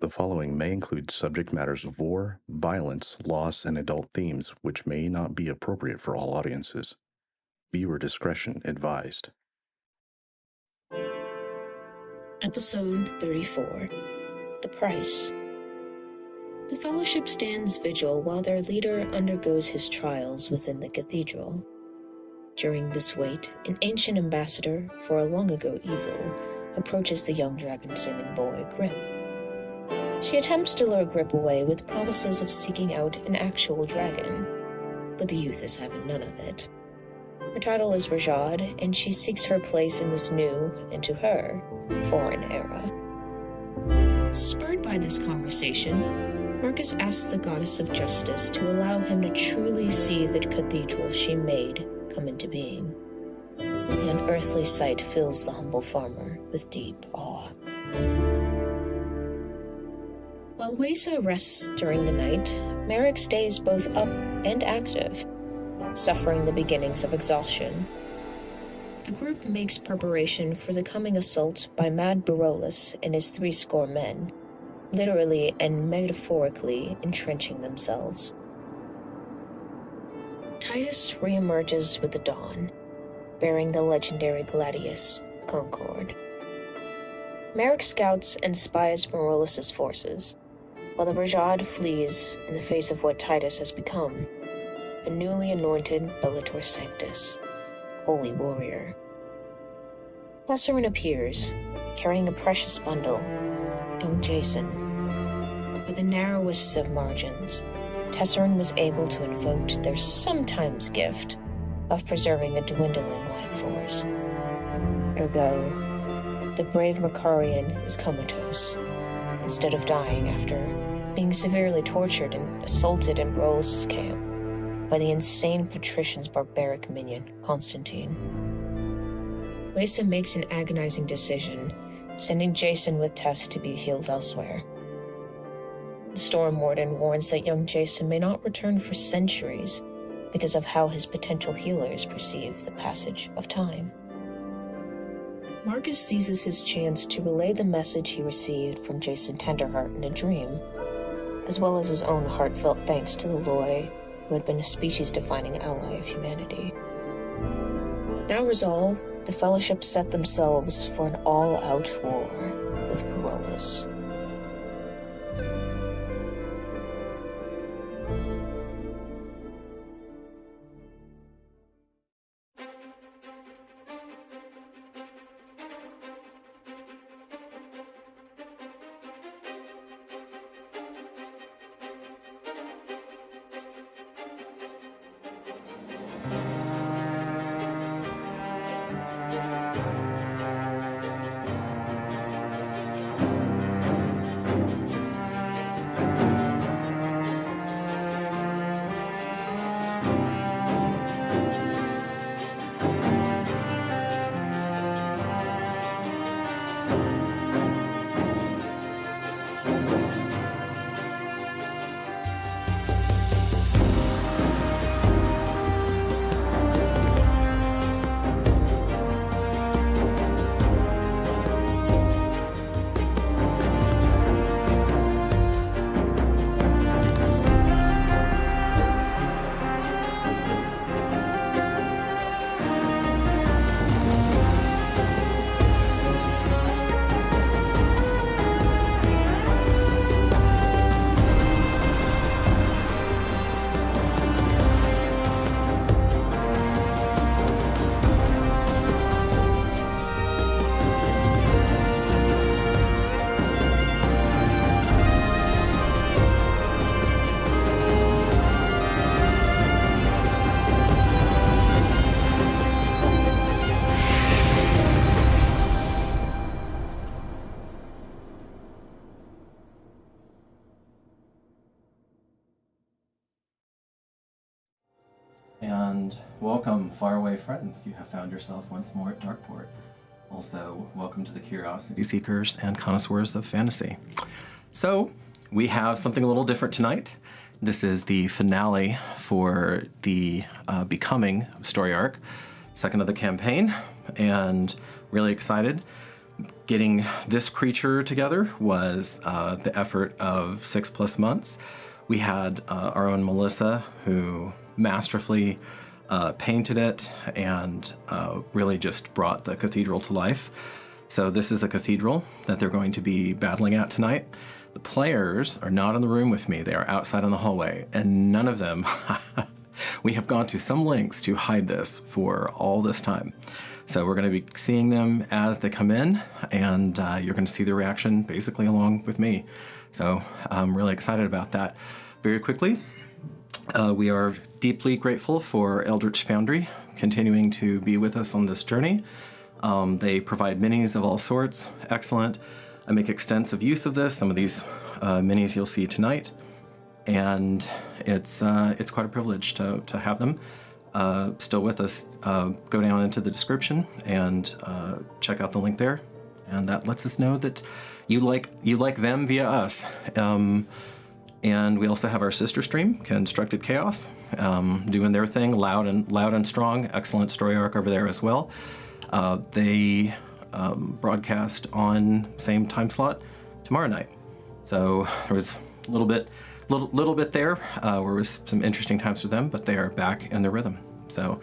The following may include subject matters of war, violence, loss, and adult themes which may not be appropriate for all audiences. Viewer discretion advised. Episode 34. The Price. The Fellowship stands vigil while their leader undergoes his trials within the Cathedral. During this wait, an ancient ambassador for a long-ago evil approaches the young dragon-singing boy, Grip. She attempts to lure Grip away with promises of seeking out an actual dragon, but the youth is having none of it. Her title is Rajad, and she seeks her place in this new, and to her, foreign era. Spurred by this conversation, Marcus asks the goddess of justice to allow him to truly see the cathedral she made come into being. The unearthly sight fills the humble farmer with deep awe. While Wesa rests during the night, Merrick stays both up and active, suffering the beginnings of exhaustion. The group makes preparation for the coming assault by Mad Barolus and his 80 men, literally and metaphorically entrenching themselves. Titus reemerges with the dawn, bearing the legendary gladius, Concord. Merrick scouts and spies Barolus' forces, while the Rajad flees in the face of what Titus has become, a newly anointed Bellator Sanctus, holy warrior. Tesserin appears, carrying a precious bundle, young Jason. With the narrowest of margins, Tesserin was able to invoke their sometimes gift of preserving a dwindling life force. Ergo, the brave Macarian is comatose, instead of dying after being severely tortured and assaulted in Barolus' camp by the insane patrician's barbaric minion, Constantine. Wesa makes an agonizing decision, sending Jason with Tess to be healed elsewhere. The Storm Warden warns that young Jason may not return for centuries because of how his potential healers perceive the passage of time. Marcus seizes his chance to relay the message he received from Jason Tenderheart in a dream, as well as his own heartfelt thanks to the Loi, who had been a species-defining ally of humanity. Now resolved, the Fellowship set themselves for an all-out war with Barolus. And welcome, faraway friends. You have found yourself once more at Darkeport. Also, welcome to the curiosity seekers and connoisseurs of fantasy. So, we have something a little different tonight. This is the finale for the Becoming story arc, second of the campaign, and really excited. Getting this creature together was the effort of 6+ months. We had our own Melissa, who masterfully painted it and really just brought the cathedral to life. So this is the cathedral that they're going to be battling at tonight. The players are not in the room with me. They are outside in the hallway, and none of them, we have gone to some lengths to hide this for all this time. So we're going to be seeing them as they come in, and you're going to see their reaction basically along with me. So I'm really excited about that. Very quickly, we are deeply grateful for Eldritch Foundry continuing to be with us on this journey. They provide minis of all sorts, excellent. I make extensive use of this. Some of these minis you'll see tonight, and it's quite a privilege to have them still with us. Go down into the description and check out the link there, and that lets us know that you like them via us. And we also have our sister stream, Constructed Chaos, doing their thing, loud and strong. Excellent story arc over there as well. They broadcast on same time slot tomorrow night. So there was a little bit there where was some interesting times for them, but they are back in their rhythm. So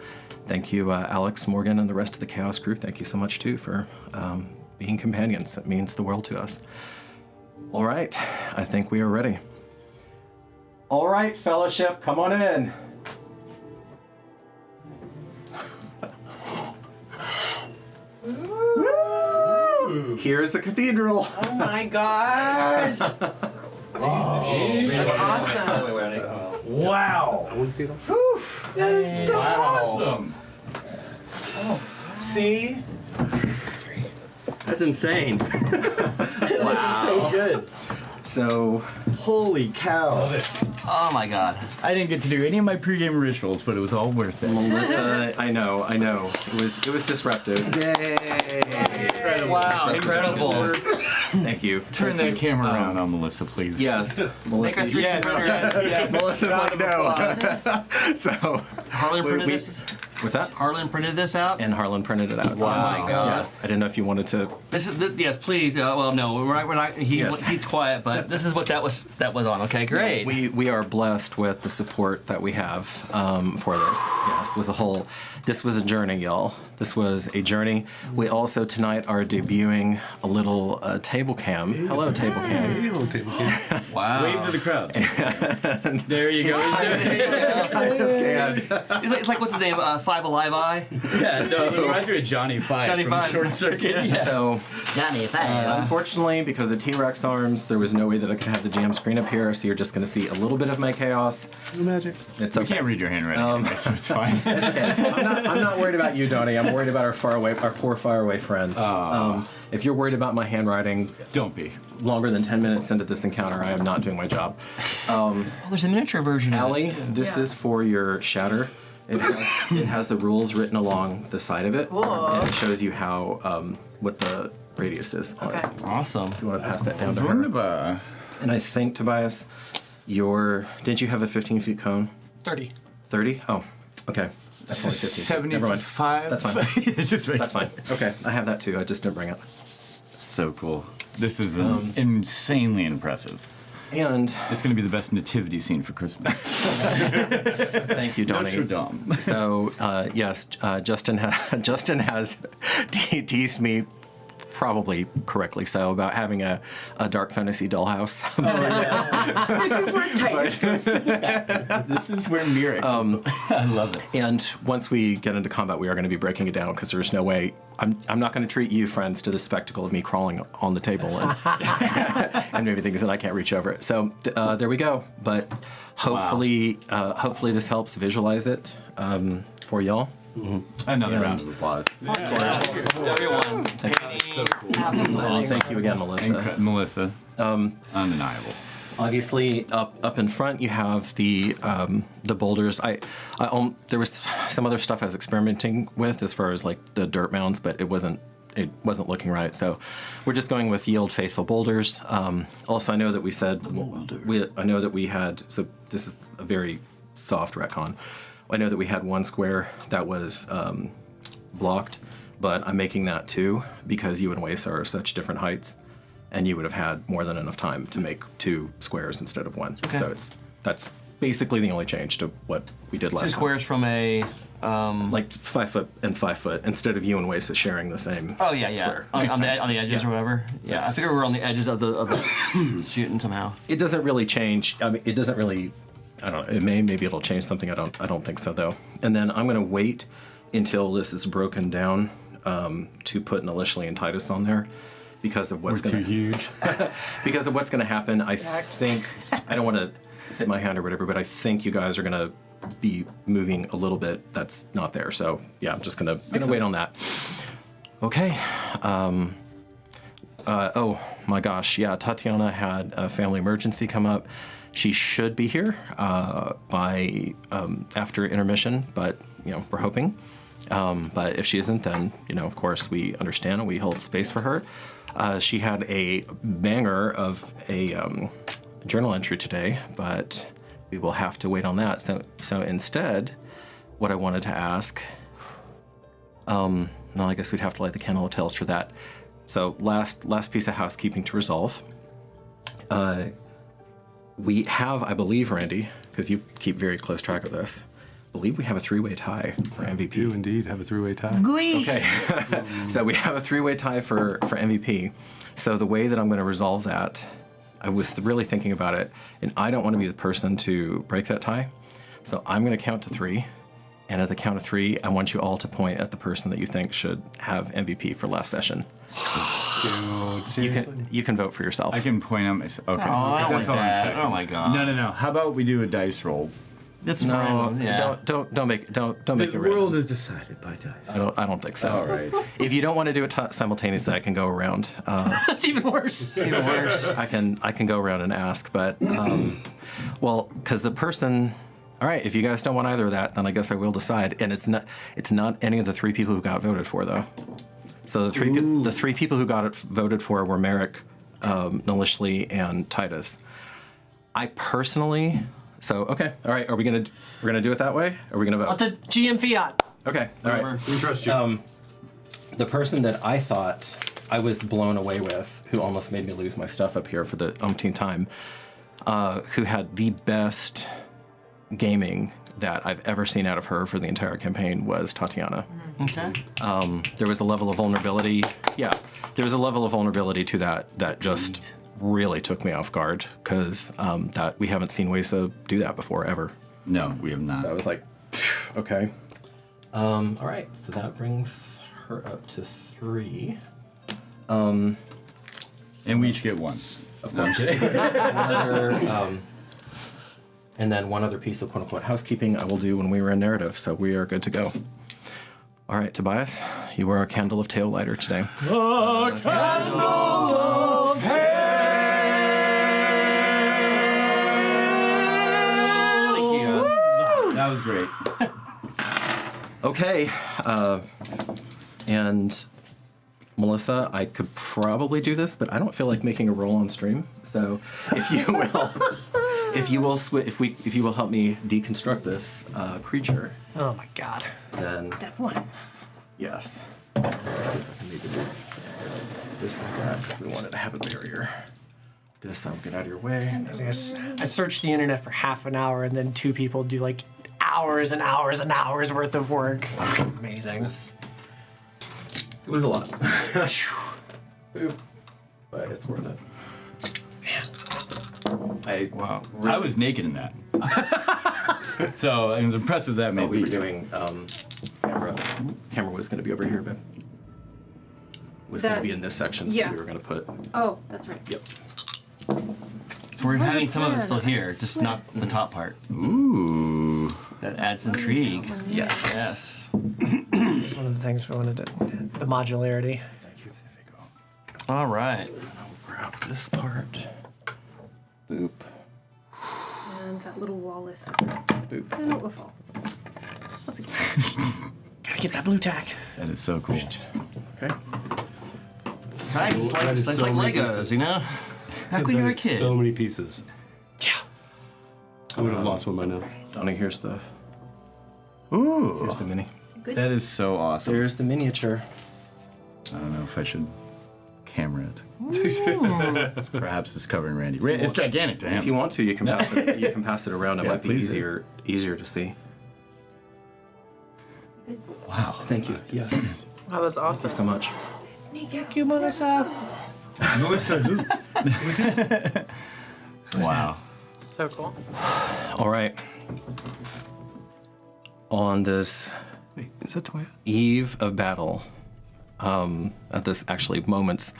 thank you, Alex, Morgan, and the rest of the Chaos crew. Thank you so much too for being companions. It means the world to us. All right, I think we are ready. All right, Fellowship, come on in. Woo! Here's the cathedral. Oh my gosh. That's awesome. Wow. Whew, that is so awesome. Oh. See? That's insane. Wow. So good. So, holy cow. Love it. Oh my god. I didn't get to do any of my pregame rituals, but it was all worth it. Melissa, I know. It was disruptive. Yay. Incredible. Wow, incredible. Thank you. Turn that camera around on Melissa, please. Yes. Melissa. Make a 3D printer. Yes. Melissa's like, no. So, Harlan printed this? What's that? Harlan printed this out? And Harlan printed it out. Wow. Oh my God. Yes. I didn't know if you wanted to. This is yes, please. Well, no, we're not. He's quiet, but this is what that was on. Okay, great. We are blessed with the support that we have for this. Yes, this was a journey, y'all. This was a journey. We also tonight are debuting a little table cam. Hello, table cam. Hello, table cam. Wow. Wave to the crowd. There you go. It's like what's his name? Five Alive Eye. Yeah, no, it reminds me of Johnny Five Johnny from Five. Short Circuit. Yeah. So, Johnny Five. unfortunately, because of T-Rex arms, there was no way that I could have the jam screen up here, so you're just going to see a little bit of my chaos. Magic. It's We okay. can't read your handwriting anyway, so it's fine. Okay. I'm not worried about you, Donnie. I'm worried about our poor faraway friends. If you're worried about my handwriting, Don't be. longer than 10 minutes into this encounter, I am not doing my job. Oh, there's a miniature version of Allie, it. this is for your shatter. It has the rules written along the side of it, Cool. and it shows you how what the radius is. on it. Okay. Awesome. You want to pass that down to her? Wunderbar. And I think, Tobias, did you have a 15-foot cone? 30. 30? Oh, okay. That's only 15 feet. Never mind. 75. That's fine. Just right. That's fine. Okay, I have that too. I just didn't bring it. So cool. This is insanely impressive. And It's going to be the best nativity scene for Christmas. thank you, Donnie. Notre Dame. So yes, Justin has teased me, probably correctly so, about having a dark fantasy dollhouse. This is where Titan. This is where miracle. I love it. And once we get into combat, we are going to be breaking it down because there's no way. I'm not going to treat you, friends, to the spectacle of me crawling on the table and, and maybe things that I can't reach over it. So there we go. But hopefully, hopefully this helps visualize it for y'all. Another round of applause. Everyone. So cool. Well, thank you again, Melissa. Melissa. Undeniable. Obviously, up in front, you have the boulders. There was some other stuff I was experimenting with as far as like the dirt mounds, but it wasn't looking right. So we're just going with yield faithful boulders. Also, I know that we said I know that we had. So this is a very soft retcon. I know that we had one square that was blocked but I'm making that 2 because you and Wace are such different heights, and you would have had more than enough time to make 2 squares instead of 1. Okay. So that's basically the only change to what we did last 2 time. squares from a. Like 5 foot and 5 foot instead of you and Wace sharing the same. Oh yeah, square. on Makes sense. the edges or whatever. Yeah, I figured we were on the edges of the shooting somehow. It doesn't really change. I mean, it doesn't really. I don't know. Maybe it'll change something. I don't think so though. And then I'm gonna wait until this is broken down to put Nalishli and Titus on there because of what's We're gonna too huge. because of what's gonna happen. I think I don't want to tip my hand or whatever, but I think you guys are gonna be moving a little bit that's not there. So yeah, I'm just gonna wait on that. Okay. Oh my gosh, yeah, Tatiana had a family emergency come up. She should be here by after intermission, but we're hoping. But if she isn't, then of course we understand and we hold space for her. She had a banger of a journal entry today, but we will have to wait on that. So instead, what I wanted to ask, no, I guess we'd have to light the candle of tales for that. So last piece of housekeeping to resolve. We have, I believe, Randy, because you keep very close track of this, I believe we have a 3-way tie for MVP. You indeed have a 3-way tie. Okay, so we have a 3-way tie for MVP. So the way that I'm going to resolve that, I was really thinking about it, and I don't want to be the person to break that tie. So I'm going to count to 3, and at the count of 3, I want you all to point at the person that you think should have MVP for last session. Dude, seriously? You can vote for yourself. I can point out myself. Okay. Oh, I don't That's like all I'm that. checking. Oh my god. No. How about we do a dice roll? It's No, random. Yeah. don't make it The random. world is decided by dice. I don't think so. All right. If you don't want to do it simultaneously, I can go around. That's even worse. It's even worse. I can go around and ask, but well, because the person. All right, if you guys don't want either of that, then I guess I will decide. And it's not any of the 3 people who got voted for though. So the three people who got it voted for were Merrick, Nalishli, and Titus. I personally. So okay, all right. We're gonna do it that way? Are we gonna vote? Let the GM fiat. Okay, all right. We trust you. The person that I thought I was blown away with, who almost made me lose my stuff up here for the umpteenth time, who had the best gaming that I've ever seen out of her for the entire campaign was Tatiana. Okay. There was a level of vulnerability. Yeah, there was a level of vulnerability to that just really took me off guard because that we haven't seen Wesa do that before ever. No, we have not. So I was like, okay. All right, so that brings her up to 3. And we each get 1. Of course. Another, and then one other piece of quote-unquote housekeeping I will do when we were in narrative, so we are good to go. All right, Tobias, you are our candle of tail lighter today. The candle of tail. That was great. Okay, and Melissa, I could probably do this, but I don't feel like making a roll on stream. So if you will, if you will help me deconstruct this creature, Oh my god. then Step 1. yes. Let's see if I can maybe do this like that because we wanted to have a barrier. This I'll get out of your way. I searched the internet for half an hour and then 2 people do like hours and hours and hours worth of work. Amazing. It was a lot. Boop. But it's worth it. Wow. I was naked in that. So it was impressive that We maybe. were doing camera was going to be over here, but was going to That- be in this section, so yeah. we were going to put. Oh, that's right. Yep. So we're having Wasn't some of it bad, still I here, just swear. not the top part. Ooh. That adds intrigue. Yes. Yes. It's one of the things we wanted to, the modularity. All right. I'll grab this part. Boop. And that little wall is. Boop. And it will fall. That's okay. Gotta get that blue tack. That is so cool. Okay. Nice. It's like, that is it's so like many Legos, pieces. you know? Back when you were a That is kid. So many pieces. Yeah. I would have lost one by now. Donnie, here's the Ooh. here's the mini. That is so awesome. There's the miniature. I don't know if I should camera it. Perhaps it's covering Randy. It's gigantic to him. If you want to, you can pass it. You can pass it around. It Yeah, might be please do. easier to see. Wow. Thank you. Yes. That was awesome. Thank you so much. Thank you, Melissa. Melissa who? Wow. So cool. All right. On this Wait, is that Toya? eve of battle, at this actually moments,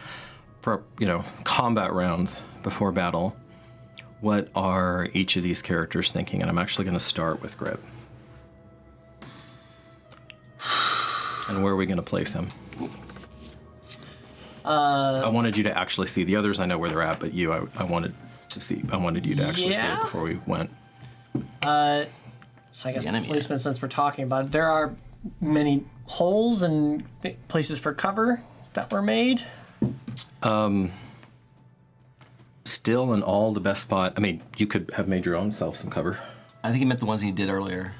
combat rounds before battle, what are each of these characters thinking? And I'm actually going to start with Grip. And where are we going to place him? I wanted you to actually see the others. I know where they're at, but you, I wanted to see. I wanted you to actually see it before we went. So I guess placement, since we're talking about it, there are many holes and places for cover that were made. Still in all the best spot. I mean, you could have made your own self some cover. I think he meant the ones he did earlier.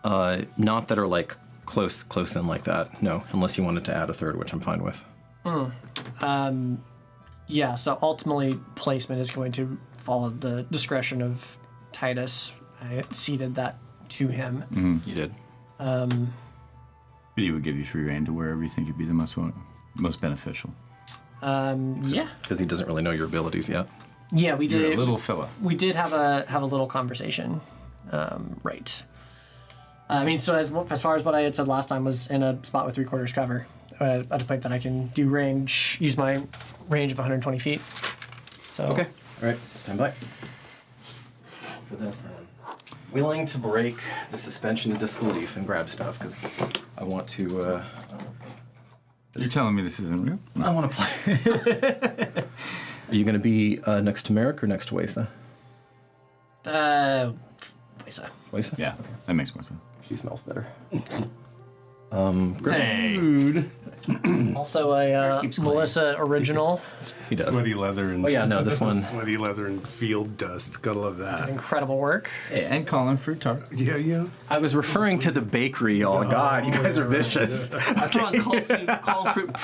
Not that are like close in like that. No, unless you wanted to add a third, which I'm fine with. Yeah, so ultimately placement is going to follow the discretion of Titus. I ceded that to him. You did. He would give you free reign to wherever you think you'd be the most beneficial. Yeah. Because he doesn't really know your abilities yet. Yeah, we did. You're a little fella. We did have a little conversation, right? I mean, so as far as what I had said last time was in a spot with 3/4 cover, at a point that I can do range, use my range of 120 feet. So Okay. All right. Stand by. For this, willing to break the suspension of disbelief and grab stuff because I want to. You're telling me this isn't real? I want to play. Are you going to be next to Merrick or next to Wesa? Wesa. Wesa? Yeah, that makes more sense. She smells better. Hey. Also a Keeps clean. Melissa original. He does. Sweaty leather and Oh yeah, no, this one. sweaty leather and field dust. Gotta love that. Incredible work. And Colin fruit tart. Yeah. I was referring to the bakery. Oh God, you guys are vicious. Come on, call fruit.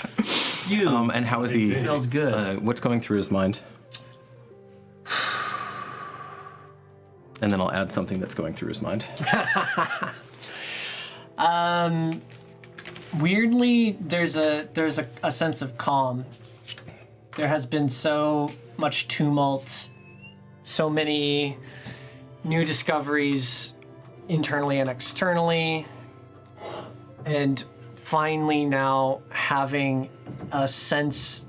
And how is he? Smells good. What's going through his mind? And then I'll add something that's going through his mind. Weirdly, there's a sense of calm. There has been so much tumult, so many new discoveries internally and externally, and finally now having a sense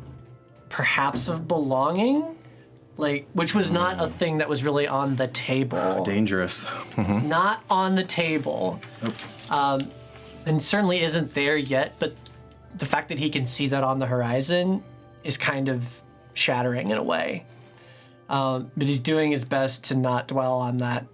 perhaps of belonging, which was not a thing that was really on the table. Dangerous. It's not on the table. Nope. And certainly isn't there yet, but the fact that he can see that on the horizon is kind of shattering in a way. But he's doing his best to not dwell on that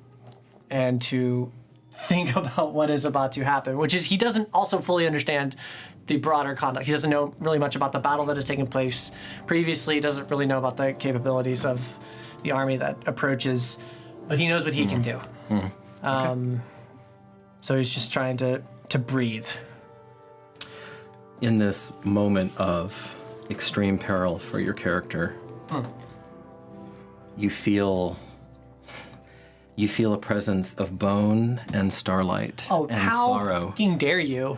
and to think about what is about to happen, which is he doesn't also fully understand the broader context. He doesn't know really much about the battle that has taken place previously. He doesn't really know about the capabilities of the army that approaches, but he knows what he can do. So he's just trying to breathe. In this moment of extreme peril for your character, you feel a presence of bone and starlight and how sorrow fucking dare you?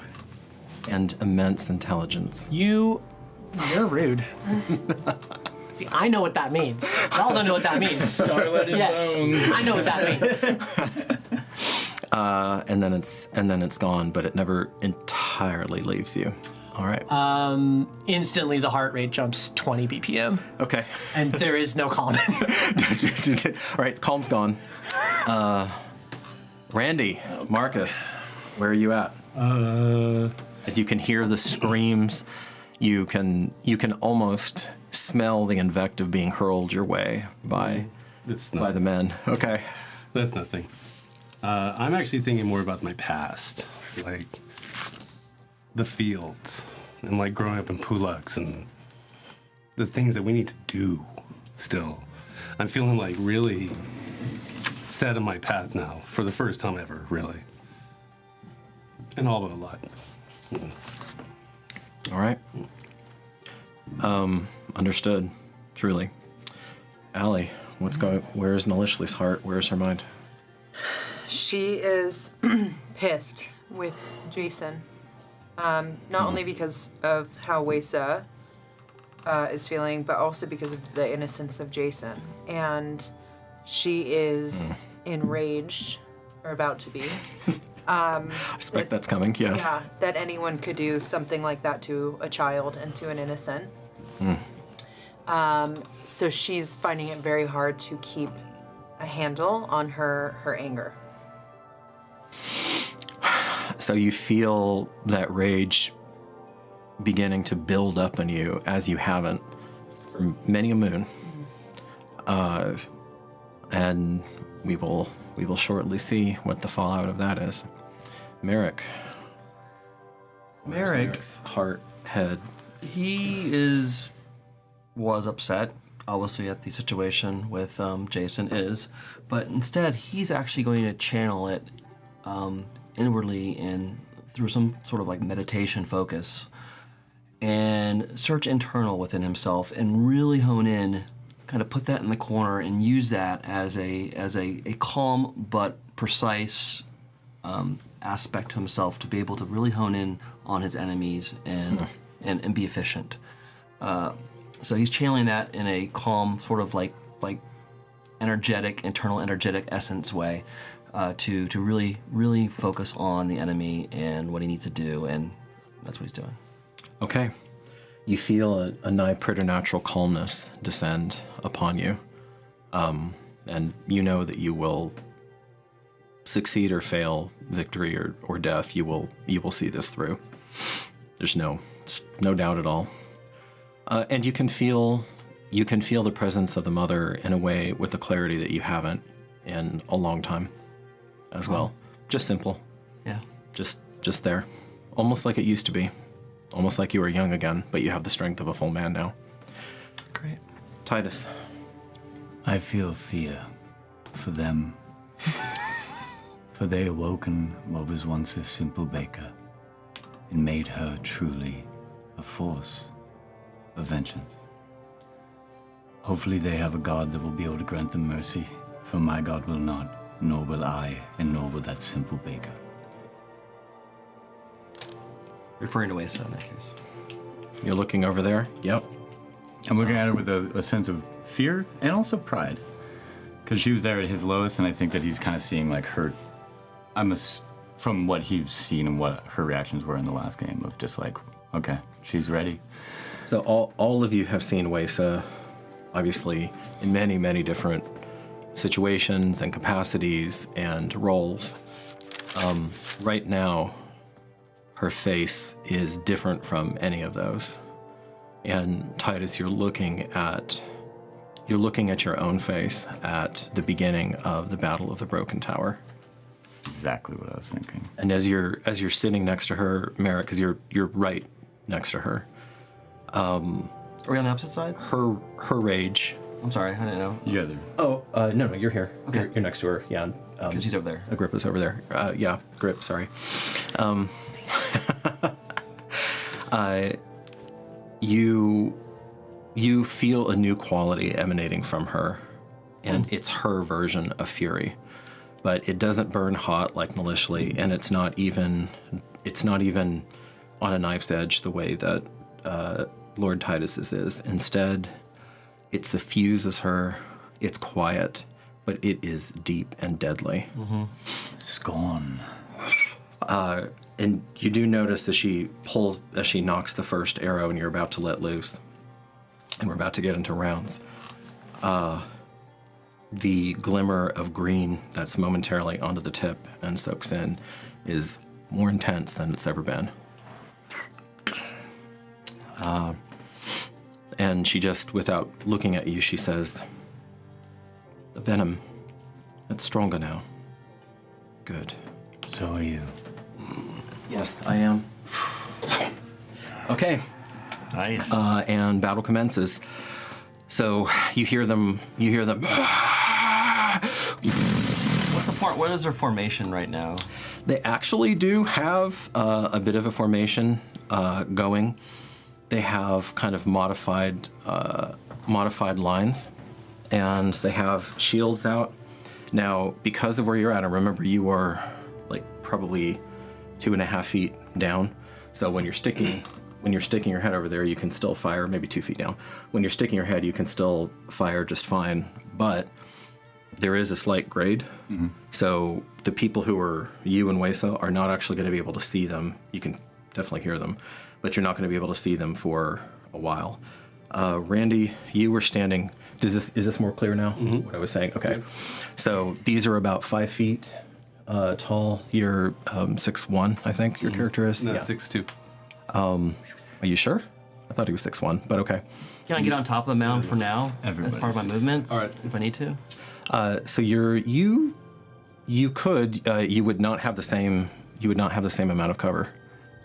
and immense intelligence. You're rude. See, I know what that means. Y'all don't know what that means. Starlight and bones. I know what that means. And then it's gone, but it never entirely leaves you. All right. Instantly, the heart rate jumps 20 BPM, Okay. and there is no calm. All right, calm's gone. Randy, Marcus, where are you at? As you can hear the screams, you can almost smell the invective being hurled your way by the men. Okay. That's nothing. I'm actually thinking more about my past, like the fields and like growing up in Pulux and the things that we need to do still. I'm feeling like really set on my path now for the first time ever, really. And all but a lot. All right. Understood. Truly. Allie, where's Nalishli's heart? Where's her mind? She is pissed with Jason. Not only because of how Wesa is feeling, but also because of the innocence of Jason. And she is enraged, or about to be. I suspect that's coming, yes. Yeah, that anyone could do something like that to a child and to an innocent. So she's finding it very hard to keep a handle on her anger. So you feel that rage beginning to build up in you as you haven't for many a moon. And we will shortly see what the fallout of that is. Merrick. Merrick's heart, head. He was upset, obviously, at the situation with Jason but instead he's actually going to channel it inwardly and through some sort of like meditation focus and search internal within himself and really hone in, kind of put that in the corner and use that as a calm but precise aspect to himself to be able to really hone in on his enemies and be efficient. So he's channeling that in a calm, sort of like energetic, internal energetic essence way to really focus on the enemy and what he needs to do, and that's what he's doing. Okay. You feel a nigh preternatural calmness descend upon you, and you know that you will succeed or fail, victory or death. You will see this through. There's no doubt at all. And you can feel the presence of the mother in a way with the clarity that you haven't in a long time as well. Just simple. Yeah. Just there. Almost like it used to be. Almost like you were young again, but you have the strength of a full man now. Great. Titus. I feel fear for them. For they awoken what was once a simple baker and made her truly a force of vengeance. Hopefully they have a God that will be able to grant them mercy, for my God will not, nor will I, and nor will that simple baker. Referring to Wesa in that case. You're looking over there? Yep. I'm looking at her with a sense of fear and also pride. Because she was there at his lowest, and I think that he's kind of seeing like her, from what he's seen and what her reactions were in the last game, of just like, okay, she's ready. So all of you have seen Wesa, obviously, in many, many different situations and capacities and roles. Right now, her face is different from any of those. And Titus, you're looking at your own face at the beginning of the Battle of the Broken Tower. Exactly what I was thinking. And as you're sitting next to her, Merrick, because you're right next to her. Are we on the opposite sides? Her rage. I'm sorry, I didn't know. You guys are. Oh, no, you're here. Okay. You're next to her. Yeah. She's over there. Agrippa's over there. Yeah, Grip. Sorry. You feel a new quality emanating from her, and it's her version of fury, but it doesn't burn hot like Nalishli, and it's not even on a knife's edge the way that Lord Titus's is. Instead, it suffuses her. It's quiet, but it is deep and deadly. Mm-hmm. Scorn. And you do notice as she knocks the first arrow and you're about to let loose, and we're about to get into rounds, the glimmer of green that's momentarily onto the tip and soaks in is more intense than it's ever been. And she just, without looking at you, she says, "The venom, it's stronger now. Good." So are you. Yes, I am. Okay. Nice. And battle commences. So you hear them. What is their formation right now? They actually do have a bit of a formation. going. They have kind of modified lines, and they have shields out. Now, because of where you're at, and remember you are like probably 2.5 feet down. So when you're sticking your head over there, you can still fire maybe 2 feet down. When you're sticking your head, you can still fire just fine. But there is a slight grade. Mm-hmm. So the people who are you and Wesa are not actually going to be able to see them. You can definitely hear them, but you're not going to be able to see them for a while. Randy, you were standing. Is this more clear now? Mm-hmm. What I was saying? Okay. So these are about 5 feet tall. You're 6'1", I think your character is. No, 6'2". Are you sure? I thought he was 6'1", but okay. Can I get on top of the mound for now as part of my movements? All right. If I need to. So you would not have the same amount of cover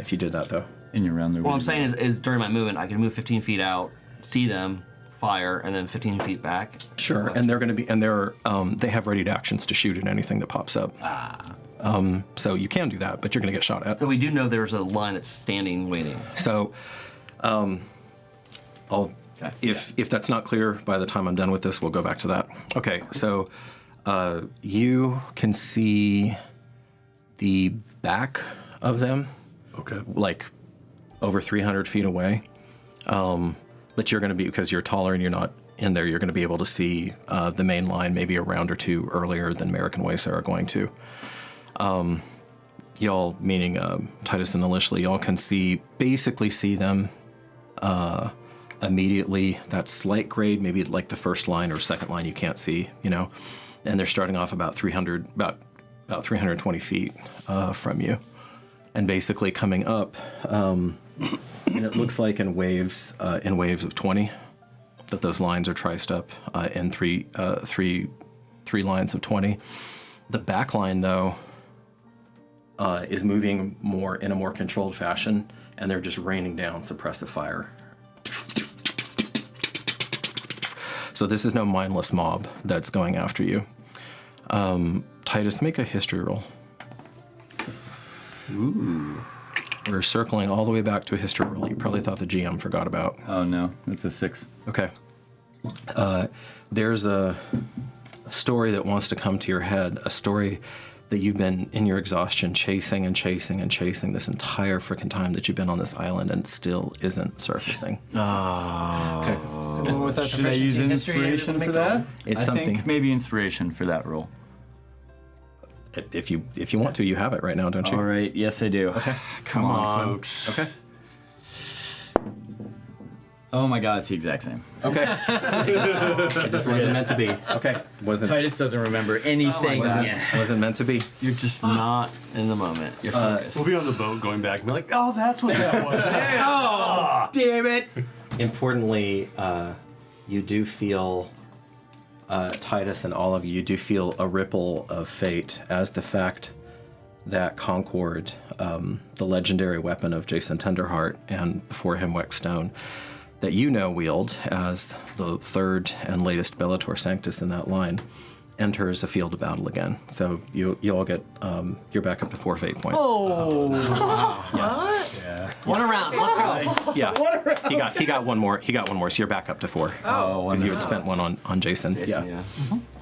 if you did that though. In your round there. What I'm saying is during my movement, I can move 15 feet out, see them, fire, and then 15 feet back. Sure, and they're going to be, they have readied actions to shoot at anything that pops up. So you can do that, but you're going to get shot at. So we do know there's a line that's standing, waiting. So, if that's not clear by the time I'm done with this, we'll go back to that. Okay, so you can see the back of them. Okay. Like over 300 feet away. But you're going to be, because you're taller and you're not in there, you're going to be able to see the main line maybe a round or two earlier than Merrick and Wesa are going to. Y'all, meaning Titus and Alishli, y'all can basically see them immediately. That slight grade, maybe like the first line or second line you can't see, and they're starting off about 320 feet from you. And basically coming up, and it looks like in waves of 20, that those lines are triced up in three lines of 20. The back line, though, is moving in a more controlled fashion, and they're just raining down suppressive fire. So this is no mindless mob that's going after you. Titus, make a history roll. Ooh. We're circling all the way back to a history roll you probably thought the GM forgot about. Oh no, it's a 6. Okay. There's a story that wants to come to your head, a story that you've been, in your exhaustion, chasing and chasing and chasing this entire freaking time that you've been on this island, and still isn't surfacing. Oh. Okay. So with that Should I use proficiency in history, inspiration make for the roll? that? It's I something. think maybe inspiration for that roll. If you want to, you have it right now, don't you? All right, yes I do. Okay. Come on, folks. Okay. Oh my god, it's the exact same. Okay. It just wasn't meant to be. Okay. Titus doesn't remember anything. Wasn't meant to be. You're just not in the moment. You're focused. We'll be on the boat going back and be like, oh, that's what that was. Damn it! Importantly, you do feel, Titus and all of you do feel a ripple of fate as the fact that Concord, the legendary weapon of Jason Tenderheart and before him Wexstone, that you now wield as the third and latest Bellator Sanctus in that line, enters a field of battle again. So you all get, you're back up to 4 fate points. Oh. Yeah. One around. Let's go. Yeah. He got one more. So you're back up to 4. Oh. Because you had spent one on Jason. Yeah.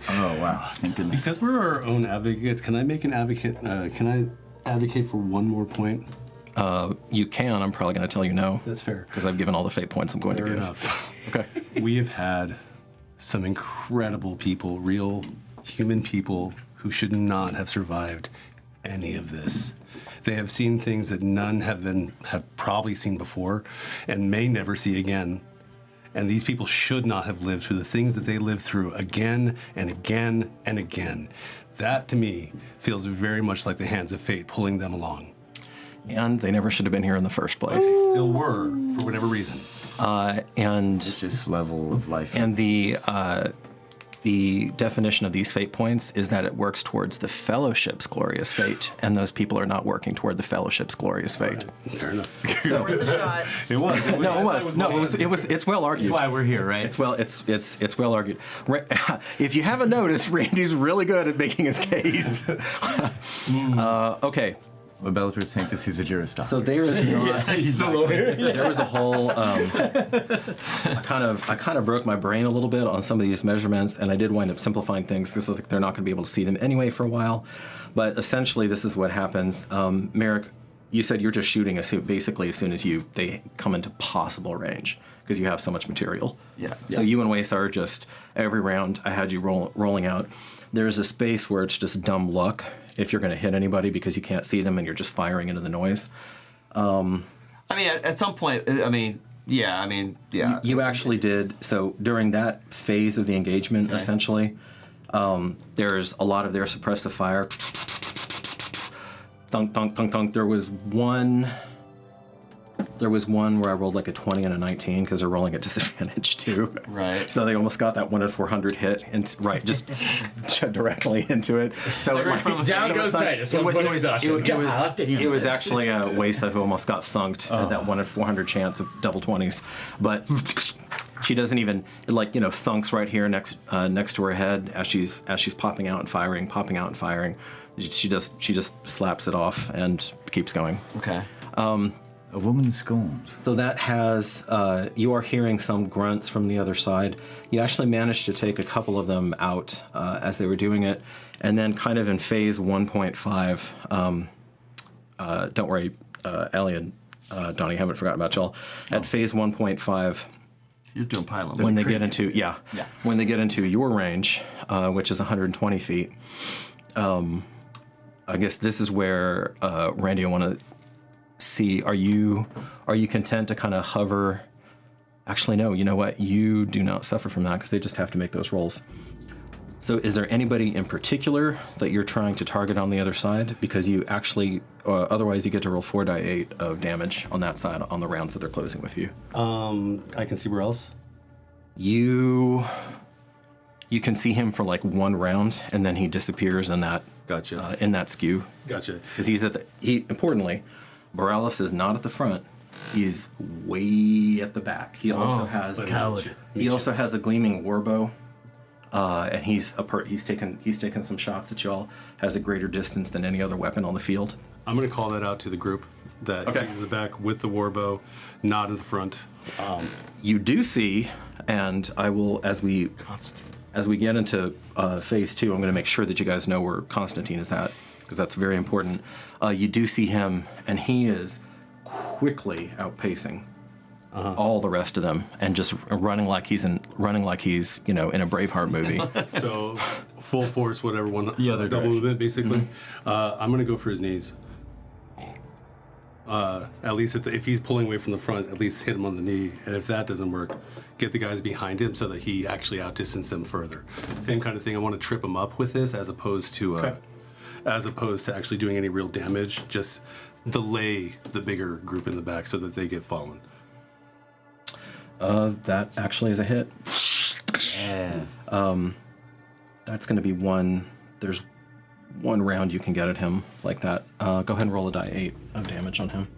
Oh wow, thank goodness. Because we're our own advocates, can I make an advocate? Can I advocate for one more point? You can. I'm probably going to tell you no. That's fair. Because I've given all the fate points I'm going Fair to give. enough. Okay. We have had some incredible people, real human people, who should not have survived any of this. They have seen things that none have probably seen before and may never see again. And these people should not have lived through the things that they lived through again and again and again. That, to me, feels very much like the hands of fate pulling them along. And they never should have been here in the first place. Still were, for whatever reason. And It's just level of life. And the definition of these fate points is that it works towards the Fellowship's glorious fate, and those people are not working toward the Fellowship's glorious fate. Fair enough. Worth a shot. It was. It's well argued. That's why we're here, right? It's well argued. If you haven't noticed, Randy's really good at making his case. Okay, But Bellatrix think this is a Jurist. So there is not. He's the lawyer. There was a whole. I kind of broke my brain a little bit on some of these measurements, and I did wind up simplifying things because they're not going to be able to see them anyway for a while. But essentially, this is what happens. Merrick, you said you're just shooting basically as soon as they come into possible range because you have so much material. Yeah. So you and Wace are just every round. I had you rolling out. There's a space where it's just dumb luck if you're going to hit anybody because you can't see them and you're just firing into the noise. I mean, at some point, yeah. You actually did. So during that phase of the engagement, essentially, there's a lot of their suppressive fire. Thunk, thunk, thunk, thunk. There was one where I rolled like a 20 and a 19 because they're rolling at disadvantage too. Right. So they almost got that 1 in 400 hit, and just directly into it. So Down goes Titus. It was actually Wesa who almost got thunked at that 1 in 400 chance of double 20s, but she doesn't even thunks right here next to her head as she's popping out and firing. She just slaps it off and keeps going. Okay. A woman scorned. So that has, you are hearing some grunts from the other side. You actually managed to take a couple of them out as they were doing it. And then kind of in phase 1.5, don't worry, Ellie and Donnie, haven't forgotten about y'all. At phase 1.5, you're doing pylon. When they get into, when they get into your range, which is 120 feet, I guess this is where, Randy, I want to see, are you content to kind of hover? Actually, no, you know what? You do not suffer from that because they just have to make those rolls. So is there anybody in particular that you're trying to target on the other side? Because you actually, otherwise you get to roll 4d8 of damage on that side on the rounds that they're closing with you. I can see where else? You can see him for like one round and then he disappears in that in that skew. Gotcha. Because he's importantly, Barolus is not at the front. He's way at the back. He also has a gleaming warbow, and he's taken some shots at y'all. Has a greater distance than any other weapon on the field. I'm going to call that out to the group. That he's in the back with the warbow, not in the front. You do see, and I will as we get into phase 2, I'm going to make sure that you guys know where Constantine is at, because that's very important. You do see him, and he is quickly outpacing all the rest of them, and just running like he's in a Braveheart movie. So full force, whatever, double direction. movement, basically. I'm going to go for his knees. At least if he's pulling away from the front, at least hit him on the knee. And if that doesn't work, get the guys behind him so that he actually outdistances them further. Same kind of thing. I want to trip him up with this as opposed to actually doing any real damage. Just delay the bigger group in the back so that they get fallen. That actually is a hit. Yeah. That's going to be one. There's one round you can get at him like that. Go ahead and roll a die 8 of damage on him.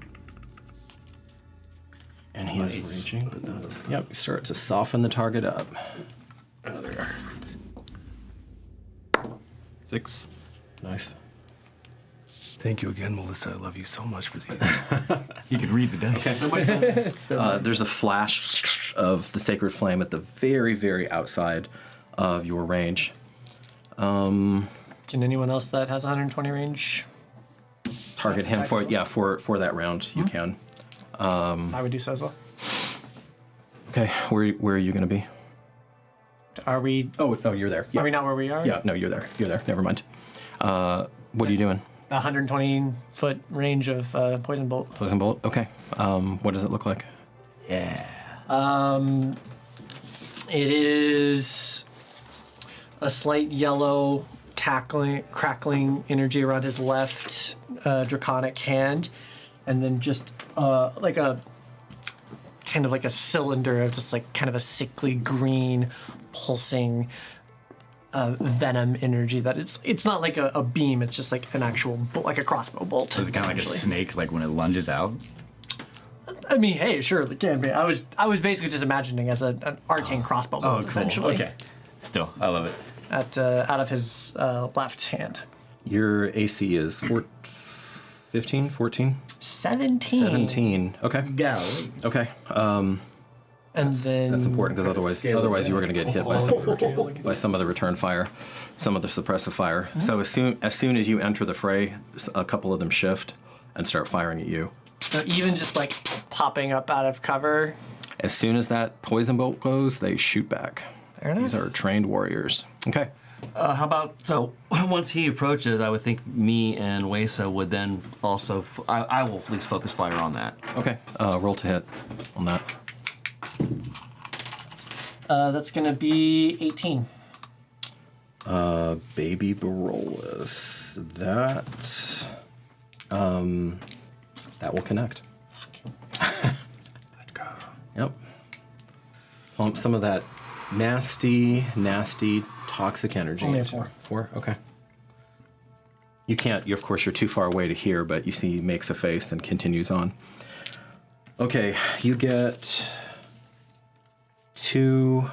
And he is raging. Yep, you start to soften the target up. Oh, there you are. 6. Nice. Thank you again, Melissa. I love you so much for these. You could read the dice. There's a flash of the sacred flame at the very, very outside of your range. Can anyone else that has 120 range target him for that round? You can. I would do so as well. Okay, where are you going to be? Are we? Oh, you're there. Yeah. Are we not where we are? Yeah, no, you're there. You're there. Never mind. What are you doing? 120-foot range of poison bolt. Poison bolt. Okay. What does it look like? Yeah. It is a slight yellow crackling energy around his left draconic hand, and then just like a kind of like a cylinder of just like kind of a sickly green pulsing venom energy that it's not like a beam, it's just like an actual like a crossbow bolt. So is it kind of like a snake, like when it lunges out? I mean, hey, sure, it can be. I was basically just imagining as an arcane crossbow bolt, cool. essentially. Okay. Still, I love it. Out of his left hand. Your AC is 15, 14? 17. 17. Okay. Golly. Okay. And then That's important because otherwise you were going to get hit by some of the return fire, some of the suppressive fire. So as soon as you enter the fray, a couple of them shift and start firing at you. So even just like popping up out of cover. As soon as that poison bolt goes, they shoot back. Fair enough. These are trained warriors. Okay. How about, so once he approaches, I would think me and Wesa would then also, I will at least focus fire on that. Okay. Roll to hit on that. That's going to be 18. Baby Barolus. That will connect. Let's go. Yep. Pump some of that nasty, toxic energy. Only a 4. 4? Okay. You can't, of course, you're too far away to hear, but you see he makes a face and continues on. Okay, you get 2,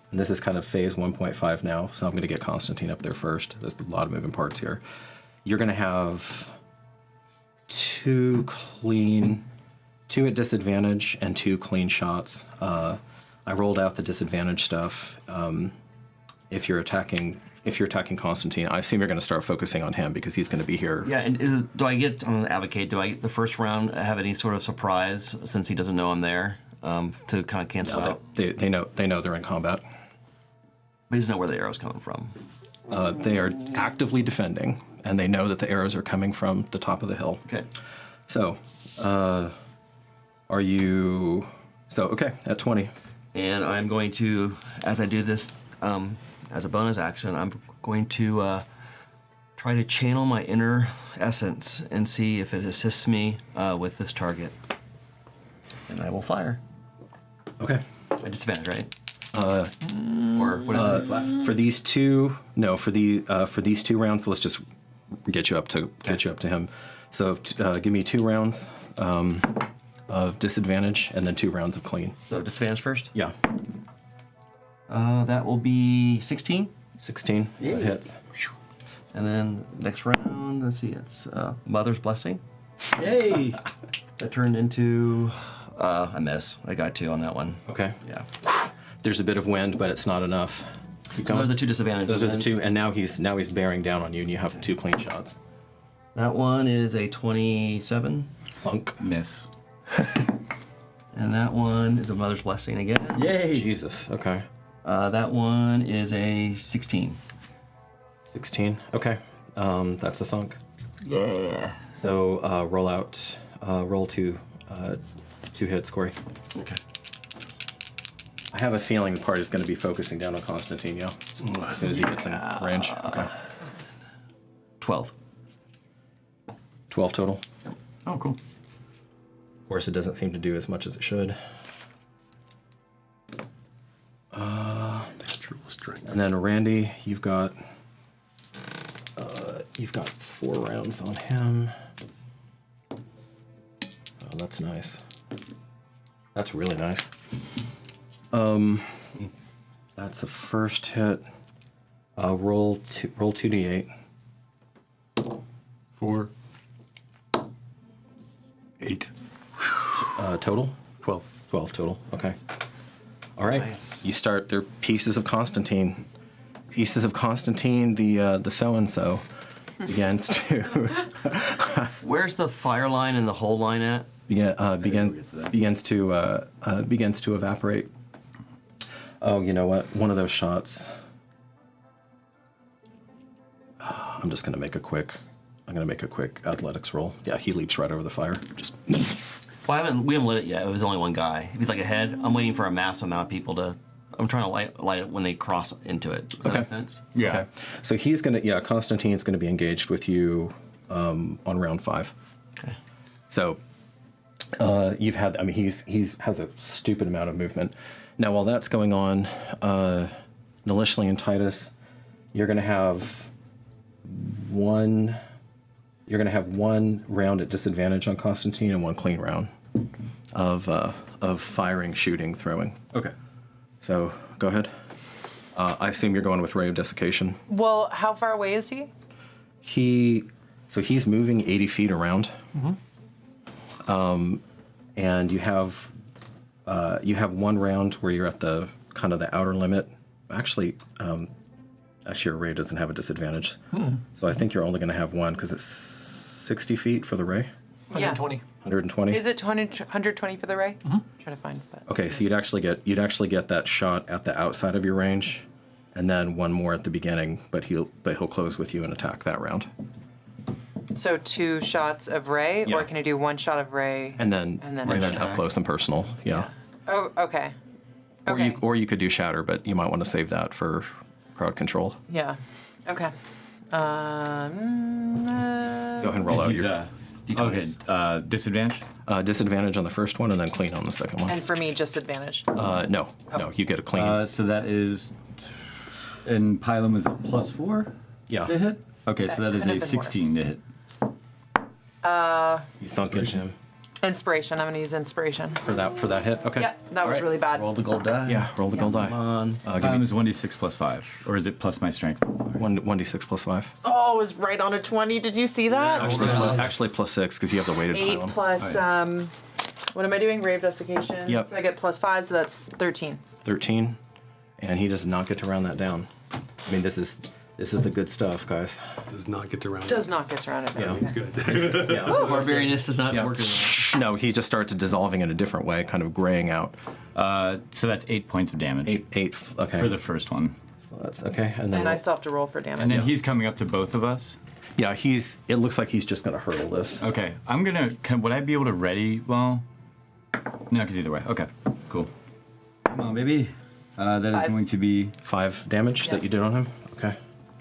and this is kind of phase 1.5 now, so I'm going to get Constantine up there first. There's a lot of moving parts here. You're going to have 2 at disadvantage and 2 clean shots. I rolled out the disadvantage stuff. If you're attacking Constantine, I assume you're going to start focusing on him because he's going to be here. Yeah, and do I get, I'm going to advocate, do I get the first round have any sort of surprise since he doesn't know I'm there to kind of cancel out? They know they're in combat. But he doesn't know where the arrow's coming from. They are actively defending, and they know that the arrows are coming from the top of the hill. Okay. So, are you... So, okay, at 20. And I'm going to, as I do this, as a bonus action, I'm going to try to channel my inner essence and see if it assists me with this target. And I will fire. Okay. At disadvantage, right? Or what is it? Flat? For these two, no. For these 2 rounds, let's just get you up to him. So give me 2 rounds of disadvantage and then 2 rounds of clean. So disadvantage first? Yeah. That will be 16. 16. Yeah. That hits. And then next round, let's see, it's Mother's Blessing. Yay! That turned into a miss. I got 2 on that one. Okay. Yeah. There's a bit of wind, but it's not enough. So those are the 2 disadvantages. Those are the 2, and now he's bearing down on you, and you have 2 clean shots. That one is a 27. Plunk. Miss. And that one is a Mother's Blessing again. Yay! Jesus. Okay. That one is a 16. 16. Okay. That's a thunk. Yeah. So roll 2 hits, Corey. Okay. I have a feeling the party's going to be focusing down on Constantine, yeah? As soon as he gets in range. Okay. 12. 12 total. Oh, cool. Of course, it doesn't seem to do as much as it should. Natural strength. And then Randy, you've got 4 rounds on him. Oh, that's nice. That's really nice. That's the first hit. Roll 2d8. 4. 8. Total? 12. 12 total. Okay. All right. Nice. You start. They're pieces of Constantine. Pieces of Constantine. The so and so begins to Where's the fire line and the hold line at? begins to evaporate. Oh, you know what? One of those shots. I'm just gonna make a quick athletics roll. Yeah, he leaps right over the fire. Just. Well, we haven't lit it yet. It was only one guy. If he's like ahead, I'm waiting for a massive amount of people to. I'm trying to light it when they cross into it. Does that make sense? Yeah. Okay. So Constantine's gonna be engaged with you on round 5. Okay. So you've had. I mean, he's has a stupid amount of movement. Now, while that's going on, Nilishli and Titus, you're gonna have one round at disadvantage on Constantine and 1 clean round of firing, shooting, throwing. Okay. So go ahead. I assume you're going with Ray of Desiccation. Well, how far away is he? So he's moving 80 feet around. And you have one round where you're at the kind of the outer limit. Actually, your ray doesn't have a disadvantage. So I think you're only going to have one because it's 60 feet for the ray. 120. 120. Is it 120 for the ray? Try to find that. Okay, so you'd actually get that shot at the outside of your range, and then one more at the beginning. But he'll close with you and attack that round. So 2 shots of ray, Yeah. or can I do 1 shot of ray? And then a up close and personal. Yeah. Oh, okay. Okay. Or you could do shatter, but you might want to save that for crowd control. Yeah. Okay. Go ahead and roll out your Okay, disadvantage? disadvantage on the first one, and then clean on the second one. And for me, just advantage. No, you get a clean. So that is, and Pylum is a +4 Yeah. to hit? Okay, so that is could a have been 16 to hit. You thunk it, Jim, Inspiration. I'm gonna use inspiration. for that hit. Okay. Yep, that was Alright, really bad. Roll the gold die. Yeah, roll the gold die. Come on. give Pylum me- is 1d6 +5, or is it plus my strength? 1d6 plus 5. Oh, it was right on a 20. Did you see that? Actually plus 6 because you have the weighted 8 pylum. plus, what am I doing? Rave desiccation. Yep. So I get +5, so that's 13. 13, and he does not get to round that down. I mean, this is the good stuff, guys. Does not get to round. Does not get around it. Yeah. It's good. Yeah. Barbarianist does not Yeah. work in that. No, he just starts dissolving in a different way, kind of graying out. So that's 8 points of damage. Eight. Okay. For the first one. So that's okay, and then And I still have to roll for damage. And then he's coming up to both of us. yeah, it looks like he's just gonna hurdle this. Okay, I'm gonna. Would I be able to ready? Well, no, because either way. Okay, cool. Come on, baby. That is 5. going to be 5 damage that you did on him. Okay.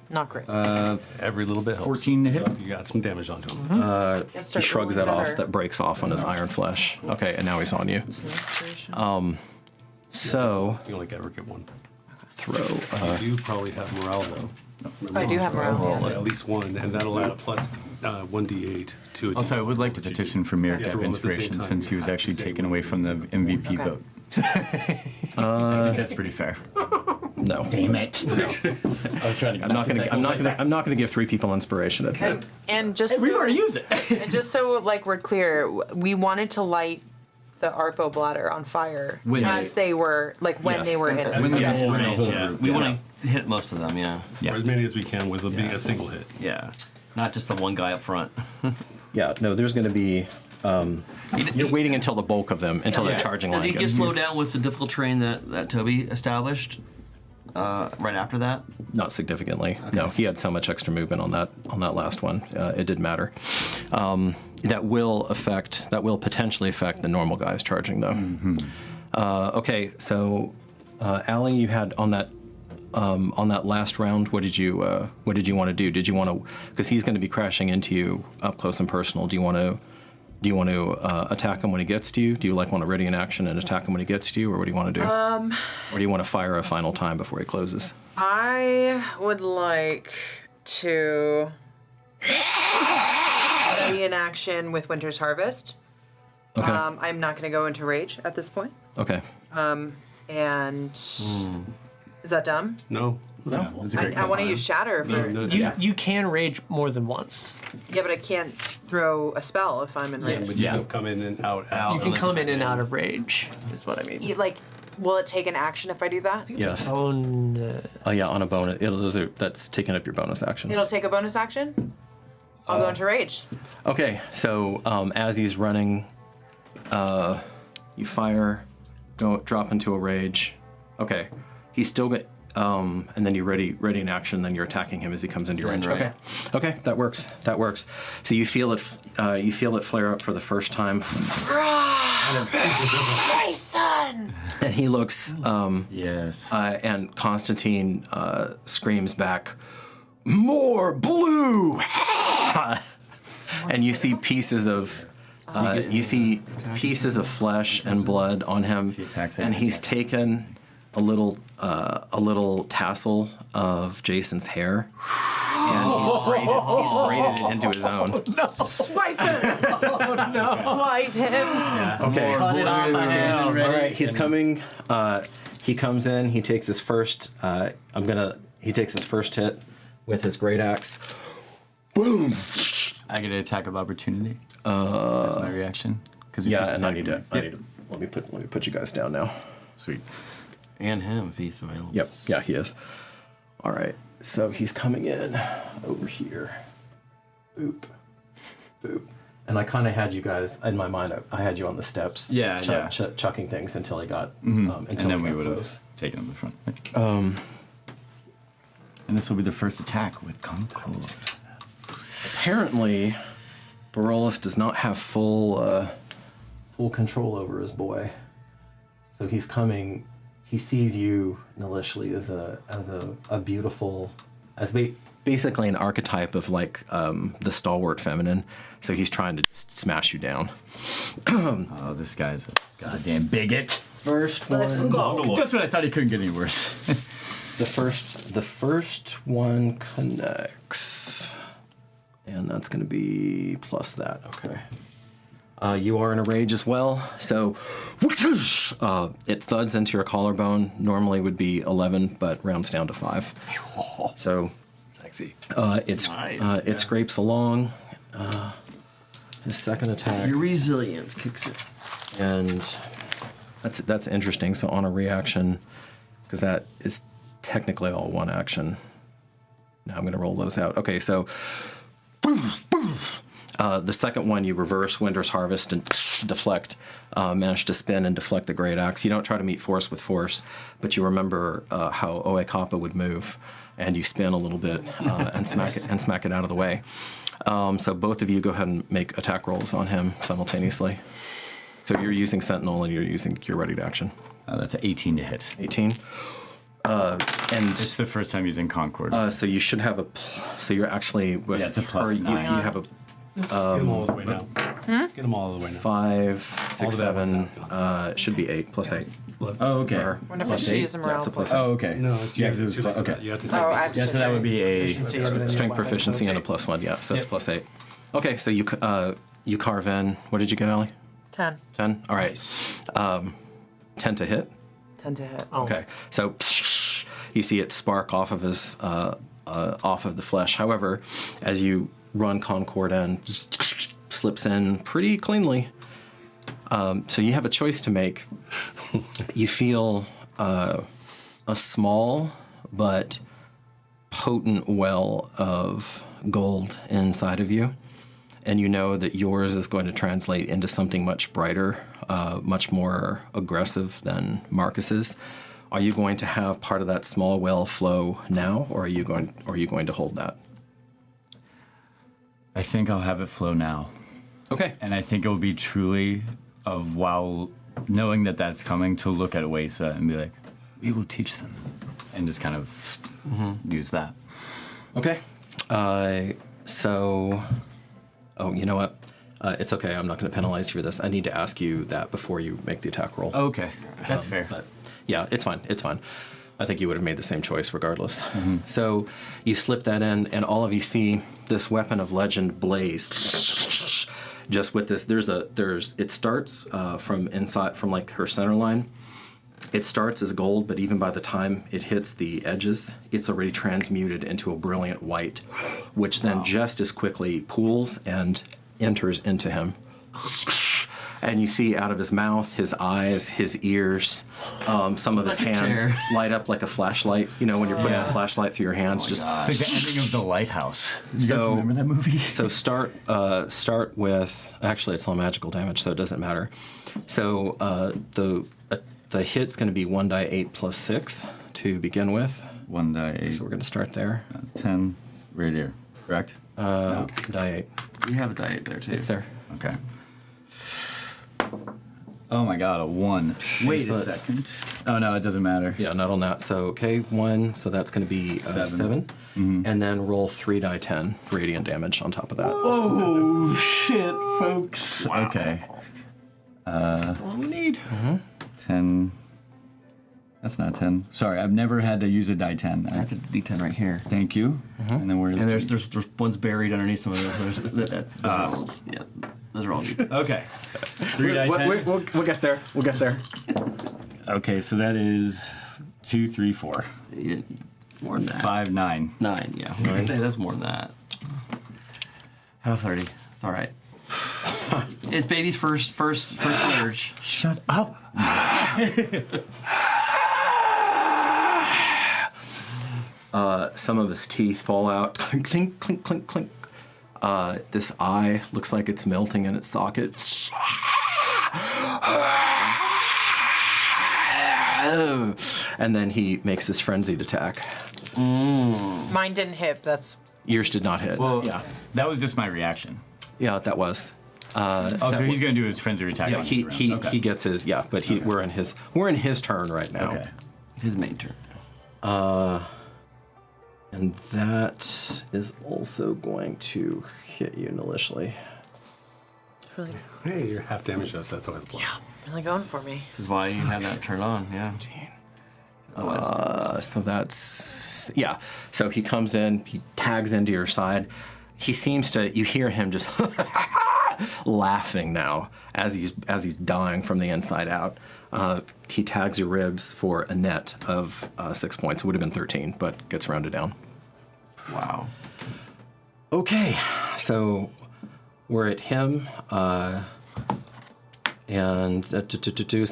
Not great. Every little bit helps. 14 to hit. You got some damage onto him. Gotta He start shrugs that rolling off. better. That breaks off on his iron flesh. Okay, and now he's on you. So You only ever get one. throw. You probably have morale though. I do have morale. At least one, and that'll add a plus 1d8 to it. Also, I would like to petition for Mirror You have Cap to roll at the same inspiration time. since he You was have to actually say taken what away you from the have to say. MVP Okay. vote. I think that's pretty fair. No. Damn it! I was trying to. I'm not gonna give 3 people inspiration at that. And just We've so, already used it. and just so like we're clear, we wanted to light the Arpo bladder on fire When as they were like when Yes. they were in it. When the Okay. whole Range, range, yeah. We want to hit most of them, yeah. Yeah. Or as many as we can with being a single hit. Yeah. Not just the one guy up front. Yeah. No, there's gonna be. You're waiting until the bulk of them until the charging Does line he get goes. slowed down with the difficult terrain that Toby established right after that? Not significantly. No, he had so much extra movement on that last one. It didn't matter. That will potentially affect the normal guys charging though. Okay, so Allie, you had on that last round. What did you want to do? Did you want to? Because he's going to be crashing into you up close and personal. Do you want to attack him when he gets to you? Do you want to ready in action and attack him when he gets to you, or what do you want to do? Or do you want to fire a final time before he closes? I would like to be in action with Winter's Harvest. Okay. I'm not going to go into rage at this point. Okay. And is that dumb? No. Yeah, that's a great I want to call. use Shatter for. You can rage more than once. Yeah, but I can't throw a spell if I'm in rage. But you can come in and out. You can come in and out of rage, is what I mean. Like, will it take an action if I do that? Yes. Yeah, on a bonus. That's taking up your bonus actions. It'll take a bonus action? I'll go into rage. Okay, so as he's running, you fire, drop into a rage. Okay, he's still got, and then you're ready in action. Then you're attacking him as he comes into your range. Right. Okay, that works. So you feel it flare up for the first time, My son! and he looks. Yes. And Constantine screams back, "More blue!" And you see pieces of flesh and blood on him, and he's taken a little tassel of Jason's hair, and he's braided it into his own. Swipe him! Swipe him! Okay. Cut it off now. All right, he's coming. He comes in. He takes his first. He takes his first hit with his great axe. Boom! I get an attack of opportunity. That's my reaction. Yeah, and I need to. Let me put you guys down now. Sweet. And him, if he's available. Yep. Yeah, he is. All right. So he's coming in over here. Boop. Boop. And I kind of had you guys in my mind. I had you on the steps. Yeah, chucking things until he got. And Until then he we got would close. have taken him to the front. And this will be the first attack with Concord. Apparently, Barolus does not have full control over his boy. So he's coming. He sees you, Nalishli, as a beautiful, basically an archetype of like the stalwart feminine. So he's trying to just smash you down. Oh, this guy's a goddamn bigot. First one. Let's go. That's what I thought. He couldn't get any worse. The first one connects, and that's going to be plus that. Okay. You are in a rage as well, so it thuds into your collarbone. Normally would be 11, but rounds down to 5. So Sexy. it scrapes along. His second attack, Your resilience kicks in. and that's interesting. So on a reaction, because that is technically all one action. Now I'm going to roll those out. Okay, so the second one you reverse Winter's Harvest and deflect, manage to spin and deflect the Great Axe. You don't try to meet force with force, but you remember how Oe Kappa would move, and you spin a little bit and smack it out of the way. So both of you go ahead and make attack rolls on him simultaneously. So you're using Sentinel and you're using your ready to action. That's an 18 to hit. 18. And It's the first time using Concord. so you should have so you're actually with Yeah, it's a plus her, you 9. have a Get them all the way now. Get them all the way now. 5, All 6, the bad ones 7. now. It should be 8 plus 8. Oh, okay. For her. Whenever Plus she 8. uses a morale That's a plus point. Oh, okay. No, it's Yeah, you 'cause have it's to do okay. You have to Oh, say I have to Yeah, so that would be a Efficiency and then Strength weapon, proficiency so and a it's plus 1. Yeah, so it's Yep. plus 8. Okay, so you carve in. What did you get, Allie? 10. 10. All right. 10 to hit. 10 to hit. Oh. Okay, so you see it spark off of his off of the flesh. However, as you run Concord in, slips in pretty cleanly. So you have a choice to make. You feel a small but potent well of gold inside of you, and you know that yours is going to translate into something much brighter, much more aggressive than Marcus's. Are you going to have part of that small well flow now, or are you going to hold that? I think I'll have it flow now. Okay. And I think it will be truly of while knowing that that's coming to look at Oasa and be like, we will teach them. And just kind of use that. Okay. So, you know what? It's okay. I'm not going to penalize you for this. I need to ask you that before you make the attack roll. Okay. That's fair. But yeah, it's fine. It's fine. I think you would have made the same choice regardless. So you slip that in, and all of you see this weapon of legend blaze. Just with this, it starts from inside, from like her center line. It starts as gold, but even by the time it hits the edges, it's already transmuted into a brilliant white, which then just as quickly pools and enters into him. And you see out of his mouth, his eyes, his ears, some of his hands light up like a flashlight. You know, when you're putting a flashlight through your hands, just It's like the ending of The Lighthouse. You So- guys remember that movie? So start with, actually it's all magical damage, so it doesn't matter. So the hit's going to be 1d8 plus 6 to begin with. 1d8. So we're going to start there. That's 10 right here, correct? Die 8. You have a diet there too. It's there. Okay. Oh my god, a 1. Wait a So it's- second. Oh no, it doesn't matter. Yeah, not on that. So, okay, 1, so that's going to be 7. And then roll 3d10 radiant damage on top of that. Oh shit, folks. Wow. Okay. That's all we need. 10. That's not 10. Sorry, I've never had to use a die 10. That's a D10 right here. Thank you. And then where's And there's one's buried underneath some of those. Yeah, those are all good. Okay. 3 die 10. We'll get there. We'll get there. Okay, so that is 2, 3, 4. More than that. 5, 9. 9, yeah. I was gonna say that's more than that. Out of 30. It's all right. It's baby's first surge. Shut up. Some of his teeth fall out. Clink, clink, clink, clink, clink. This eye looks like it's melting in its socket. And then he makes his frenzied attack. Mine didn't hit. That's Yours did not hit. Well, yeah. That was just my reaction. Yeah, that was. So he's going to do his frenzy attack. Yeah, on he this round. Okay. he gets his but we're in his turn right now. Okay. His main turn. And that is also going to hit you maliciously. really, Hey, you're half damage us. That's always a plus. really going for me. This is why you had that turned on, yeah. So that's So he comes in, he tags into your side. He seems to. You hear him just laughing now as he's dying from the inside out. He tags your ribs for a net of 6 points. It would have been 13, but gets rounded down. Wow. Okay, so we're at him, and so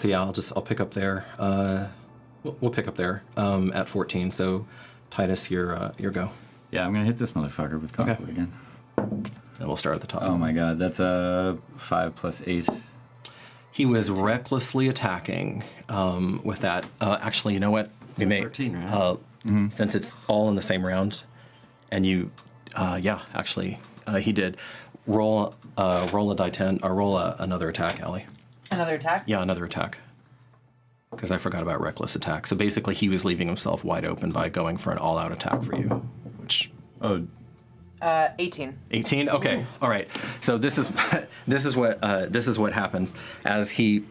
yeah, I'll pick up there. We'll pick up there at 14. So Titus, your go, Yeah, I'm going to hit this motherfucker with conflict again. and we'll start at the top. Oh my god, that's a 5 plus 8. He was recklessly attacking with that. Actually, you know what? We may 13, right? since it's all in the same round, and you, he did. Roll a die10 or roll another attack, Allie. Another attack? Yeah, another attack. Because I forgot about reckless attack. So basically, he was leaving himself wide open by going for an all-out attack for you, which. 18. 18. Okay. All right. So this is what happens as he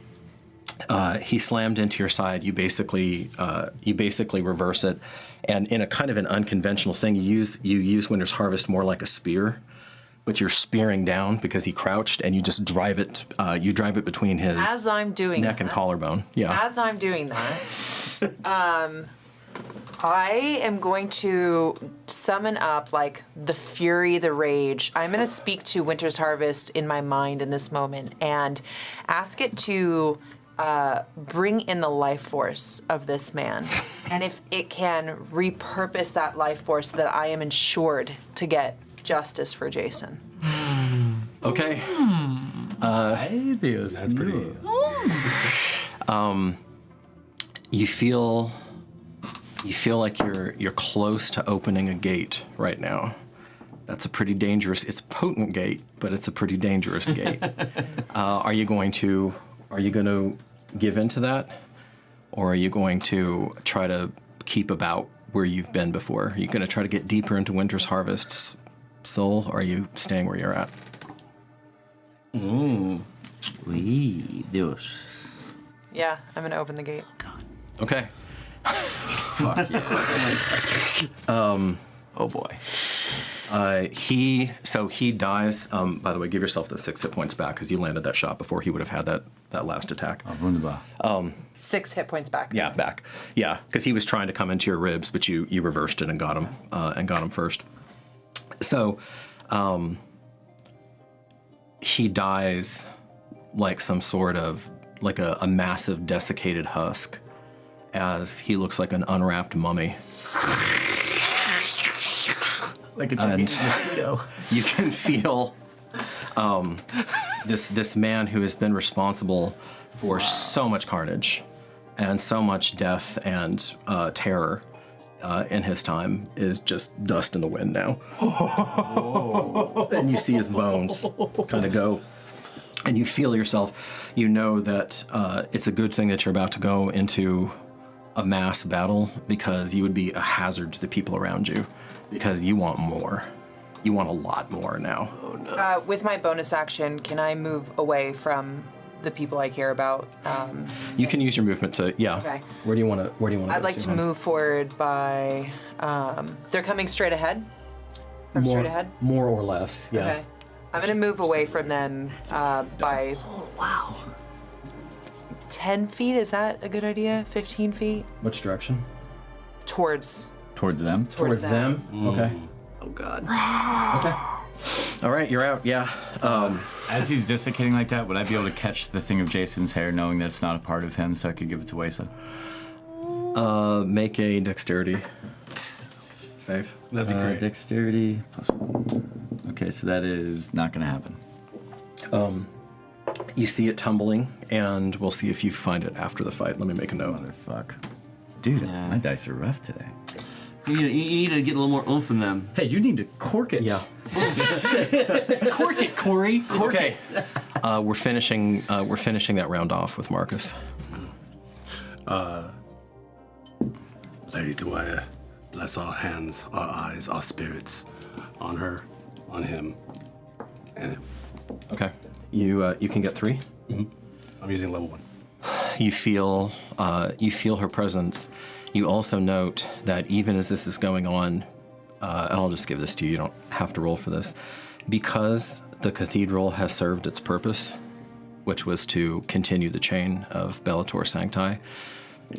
slammed into your side. You basically reverse it, and in a kind of an unconventional thing, you use Winter's Harvest more like a spear, but you're spearing down because he crouched, and you just drive it. You drive it between his As I'm doing neck and collarbone. Yeah. As I'm doing that, I am going to summon up like the fury, the rage. I'm going to speak to Winter's Harvest in my mind in this moment and ask it to bring in the life force of this man. And if it can repurpose that life force so that I am ensured to get justice for Jason. Okay. That's pretty. You feel like you're close to opening a gate right now. That's a pretty dangerous. It's a potent gate, but it's a pretty dangerous gate. Are you going to give in to that, or are you going to try to keep about where you've been before? Are you going to try to get deeper into Winter's Harvest's soul, or are you staying where you're at? Dios. Yeah, I'm going to open the gate. Okay. Fuck yeah. Oh boy. He dies. By the way, give yourself the 6 hit points back because you landed that shot before he would have had that last attack. Wunderbar. 6 hit points back. Yeah, back. Yeah, because he was trying to come into your ribs, but you reversed it and got him first. So, he dies like some sort of like a massive desiccated husk, as he looks like an unwrapped mummy. Like a giant mosquito. You can feel this man who has been responsible for so much carnage and so much death and terror in his time is just dust in the wind now. And you see his bones kind of go, and you feel yourself. You know that it's a good thing that you're about to go into a mass battle, because you would be a hazard to the people around you, because you want more. You want a lot more now. Oh no. With my bonus action, can I move away from the people I care about? You can use your movement to, yeah. Okay. Where do you want to I'd like to move forward by, they're coming straight ahead? From straight ahead? More or less, yeah. Okay. I'm going to move away from them by 10 feet. Is that a good idea? 15 feet? Which direction? Towards Towards them? them. Okay. Oh god. Okay. All right, you're out. Yeah. As he's desiccating like that, would I be able to catch the thing of Jason's hair, knowing that it's not a part of him, so I could give it to Wesa? Make a dexterity save. That'd be great. Dexterity +1. Okay, so that is not going to happen. You see it tumbling, and we'll see if you find it after the fight. Let me make a note. Motherfuck. Dude, my dice are rough today. You need to get a little more oomph in them. Hey, you need to cork it. Yeah. Cork it, Corey. Cork Okay. We're finishing that round off with Marcus. Lady Dwyer, bless our hands, our eyes, our spirits on her, on him, and him. Okay. You can get 3. I'm using level 1. You feel her presence. You also note that even as this is going on, and I'll just give this to you. You don't have to roll for this, because the cathedral has served its purpose, which was to continue the chain of Bellator Sancti.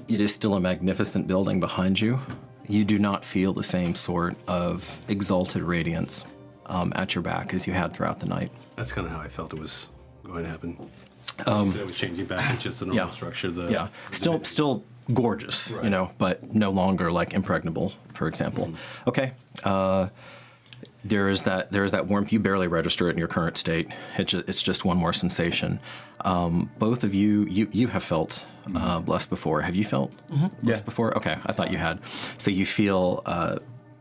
It is still a magnificent building behind you. You do not feel the same sort of exalted radiance at your back as you had throughout the night. That's kind of how I felt it was going to happen. It was changing back into just the normal structure. Still gorgeous, right. But no longer like impregnable, for example. Okay. There is that warmth. You barely register it in your current state. It's just one more sensation. Both of you have felt blessed before. Have you felt blessed before? Okay, I thought you had. So you feel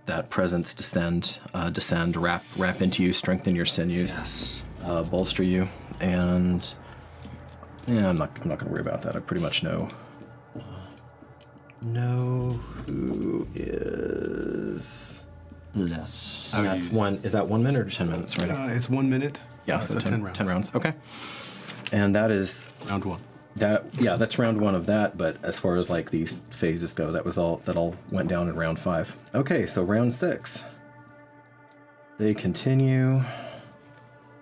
that presence descend, wrap into you, strengthen your sinews, bolster you, and I'm not going to worry about that. I pretty much know who is. Yes. That's one. Is that 1 minute or 10 minutes? Right. It's 1 minute. Yeah, so 10 rounds. 10 rounds. Okay. And that is round 1. That's round 1 of that. But as far as like these phases go, that all went down in round 5. Okay, so round 6. They continue.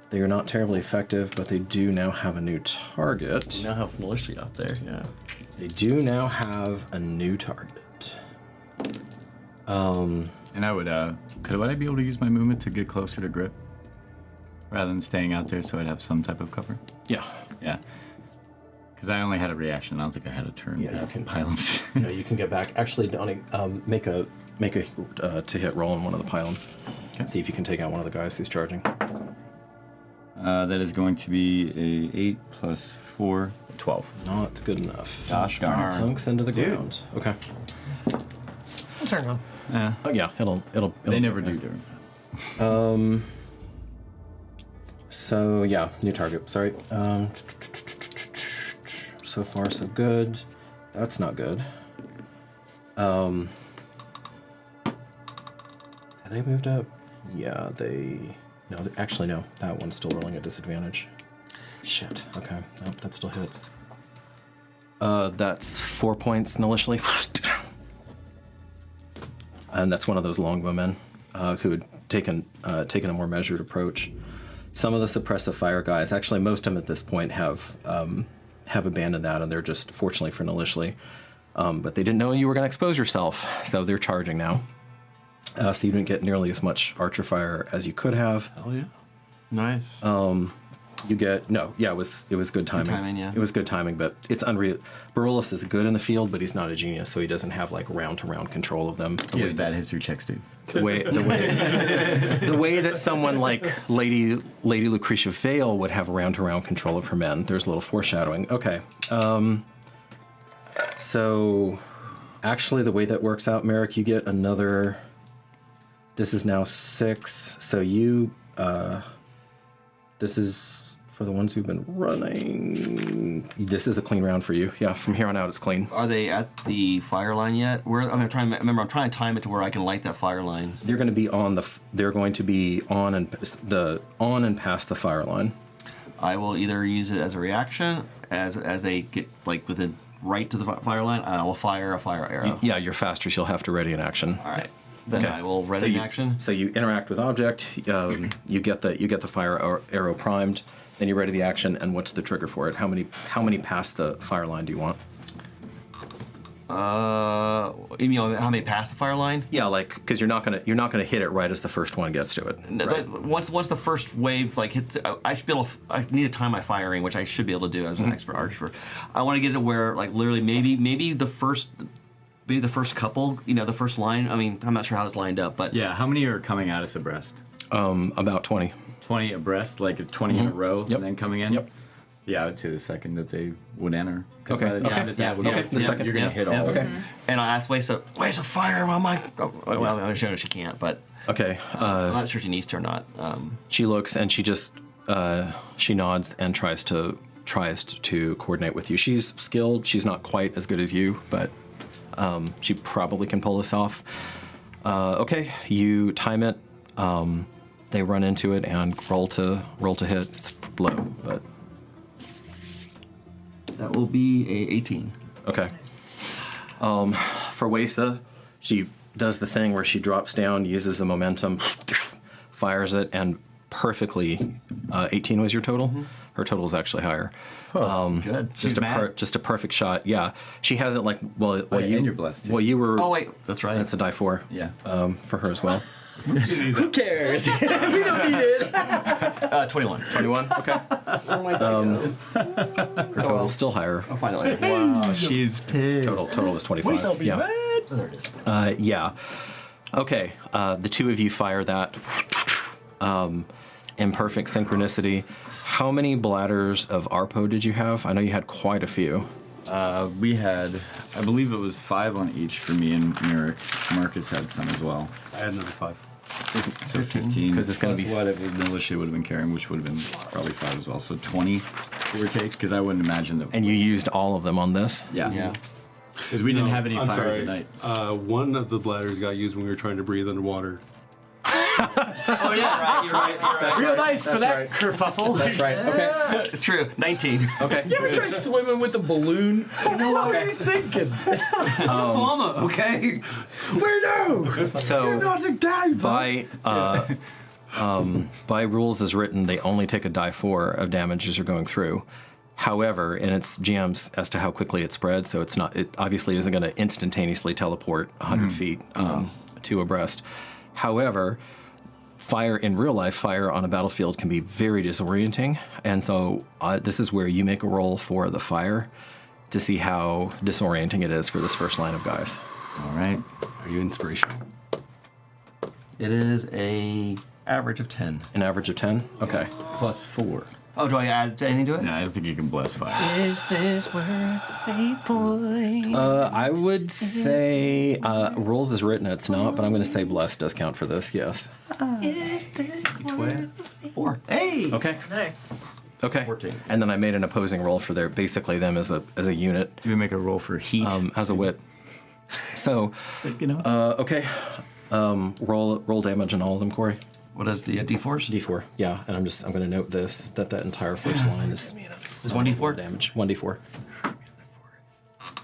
They are not terribly effective, but they do now have a new target. You now have militia out there. Yeah. They do now have a new target. And I would, would I be able to use my movement to get closer to Grip? Rather than staying out there so I'd have some type of cover? Yeah. Yeah. Because I only had a reaction. I don't think I had a turn past the pylons. Yeah, you can get back. Actually, Donnie, make a to hit roll on one of the pylons. Okay. See if you can take out one of the guys who's charging. That is going to be a 8 plus 4, 12. Not good enough. Gosh darn. Sunks into the ground. Okay. I'll turn it on. Yeah. Oh yeah, it'll. They never do during. So yeah, new target. Sorry. So far so good. That's not good. Have they moved up? Yeah, no, actually no. That one's still rolling at disadvantage. Shit. Okay. Nope, that still hits. That's 4 points maliciously. And that's one of those longbowmen who had taken a more measured approach. Some of the suppressive fire guys, actually most of them at this point have abandoned that, and they're just, fortunately for Nalishli, but they didn't know you were going to expose yourself, so they're charging now. So you didn't get nearly as much archer fire as you could have. Hell yeah. Nice. You get it was good timing. Good timing, yeah. It was good timing, but it's unreal. Barolus is good in the field, but he's not a genius, so he doesn't have like round-to-round control of them. He has bad history checks, dude. The way that someone like Lady Lucretia Vale would have round-to-round control of her men. There's a little foreshadowing. Okay. So actually, the way that works out, Merrick, you get another. This is now 6. So you. This is. For the ones who've been running, this is a clean round for you. Yeah, from here on out, it's clean. Are they at the fire line yet? I'm trying to time it to where I can light that fire line. They're going to be on They're going to be on and past the fire line. I will either use it as a reaction, as they get like within right to the fire line. I will fire a fire arrow. Yeah, you're faster, so you'll have to ready an action. All right. Then I will ready an action. So you interact with object. You get the fire arrow primed. Then you ready the action, and what's the trigger for it? How many past the fire line do you want? You know how many pass the fire line? Yeah, like because you're not gonna hit it right as the first one gets to it. Right? Once the first wave like hits, I should be able. I need to time my firing, which I should be able to do as an expert archer. I want to get it where like literally maybe the first couple, you know, the first line. I mean, I'm not sure how it's lined up, but Yeah, how many are coming at us abreast? About 20. 20 abreast, like 20 in a row, Yep. and then coming in? Yep. Yeah, I would say the second that they would enter. 'Cause Okay. by the time Okay. that would Okay. get- The second. you're going to hit all of them. And I asked Waysa, fire on my. Well, I'm sure she can't, but Okay. I'm not sure she needs to or not. She looks and she just she nods and tries to coordinate with you. She's skilled. She's not quite as good as you, but she probably can pull this off. Okay, you time it. They run into it and roll to hit. It's low, but That will be a 18. okay. For Waysa, she does the thing where she drops down, uses the momentum, fires it, and perfectly. 18 was your total. Her total is actually higher. Good. Just just a perfect shot. Yeah, she hasn't like well. Oh, yeah, and you're blessed, too. Well, you were. Oh wait, that's right. That's a die 4. Yeah. For her as well. Who cares? We don't need it. 21. 21. Okay. Oh my god. Her total's still higher. I'll find it later. Wow, she's pissed. Total is 25. Yeah. Oh, there it is. Yeah. Okay. The two of you fire that in perfect synchronicity. How many bladders of Arpo did you have? I know you had quite a few. We had, I believe it was 5 on each for me and Merrick. Marcus had some as well. I had another 5. So 15. 'Cause it's gonna plus be- what Militia would have been carrying, which would have been probably 5 as well. So 20, give or take, because I wouldn't imagine that. And you used all of them on this? Yeah. Yeah. Because we didn't have any I'm fires sorry. at night. One of the bladders got used when we were trying to breathe underwater. Oh yeah, you're right. Real nice for that kerfuffle. That's right. Okay. It's true. 19. Okay. You ever try swimming with a balloon? What are you thinking? Llama, okay? So Not a diver. by rules as written, they only take a die 4 of damage as you're going through. However, and it's GM's as to how quickly it spreads, so it obviously isn't going to instantaneously teleport 100 feet to abreast. However, fire in real life, fire on a battlefield can be very disorienting, and so this is where you make a roll for the fire to see how disorienting it is for this first line of guys. All right. Are you inspirational? It is a average of 10. An average of 10? Okay. Plus 4. Oh, do I add anything to it? No, I don't think you can bless fire. Is this worth a point? I would say rules as written, it's not, but I'm going to say blessed does count for this. Yes. Is this worth 4. Hey! Okay. Nice. Okay. 14. And then I made an opposing roll for basically them as a unit, Do we make a roll for heat? as a wit. So, you know? okay. Roll damage on all of them, Corey. What is the D4s? D4. Yeah, and I'm going to note this that entire first line is Is 1D4? damage. 1d4.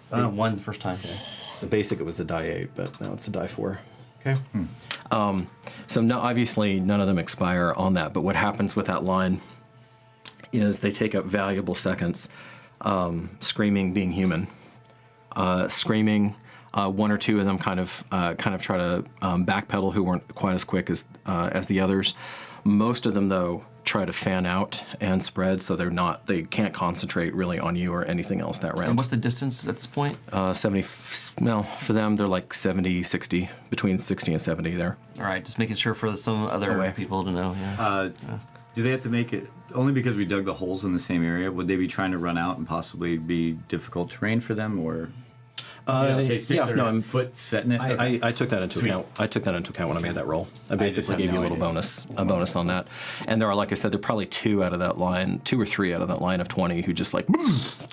1 the first time. The basic it was the die 8, but now it's a die 4. Okay. So no, obviously none of them expire on that, but what happens with that line is they take up valuable seconds. Screaming, being human. Screaming. 1 or 2 of them kind of try to backpedal, who weren't quite as quick as the others. Most of them, though, try to fan out and spread, so they can't concentrate really on you or anything else that round. And what's the distance at this point? 70. Well, for them, they're like 70, 60, between 60 and 70 there. All right, just making sure for some other Away. people to know. Yeah. Do they have to make it, only because we dug the holes in the same area, would they be trying to run out and possibly be difficult terrain for them, or... they stick their foot setting it? I took that into Sweet. account. I took that into account when I made that roll. I just basically had gave you no a little idea. bonus on that. And there are, like I said, there are probably 2 out of that line, 2 or 3 out of that line of 20 who just like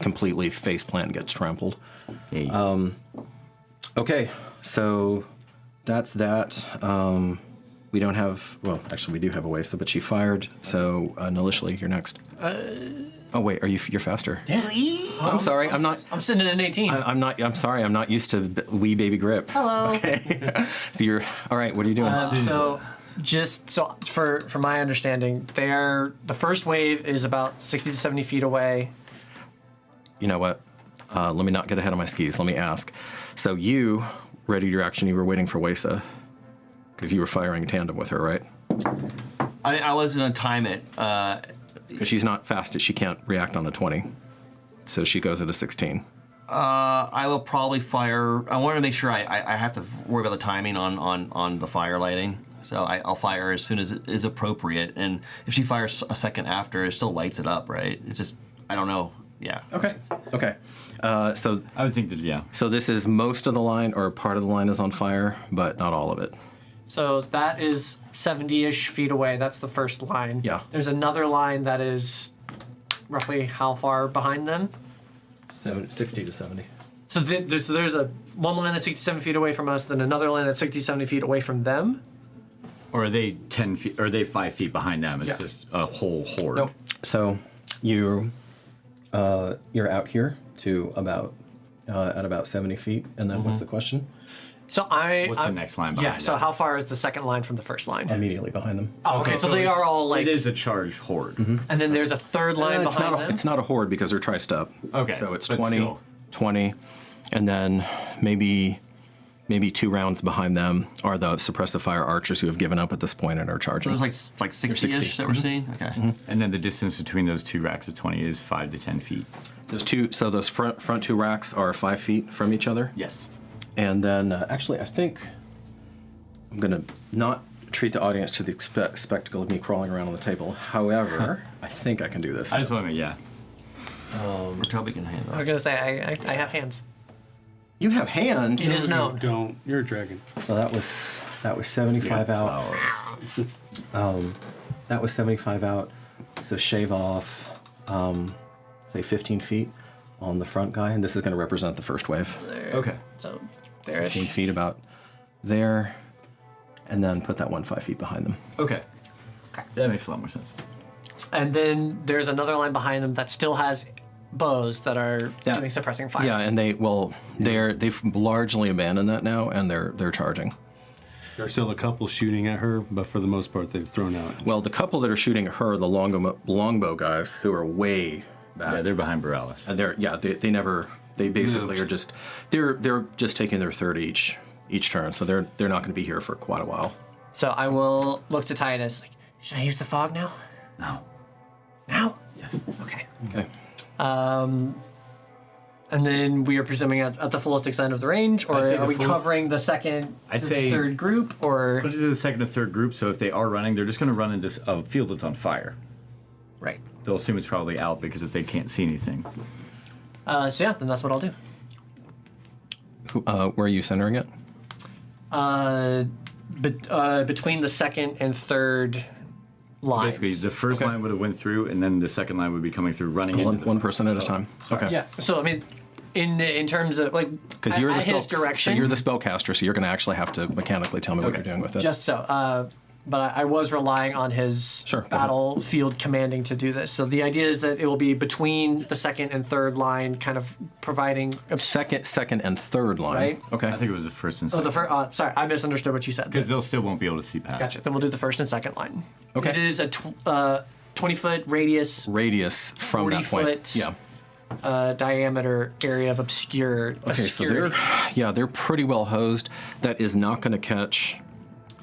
completely faceplant and gets trampled. Hey. Okay, so that's that. We don't have, well, actually we do have a Waysa, but she fired. So Nilishli, you're next. Oh wait, you're faster? Yeah. I'm sorry, I'm not. I'm sitting at an 18. I'm sorry, I'm not used to wee baby grip. Hello. Okay. So you're all right. What are you doing? So for my understanding, the first wave is about 60 to 70 feet away. You know what? let me not get ahead of my skis. Let me ask. So you readied your action. You were waiting for Wesa because you were firing in tandem with her, right? I was going to time it. Because she's not fast. She can't react on a 20. So she goes at a 16. I will probably fire. I want to make sure I have to worry about the timing on the fire lighting. So I'll fire as soon as it is appropriate. And if she fires a second after, it still lights it up, right? It's just, I don't know. Yeah. Okay. So I would think that, yeah. So this is most of the line, or part of the line is on fire, but not all of it. So that is 70-ish feet away. That's the first line. Yeah. There's another line that is roughly how far behind them? 60 to 70. So there's a one line that's 67 feet away from us, then another line that's 60, 70 feet away from them. Or are they 10 feet? Or are they 5 feet behind them? It's just a whole horde. Nope. So you're out here to about at about 70 feet, and then what's the question? So What's the next line behind Yeah. So them? how far is the second line from the first line? Immediately behind them. Oh, okay. So they it's- are all like. It is a charged horde. And then there's a third line It's behind not them. it's not a horde because they're triced up. Okay, So it's but 20, still. 20, and then maybe 2 rounds behind them are the suppressive fire archers who have given up at this point and are charging. So there's like 60-ish that we're seeing? Okay. And then the distance between those two racks of 20 is 5 to 10 feet. Those front 2 racks are 5 feet from each other. Yes. And then, actually, I think I'm going to not treat the audience to the spectacle of me crawling around on the table. However, I think I can do this. I just want to, yeah. We're probably going to handle I was it. gonna say I have hands. You have hands. It is known. Don't. You're a dragon. So that was 75 out. That was 75 out. So shave off, say 15 feet on the front guy, and this is going to represent the first wave. Okay. So 15 there. feet about there, and then put that one 5 feet behind them. Okay. That makes a lot more sense. And then there's another line behind them that still has bows that are doing suppressing fire. Yeah, and they've largely abandoned that now, and they're charging. There's still a couple shooting at her, but for the most part, they've thrown out. Well, the couple that are shooting at her, the longbow guys, who are way back. Yeah, they're behind Barolus. And they basically are just they're just taking their third each turn, so they're not going to be here for quite a while. So I will look to Titus. Like, should I use the fog now? No. Now? Yes. Okay. Okay. And then we are presuming at the fullest extent of the range, or I'd say are the we full- covering the second, I'd to say- third group, or Put it to the second and third group, so if they are running, they're just going to run into a field that's on fire. right? They'll assume it's probably out because if they can't see anything. So yeah, then that's what I'll do. Where are you centering it? Between the second and third lines. Basically, the first line would have went through, and then the second line would be coming through, running into the One person at a time. Okay. Yeah. So I mean, in terms of like, Because you're the at his direction. So you're the spellcaster, so you're going to actually have to mechanically tell me what you're doing with it. Just so. But I was relying on his Sure, go ahead. battlefield commanding to do this. So the idea is that it will be between the second and third line, kind of providing. Second and third line. Right. Okay. I think it was the first and Oh, second. the first. Sorry, I misunderstood what you said. Because they'll still won't be able to see past. Gotcha. Then we'll do the first and second line. Okay. It is a 20-foot radius, Radius from 40 that point. foot. Yeah. Diameter area of obscured. Okay, so they're pretty well hosed. That is not going to catch.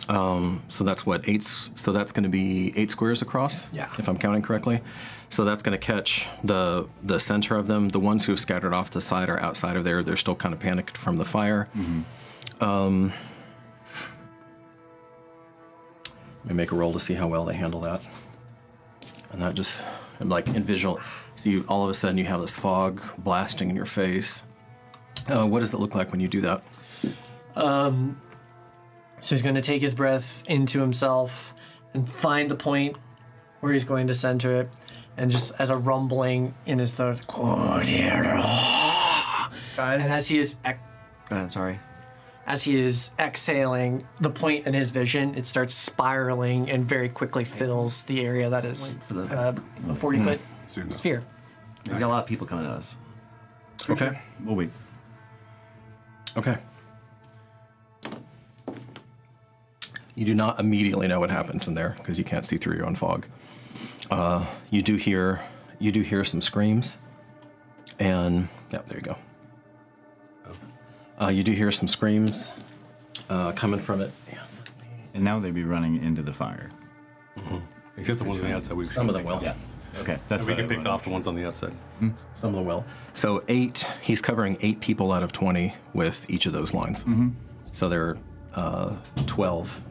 So that's what 8. So that's going to be 8 squares across. Yeah. If I'm counting correctly. So that's going to catch the center of them. The ones who have scattered off the side are outside of there. They're still kind of panicked from the fire. Let me make a roll to see how well they handle that. And that just like in visual. So all of a sudden you have this fog blasting in your face. What does it look like when you do that? So he's going to take his breath into himself and find the point where he's going to center it, and just as a rumbling in his throat, Guys. and as he is Go ahead, sorry. as he is exhaling, the point in his vision, it starts spiraling and very quickly fills the area that is For the- a 40-foot sphere. We got a lot of people coming at us. Okay. We'll wait. Okay. You do not immediately know what happens in there because you can't see through your own fog. You do hear some screams, And yeah, there you go. You do hear some screams coming from it. Yeah. And now they'd be running into the fire. Except the ones on the outside. Some of them will. Yeah. Okay, that's we what can I pick wanted. off the ones on the outside. Some of them will. So he's covering 8 people out of 20 with each of those lines. So there are 12.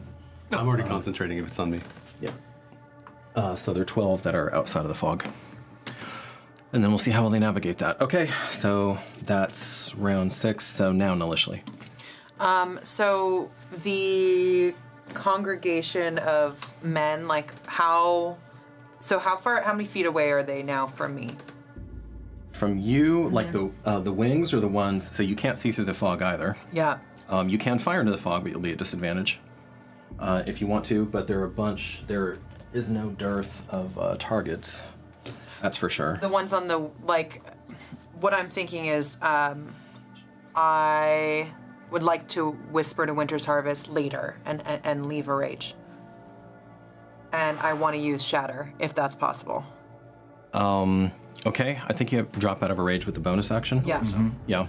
I'm already concentrating if it's on me. Yeah. So there are 12 that are outside of the fog. And then we'll see how they navigate that. Okay, so that's round 6. So now Nalishli. So the congregation of men, like how many feet away are they now from me? From you, like the wings are the ones, so you can't see through the fog either. Yeah. You can fire into the fog, but you'll be at disadvantage if you want to. But there are a bunch. There is no dearth of targets. That's for sure. The ones on the, what I'm thinking is, I would like to whisper to Winter's Harvest later and leave a rage. And I want to use Shatter, if that's possible. Okay, I think you have drop out of a rage with the bonus action. Yeah. Yeah.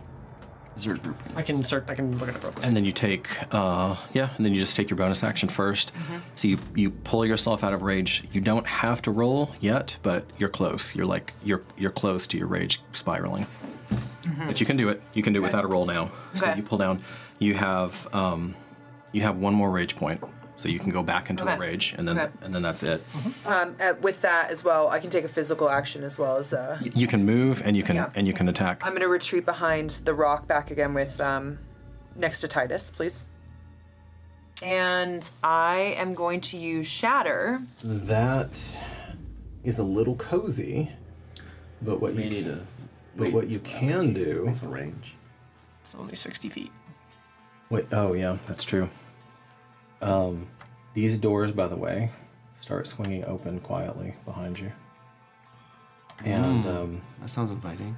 Is there a group? I can look at it real quick. And then you take, and then you just take your bonus action first. So you pull yourself out of rage. You don't have to roll yet, but you're close. You're close to your rage spiraling. But you can do it. You can do it without a roll now. So Okay. you pull down. You have one more rage point, so you can go back into a rage, and then that's it. With that as well, I can take a physical action as well as. You can move and you can attack. I'm going to retreat behind the rock back again with next to Titus, please. And I am going to use Shatter. That is a little cozy, but what you can do. It's a range. It's only 60 feet. Wait, oh yeah, that's true. These doors, by the way, start swinging open quietly behind you. And That sounds inviting.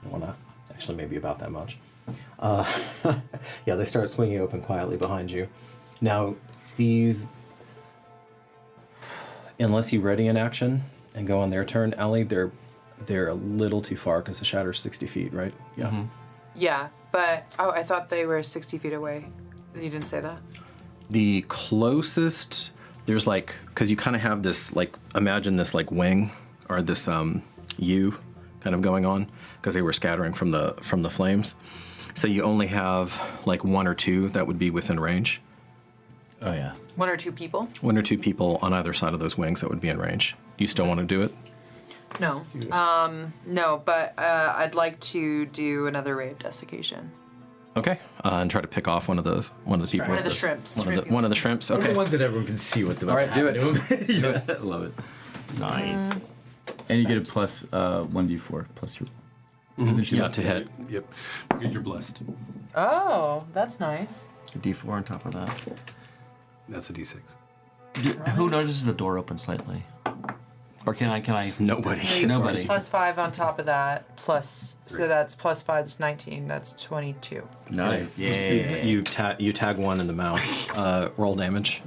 well, not actually, maybe about that much. Yeah, they start swinging open quietly behind you. Now, these, unless you ready an action and go on their turn, Allie, they're a little too far because the shatter's 60 feet, right? Yeah. Yeah, but I thought they were 60 feet away. You didn't say that? The closest, there's because you kind of have this, imagine this wing or this U kind of going on because they were scattering from the flames. So you only have 1 or 2 that would be within range. Oh yeah. 1 or 2 people? 1 or 2 people on either side of those wings that would be in range. Do you still want to do it? No. No, but I'd like to do another raid desiccation. Okay, and try to pick off one of the people. One of the shrimps. One of the shrimps. One of Okay. the ones that everyone can see what's about All right, to do happen it. to him. Yeah, love it. Nice. And you get a plus 1d4 plus your. Isn't she Yeah, like- to hit. Yep. Because you're blessed. Oh, that's nice. A D4 on top of that. That's a D6. Who notices the door open slightly? Or can I? Nobody. Nobody. Plus 5 on top of that. So that's plus 5, that's 19. That's 22. Nice. Yeah. You tag one in the mouth. Roll damage.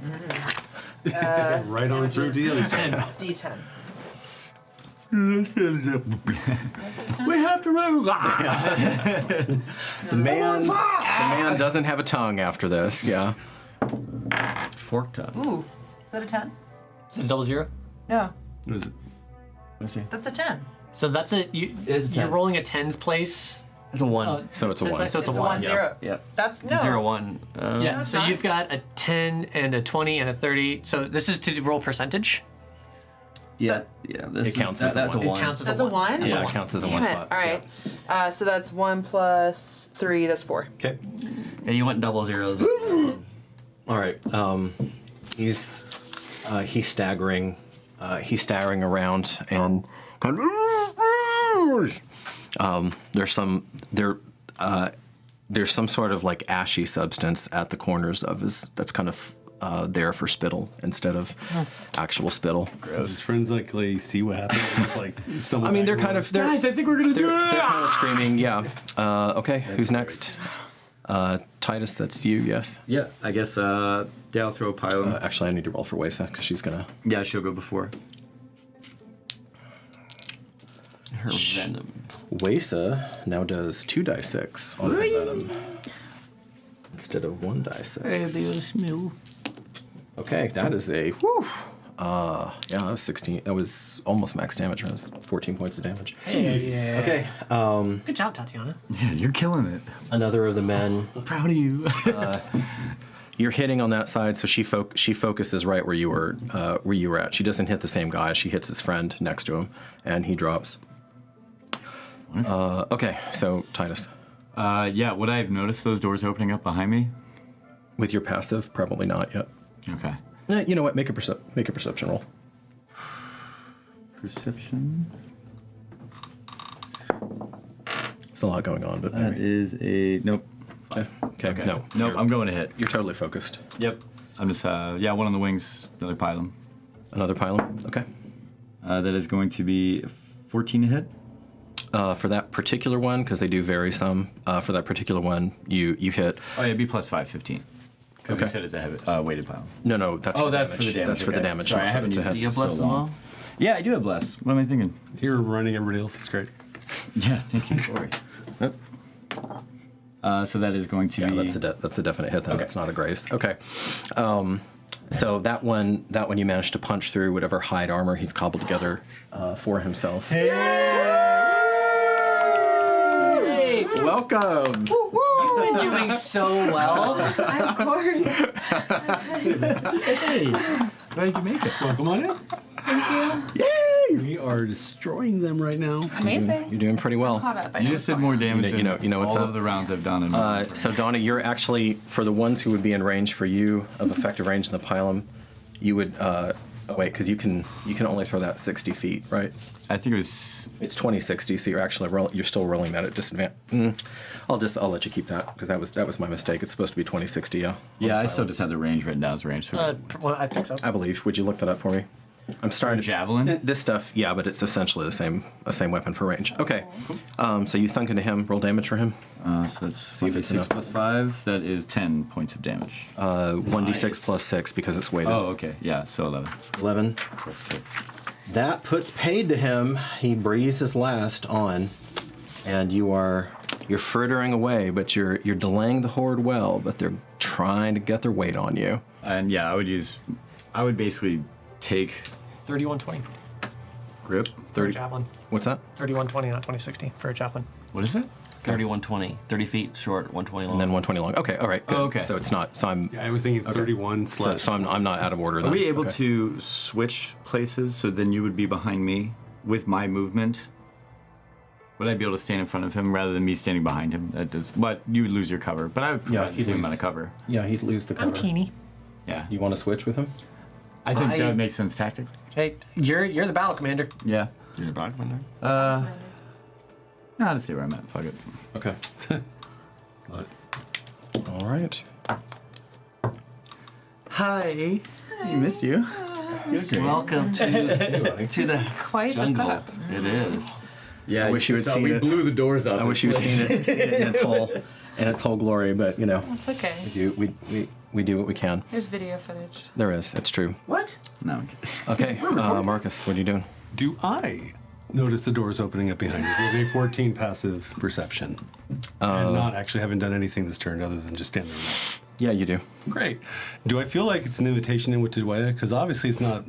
Right on through the other side. D10. We have to run. The man doesn't have a tongue after this. Yeah. Fork tongue. Ooh, is that a 10? Is it a 0? No, What is it? Let's see. that's a 10. So that's a is a you're 10. rolling a tens place. It's a 1. So it's a 1. So it's a It's a 1. 1 yeah. 0. Yep. That's It's a 0 1. Yeah, it's so not. you've got a 10 and a 20 and a 30. So this is to roll percentage. Yeah. This It counts as the that's one. a It 1. counts as That's a a 1. one? That's Yeah, a it 1. counts as a Damn one it. spot. All right. So that's 1 plus 3, that's 4. Okay. Yeah, you went double zeros. All right. He's staggering. He's staggering around and kind of. There's some sort of ashy substance at the corners of his. That's kind of there for spittle instead of actual spittle. His friends see what happens. Just stumble I mean, they're back kind and of. They're, Guys, I think we're gonna do it. they're kind of screaming. Yeah. Okay. Who's next? Titus, that's you. Yes. Yeah, I guess, I'll throw a pile. Actually, I need to roll for Wesa because she's gonna. Yeah, she'll go before. her venom. Wesa now does 2d6 on her venom instead of 1d6. Okay, that is a whew. Yeah, that was 16. That was almost max damage. That was 14 points of damage. Hey. Okay. Good job, Tatiana. Yeah, you're killing it. Another of the men. Proud of you. You're hitting on that side, so she focuses right where you were at. She doesn't hit the same guy. She hits his friend next to him, and he drops. Okay, so Titus. Yeah, would I have noticed those doors opening up behind me? With your passive, probably not yet. Okay. You know what? Make a perception roll. Perception. There's a lot going on, but That maybe. is a nope. Okay. No. Nope. I'm going to hit. You're totally focused. Yep. I'm just yeah, one on the wings, another pylon. Another pylon. Okay. That is going to be 14 to hit. For that particular one, because they do vary some. For that particular one, you hit. Oh yeah, be plus 5, 15. Because you said it's a heavy, weighted pylon. No, that's for that's damage. for the damage. That's for the okay. damage. Sorry, not I for haven't the used to it hit. You have bless so as long. well? Yeah, I do have bless. What am I thinking? You're running everybody else. That's great. Yeah, thank you. Sorry. So that is going to Yeah, be. that's a definite hit. Then Okay. That's not a grace. Okay. So that one you managed to punch through whatever hide armor he's cobbled together for himself. Hey, welcome. you've been doing so well. Of course. Hey, glad you make it. Welcome on in. Thank you. Yay! We are destroying them right now. Amazing. You're doing pretty well. Caught up. I You know just what's did more going on. damage You know what's all up? of the rounds I've done. In So Donna, you're actually, for the ones who would be in range for you of effective range in the pylon, you would wait, because you can only throw that 60 feet, right? I think it was. It's 20-60, so you're actually you're still rolling that at disadvantage. I'll let you keep that because that was my mistake. It's supposed to be 20-60, yeah. Yeah, I still just had the range written down as range. So Well, I think so. I believe. Would you look that up for me? I'm starting to javelin. This stuff, yeah, but it's essentially the same weapon for range. Okay, so you thunk into him. Roll damage for him. So that's See if it's 1d6 enough. plus 5. That is 10 points of damage. 1d6 plus 6 because it's weighted. Oh, okay. Yeah, so 11. 11. Plus 6. That puts paid to him. He breathes his last on, and you're frittering away, but you're delaying the horde well. But they're trying to get their weight on you. And yeah, I would basically take 3120 grip. for a javelin. What's that? 3120, not 2060 for a javelin. What is it? 3120. 30 feet short, 120 long. And then 120 long. Okay, all right, good. Oh, okay. So it's not. So I'm. Yeah, I was thinking 31 So, so I'm not out of order. Are Then. we able Okay. to switch places so then you would be behind me with my movement? Would I be able to stand in front of him rather than me standing behind him? That does, but you would lose your cover. But I would provide the same amount of cover. Yeah, he'd lose the cover. I'm teeny. Yeah, You want to switch with him? I think I- that would make sense tactic. Hey, you're the battle commander. Yeah. You're the battle commander. No, I'll just stay where I'm at. Fuck it. Okay. What? All right. Hi. I missed you. Welcome to the Quite the jungle. setup. It is. Yeah, I wish you had seen it. blew the doors out. I wish you had seen it in its whole glory, but you know, That's okay. we do what we can. There's video footage. There is. It's true. What? No. Okay, Marcus, what are you doing? Do I notice the doors opening up behind you with a 14 passive perception? And not actually having done anything this turn other than just stand there and watch. Yeah, you do. Great. Do I feel like it's an invitation in which way? Because obviously it's not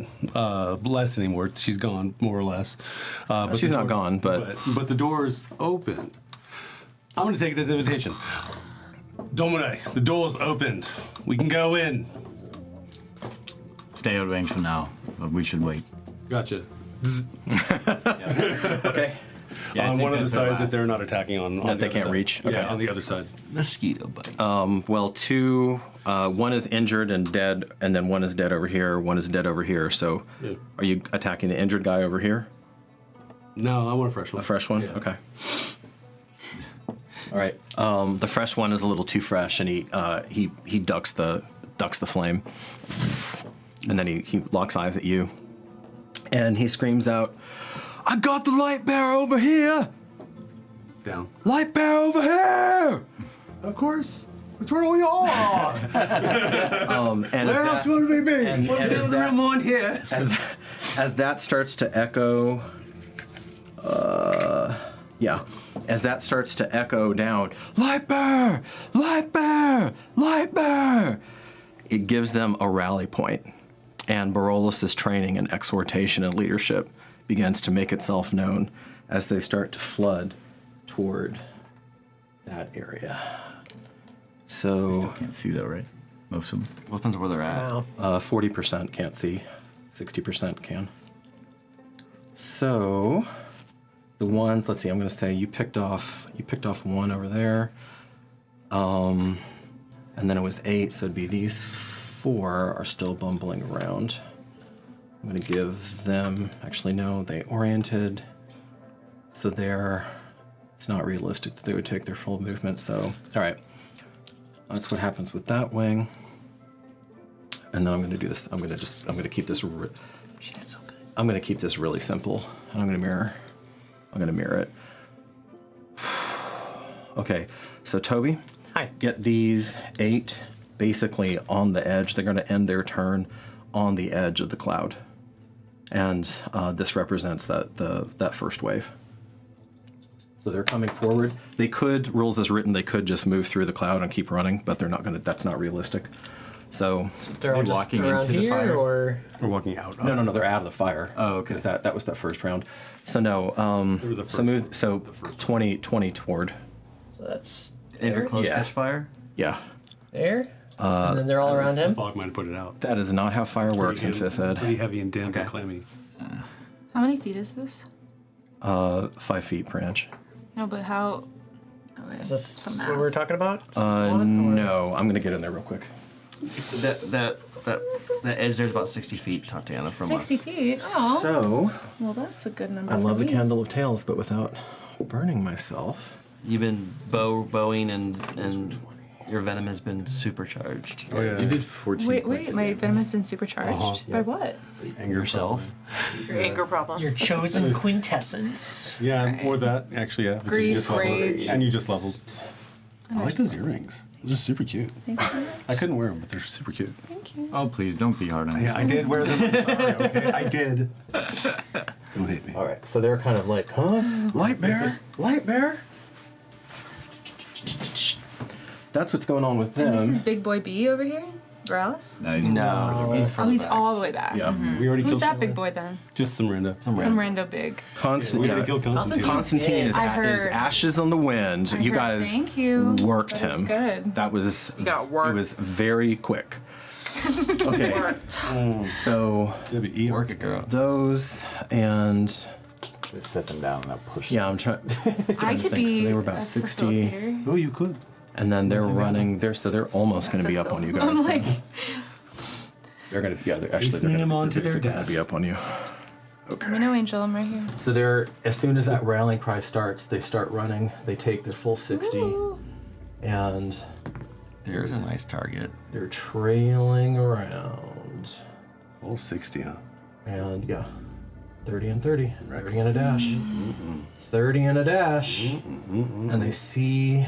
Bless anymore. She's gone, more or less. But She's the not gone, but- the door's open. I'm going to take it as an invitation. Domine, the door's opened. We can go in. Stay out of range for now, but we should wait. Gotcha. Okay. Yeah, I On think one of the that's sides our that they're not attacking on. That the they other can't side. reach? Okay. Yeah, on the other side. Mosquito bite. Well, one is injured and dead, and then one is dead over here. One is dead over here. So, Yeah. are you attacking the injured guy over here? No, I want a fresh one. A fresh one? Yeah. Okay. All right. The fresh one is a little too fresh, and he ducks the flame, and then he locks eyes at you, and he screams out, "I got the light bearer over here! Down. Light bearer over here!" Of course. That's where we all are. And Where else would we be? and We're as down that- the room on here. as that starts to echo Yeah. As that starts to echo down, light bear, light bear, light bear, it gives them a rally point. And Barolus' training in exhortation and leadership begins to make itself known as they start to flood toward that area. So Still can't see though, right? Most of them. Well, depends on where they're at. Wow. 40% can't see, 60% can. So the ones, let's see, I'm going to say you picked off one over there, and then it was 8, so it'd be these 4 are still bumbling around. I'm going to give them, actually no, they oriented, so it's not realistic that they would take their full movement. So all right, that's what happens with that wing. And then I'm going to do this. I'm going to keep this. That's so good. I'm going to keep this really simple, and I'm going to mirror. I'm going to mirror it. Okay, so Toby, Hi. Get these 8 basically on the edge. They're going to end their turn on the edge of the cloud, and this represents that first wave. So they're coming forward. They could, rules as written, they could just move through the cloud and keep running, but they're not going to. That's not realistic. So They're all just walking around into the here, fire? or We're walking out. no, they're out of the fire. Oh, okay. Because that was that first round. So no. They were the So first move. one. So The first 20 toward. so that's If you're close Yeah. catch fire, Yeah. there, and then they're all around The him. fog might have put it out. That is not how fire works in Pretty 5th ed. Pretty heavy and damp and Okay. clammy. How many feet is this? 5 feet per inch. No, but how? Okay, Is this some what math. we're talking about? No, I'm gonna get in there real quick. that edge there's about 60 feet, Tatiana, from 60 us. feet. Oh, So well, that's a good number. I love for the me. candle of tales, but without burning myself. You've been bowing and your venom has been supercharged. Oh yeah. You did 14. Wait, points my of venom has been supercharged. Uh-huh, By what? Anger Yourself. Your anger problems. Your chosen quintessence. Yeah, more that actually. Yeah. because you Grief, just leveled. rage. And you just leveled. I like those earrings. Those are super cute. Thank you. I couldn't wear them, but they're super cute. Thank you. Oh, please don't be hard on Yeah, I yourself. did wear them. I'm sorry, okay, I did. Don't hate me. All right, so they're kind of like, huh? Light bear? Light bear? That's what's going on with them. And this is Big Boy B over here? Barolus? No, he's No, he's Oh, further he's back. all the way back. Yeah. We already Who's killed that big boy then? Just some random. Some rando big. We Constantine. already killed Constantine. Constantine is, I is heard. ashes on the wind. I You heard. guys Thank you. worked That was him. good. That was You got worked. It was very quick. Okay, so That'd be E. Work it, girl. those and Just set them down and I'll push yeah, I'm trying. I could So be they were a about 60, facilitator. Oh, you could. and then they're running. They're almost going to be up on you guys. I'm like, They're going to they're actually Hastening they're them going on to their to death. be up on you. let me know, Angel. I'm right here. So they're as soon as that rallying cry starts, they start running. They take their full 60, Ooh. and There's a nice target. they're trailing around. All 60, huh? And yeah, 30 and 30. Right. 30 and a dash. 30 and a dash. And they see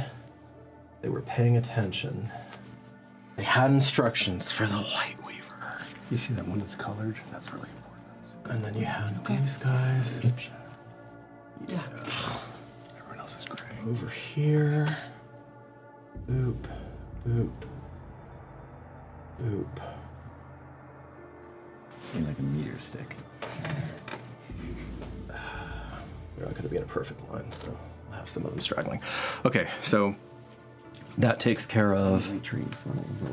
they were paying attention. They had instructions for the Light Weaver. You see that one that's colored? That's really important. And then you had these guys Yeah. Everyone else is gray. over here. Boop, boop, boop. In like a meteor stick. They're not going to be in a perfect line, so I'll have some of them straggling. Okay, so that takes care of.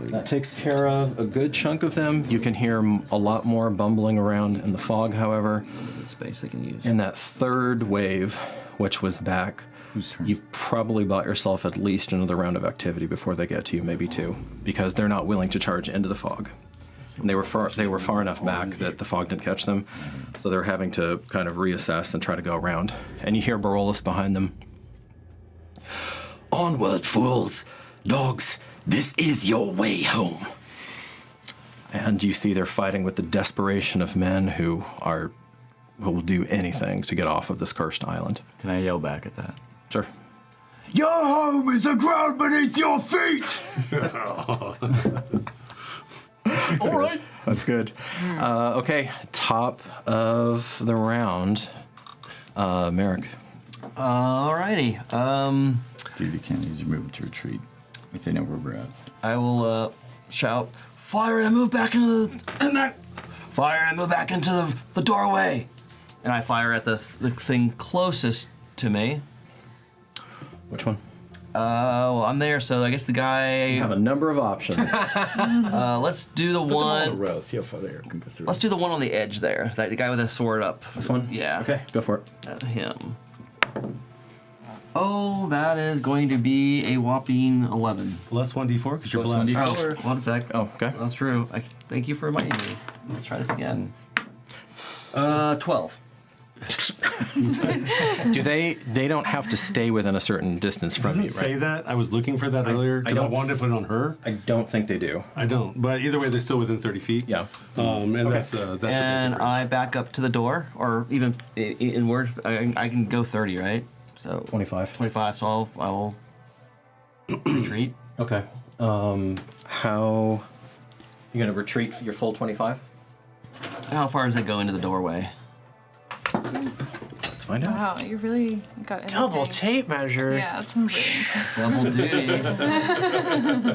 That takes care of a good chunk of them. You can hear a lot more bumbling around in the fog, however. Limited space they can use. In that third wave, which was back, Whose turn? you've probably bought yourself at least another round of activity before they get to you, maybe 2, because they're not willing to charge into the fog. And they were far enough back that the fog didn't catch them, so they're having to kind of reassess and try to go around. And you hear Barolus behind them. Onward, fools! Dogs, this is your way home. And you see they're fighting with the desperation of men who will do anything to get off of this cursed island. Can I yell back at that? Sure. Your home is the ground beneath your feet! All right. That's good. Okay, top of the round. Merrick. Alrighty. Dude, you can't use your move to retreat if they know where we're at. I will shout, "Fire and move back into fire and move back into the doorway!" And I fire at the thing closest to me. Which one? Well, I'm there, so I guess the guy. You have a number of options. Let's do the one. Row, see how far they can go through. Let's do the one on the edge there. That guy with the sword up. This one? Yeah. Okay, go for it. Him. Oh, that is going to be a whopping 11. Plus 1d4 because you're Plus blessed. 1d4. Oh, one sec. Oh, okay. That's true. Thank you for reminding me. Let's try this again. 12. Do they don't have to stay within a certain distance from you, right? Say that. I was looking for that earlier because I wanted to put it on her. I don't think they do. I don't. But either way, they're still within 30 feet. Yeah. And that's the basic And range. I back up to the door, or even inward. I can go 30, right? So 25. 25. So I will retreat. Okay. How you gonna retreat for your full 25? How far does it go into the doorway? Let's find out. Wow, you really got it. Double tape measure. Yeah, that's impressive. Double duty.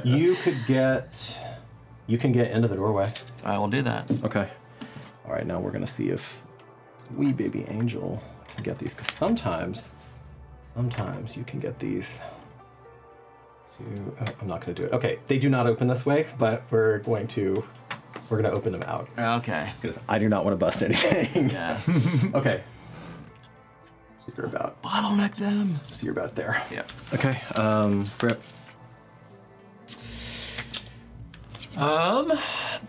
You can get into the doorway. I will do that. Okay. All right. Now we're gonna see if wee baby angel can get these, because sometimes you can get these. I'm not gonna do it. Okay. They do not open this way, but we're gonna open them out. Okay. Because I do not want to bust anything. Yeah. Okay. So you're about. Bottleneck them. So you're about there. Yeah. Okay. Brett.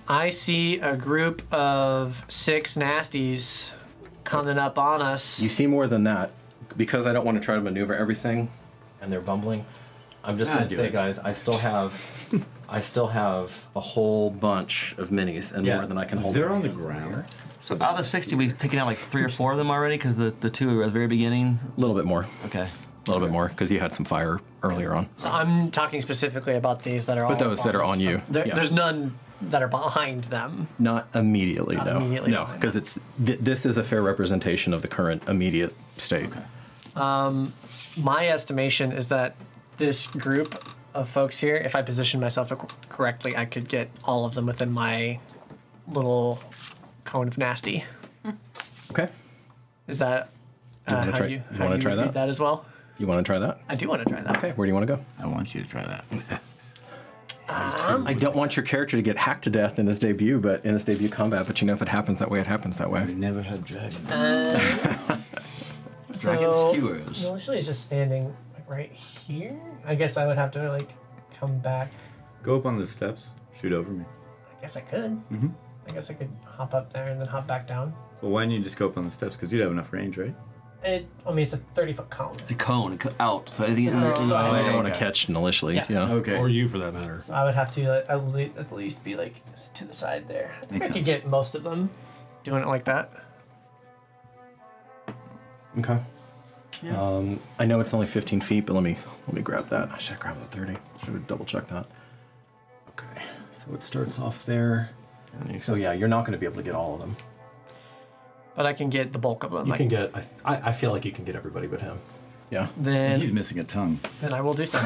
I see a group of 6 nasties coming up on us. You see more than that. Because I don't want to try to maneuver everything, and they're bumbling. I'm just going to say, guys, I still have a whole bunch of minis and more than I can hold. They're on the ground. So out of the 60, we've taken out like 3 or 4 of them already, because the 2 at the very beginning. A little bit more. Okay. A little bit more, because you had some fire earlier on. So I'm talking specifically about these that are But all those that are on you. Yeah. There's none that are behind them. Not immediately, Not no. immediately No, behind because this is a fair representation of the current immediate state. My estimation is that this group of folks here, if I position myself correctly, I could get all of them within my little cone of nasty. Okay. Is that You wanna how try- you, you how wanna you try read that? that as well? You want to try that? I do want to try that. Okay, where do you want to go? I want you to try that. I don't want your character to get hacked to death in his debut combat, but you know if it happens that way, it happens that way. We never had dragon. Dragon So, skewers. Initially, it's just standing like right here. I guess I would have to like come back. Go up on the steps. Shoot over me. I guess I could. Mm-hmm. I guess I could hop up there and then hop back down. Well, why don't you just go up on the steps? Because you'd have enough range, right? I mean, it's a 30-foot cone. It's a cone out, so anything in there. So I don't want to okay. catch maliciously. Yeah. Yeah. Okay. Or you, for that matter. So I would have to at least be like to the side there. I think Makes I could sense. get most of them doing it like that. Okay. I know it's only 15 feet, but let me grab that. I should have grabbed the 30. Should have double checked that. Okay. So it starts off there. So yeah, you're not going to be able to get all of them. But I can get the bulk of them. You can get. I feel like you can get everybody but him. Yeah. Then He's missing a tongue. I will do so.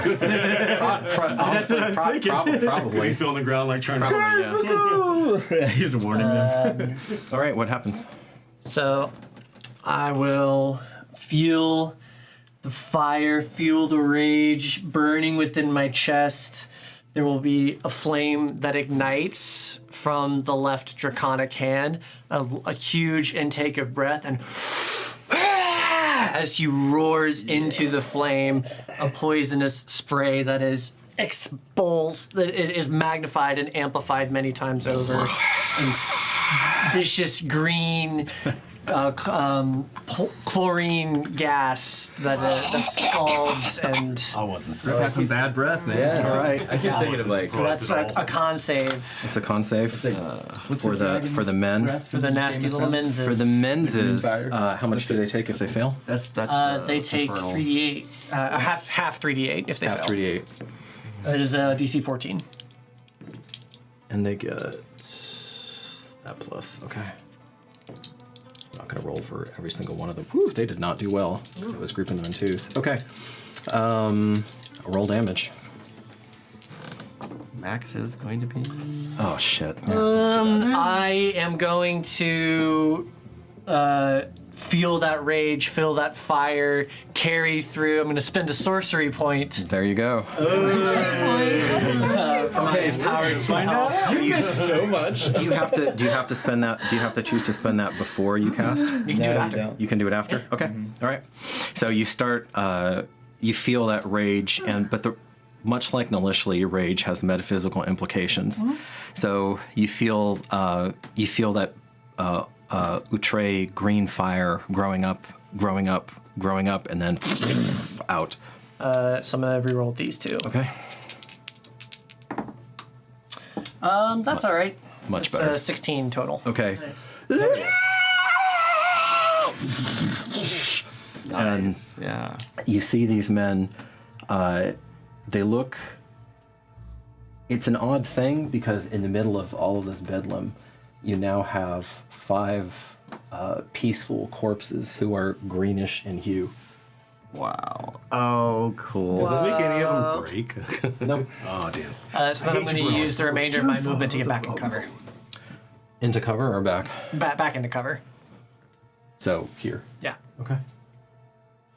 Probably. He's still on the ground, like trying Yeah, he's warning them. All right. What happens? So I will feel the fire, feel the rage burning within my chest. There will be a flame that ignites from the left draconic hand, a huge intake of breath, and as he roars into the flame, a poisonous spray that is expulsed, that it is magnified and amplified many times over. And vicious green chlorine gas that scalds and. I wasn't I've had some bad breath, man. Yeah. All right. I keep thinking of like. So that's like a con save It's a con save for the men. for the nasty little menses. For the menses, how much do they take if they fail? That's they take infernal. 3d8, half 3d8 if they Half fail. 3d8. That is DC 14. And they get that plus. Okay. not going to roll for every single one of them. Whew, they did not do well. It was grouping them in twos. Okay. Roll damage. Max is going to be. Oh shit. I am going to feel that rage, feel that fire, carry through. I'm going to spend a sorcery point. There you go. What's a sorcery For my powered spell. So much. Do you have to spend that? Do you have to choose to spend that before you cast? You can do it after. You can do it after. Okay. All right. So you start. You feel that rage, but much like Nalishli, rage has metaphysical implications. So you feel that outre green fire growing up, and then out. So I'm gonna re-roll these two. Okay. That's all right. Much It's, better. 16 total. Okay. And Yeah. you see these men. They look. It's an odd thing because in the middle of all of this bedlam, you now have 5 peaceful corpses who are greenish in hue. Wow. Oh, cool. Does it make any of them break? Nope. Oh, damn. So then I'm going to use the remainder of my movement to get back in cover. Into cover or back? Back into cover. So here. Yeah. Okay.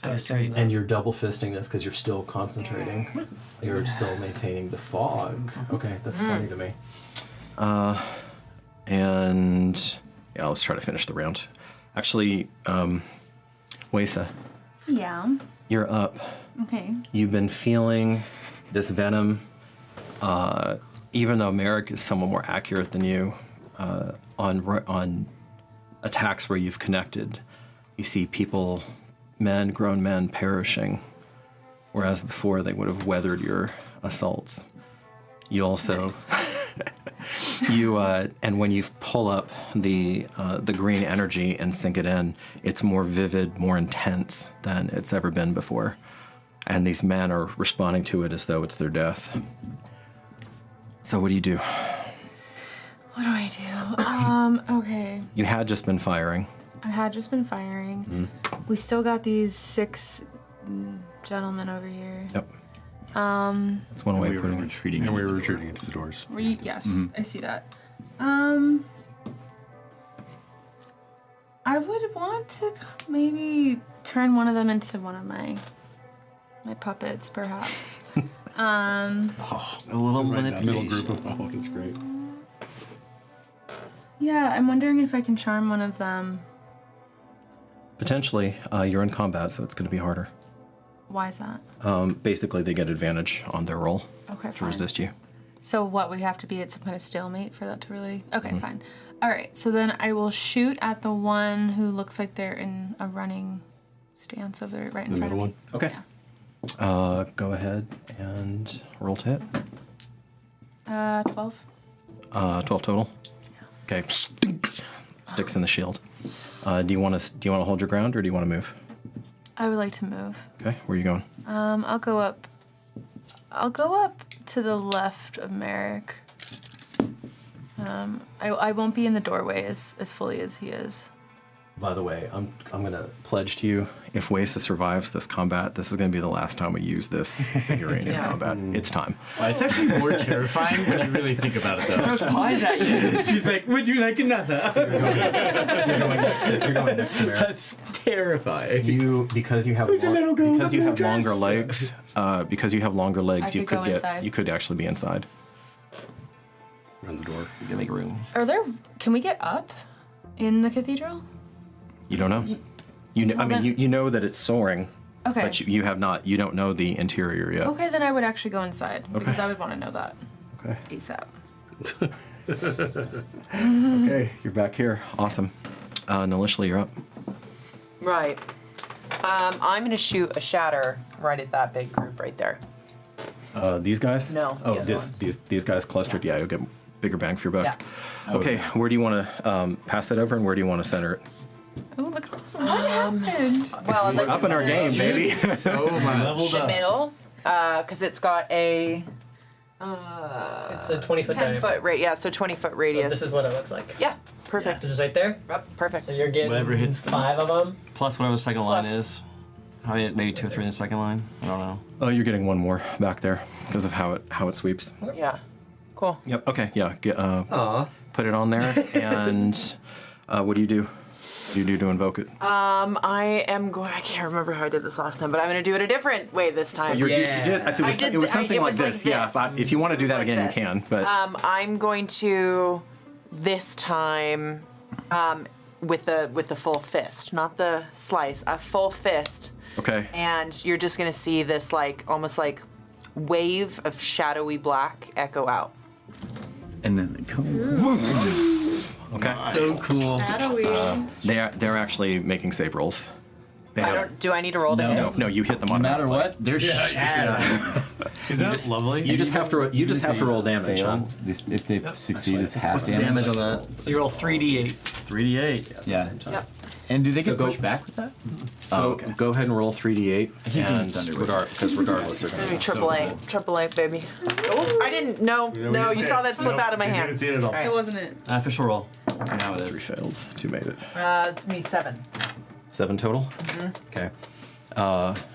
I assume. And you're double fisting this because you're still concentrating. You're still maintaining the fog. Okay, that's funny to me. And yeah, let's try to finish the round. Actually, Wesa, Yeah. you're up. Okay. You've been feeling this venom. Even though Merrick is somewhat more accurate than you on attacks where you've connected, you see people, grown men, perishing, whereas before they would have weathered your assaults. You also, and when you pull up the green energy and sink it in, it's more vivid, more intense than it's ever been before, and these men are responding to it as though it's their death. So what do you do? What do I do? Okay. You had just been firing. I had just been firing. We still got these 6 gentlemen over here. Yep. That's one way of putting it. Retreating. And we were retreating into the doors. Yes, I see that. I would want to maybe turn one of them into one of my puppets, perhaps. A little Right, that middle manipulation. group of that's great. Yeah, I'm wondering if I can charm one of them. Potentially, you're in combat, so it's going to be harder. Why is that? Basically, they get advantage on their roll Okay, to fine. resist you. So what, we have to be at some kind of stalemate for that to really... Okay, fine. All right, so then I will shoot at the one who looks like they're in a running stance over right in The front of middle me. one? Okay. Yeah. Go ahead and roll to hit. 12. 12 total. Okay. Sticks in the shield. Do you want to hold your ground or do you want to move? I would like to move. Okay. Where are you going? I'll go up to the left of Merrick. I won't be in the doorway as fully as he is. By the way, I'm gonna pledge to you, if Wesa survives this combat, this is gonna be the last time we use this figurine in combat. It's time. It's actually more terrifying when you really think about it, though. Throws pies at you. She's like, would you like another? You're going next to Merrick. That's terrifying. Because you have longer legs. Because you have longer legs, I could go inside. you could actually be inside. Around the door. You can make room. Can we get up in the cathedral? You don't know. You know that it's soaring. Okay. But you don't know the interior yet. Okay, then I would actually go inside because Okay. I would want to know that Okay. ASAP. Okay, you're back here. Awesome. Nalishli, you're up. Right. I'm gonna shoot a shatter right at that big group right there. These guys? No, Oh, the other ones. these guys clustered. Yeah, you'll get bigger bang for your buck. Yeah. Okay, where do you want to pass that over, and where do you want to center it? Oh, look at what happened. Well, I'd like We're to up in our center it game, baby. So much. in the middle, because it's got a It's a 20-foot 10 foot radius. Yeah, so 20-foot radius. So this is what it looks like. Yeah, perfect. So just right there? Yep, perfect. So you're getting Whatever hits 5 of them. Plus whatever the second Plus- line is. How many, maybe 2 or 3 in the second line? I don't know. Oh, you're getting one more back there because of how it sweeps. Yeah, cool. Yep. Okay. Yeah. Put it on there, and what do you do? What do you do to invoke it? I am going. I can't remember how I did this last time, but I'm going to do it a different way this time. You did. It was something like this. Yeah. this. But if you want to do that again, this. you can. But I'm going to this time with the full fist, not the slice, a full fist. okay. And you're just going to see this almost like wave of shadowy black echo out. And then they come. Okay. So cool. They're actually making save rolls. They have- Do I need to roll to hit? No, you hit them No matter automatically. what, they're shattered. Is that lovely? You just have to roll damage. Huh? If they succeed, it's half What's the damage on that? So you roll 3d8. 3d8. Yeah. Yep. And do they get go- pushed back with that? Go ahead and roll 3d8, and Thunderwave. because regardless they're going to be Triple A, baby. Oh, I didn't. No, you saw that slip out of my hand. Didn't see it at all. All right. It wasn't it. Official roll. Now it 3 is. failed, 2 made it. It's me 7. 7 total. Okay.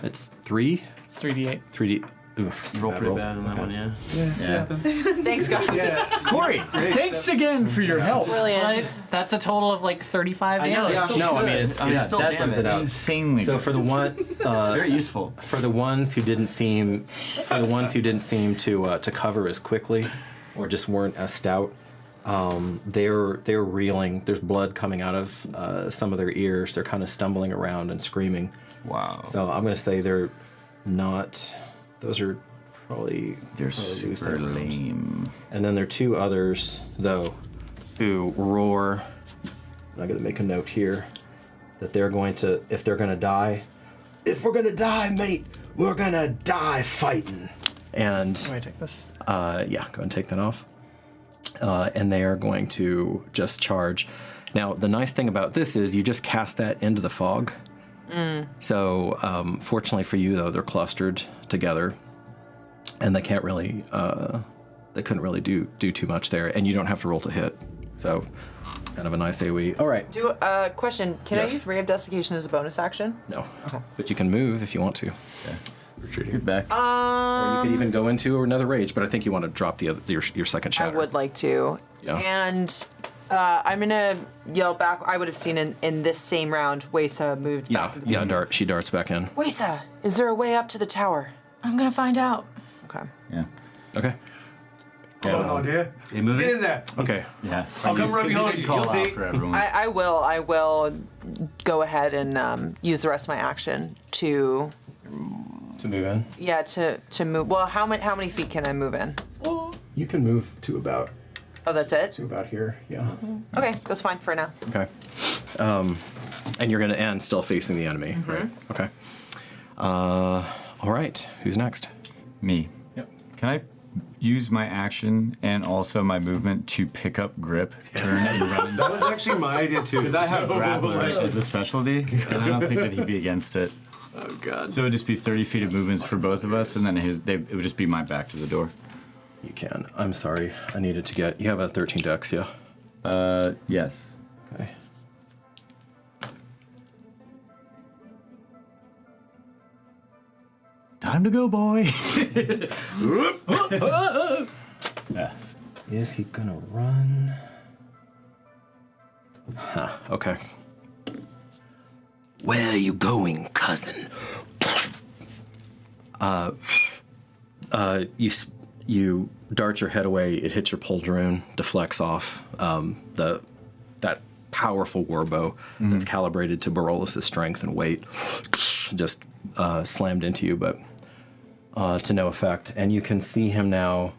It's 3. It's 3d8. 3d. Ooh, You roll bad pretty roll. bad on that one, yeah. Yeah. Thanks, guys. Corey, thanks again for your help. Brilliant. But that's a total of like 35 I know, damage. it's still No, I good. mean it's Yeah, still that's damage. It out. Insanely. So good. for the one, Very useful. for the ones who didn't seem to cover as quickly, or just weren't as stout, they're reeling. There's blood coming out of some of their ears. They're kind of stumbling around and screaming. Wow. So I'm gonna say they're not. Those are probably They're probably lose super that round. lame. And then there are 2 others though, who roar. I'm gonna make a note here that they're going to, if they're gonna die, if we're gonna die, mate, we're gonna die fighting. And Can I take this? yeah, go ahead and take that off. And they are going to just charge. Now, the nice thing about this is you just cast that into the fog. So, fortunately for you, though, they're clustered together, and they can't really, they couldn't really do too much there, and you don't have to roll to hit. So, it's kind of a nice AoE. All right. Question. Can I Yes. use Ray of Desiccation as a bonus action? No. But you can move if you want to. Get back. Or you could even go into another rage, but I think you want to drop your second I shatter. would like to. Yeah. And I'm gonna yell back. I would have seen in this same round, Wesa moved back. Yeah, she darts back in. Wesa, is there a way up to the tower? I'm gonna find out. Okay. Yeah. Okay. Come on, idea. You move Get it? in there. Okay. Yeah. I'll come right behind you. You'll see. For everyone. I will go ahead and use the rest of my action to To move in. to move. Well, how many feet can I move in? You can move to about That's it. here. Yeah. Okay, that's fine for now. Okay. And you're going to end still facing the enemy, right? Okay. All right. Who's next? Me. Yep. Can I use my action and also my movement to pick up grip, turn and run? That was actually my idea too. Because I have So, grappler like- as a specialty, and I don't think that he'd be against it. Oh, God. So it would just be 30 feet of movements for both of us, and then it would just be my back to the door. You can. I'm sorry. I needed to get. You have a 13 dex, yeah? Yes. Okay. Time to go, boy. Yes. Is he gonna run? Huh. Okay. Where are you going, cousin? You dart your head away. It hits your pauldron, deflects off that powerful warbow that's calibrated to Barolus' strength and weight. Just slammed into you, but to no effect. And you can see him now.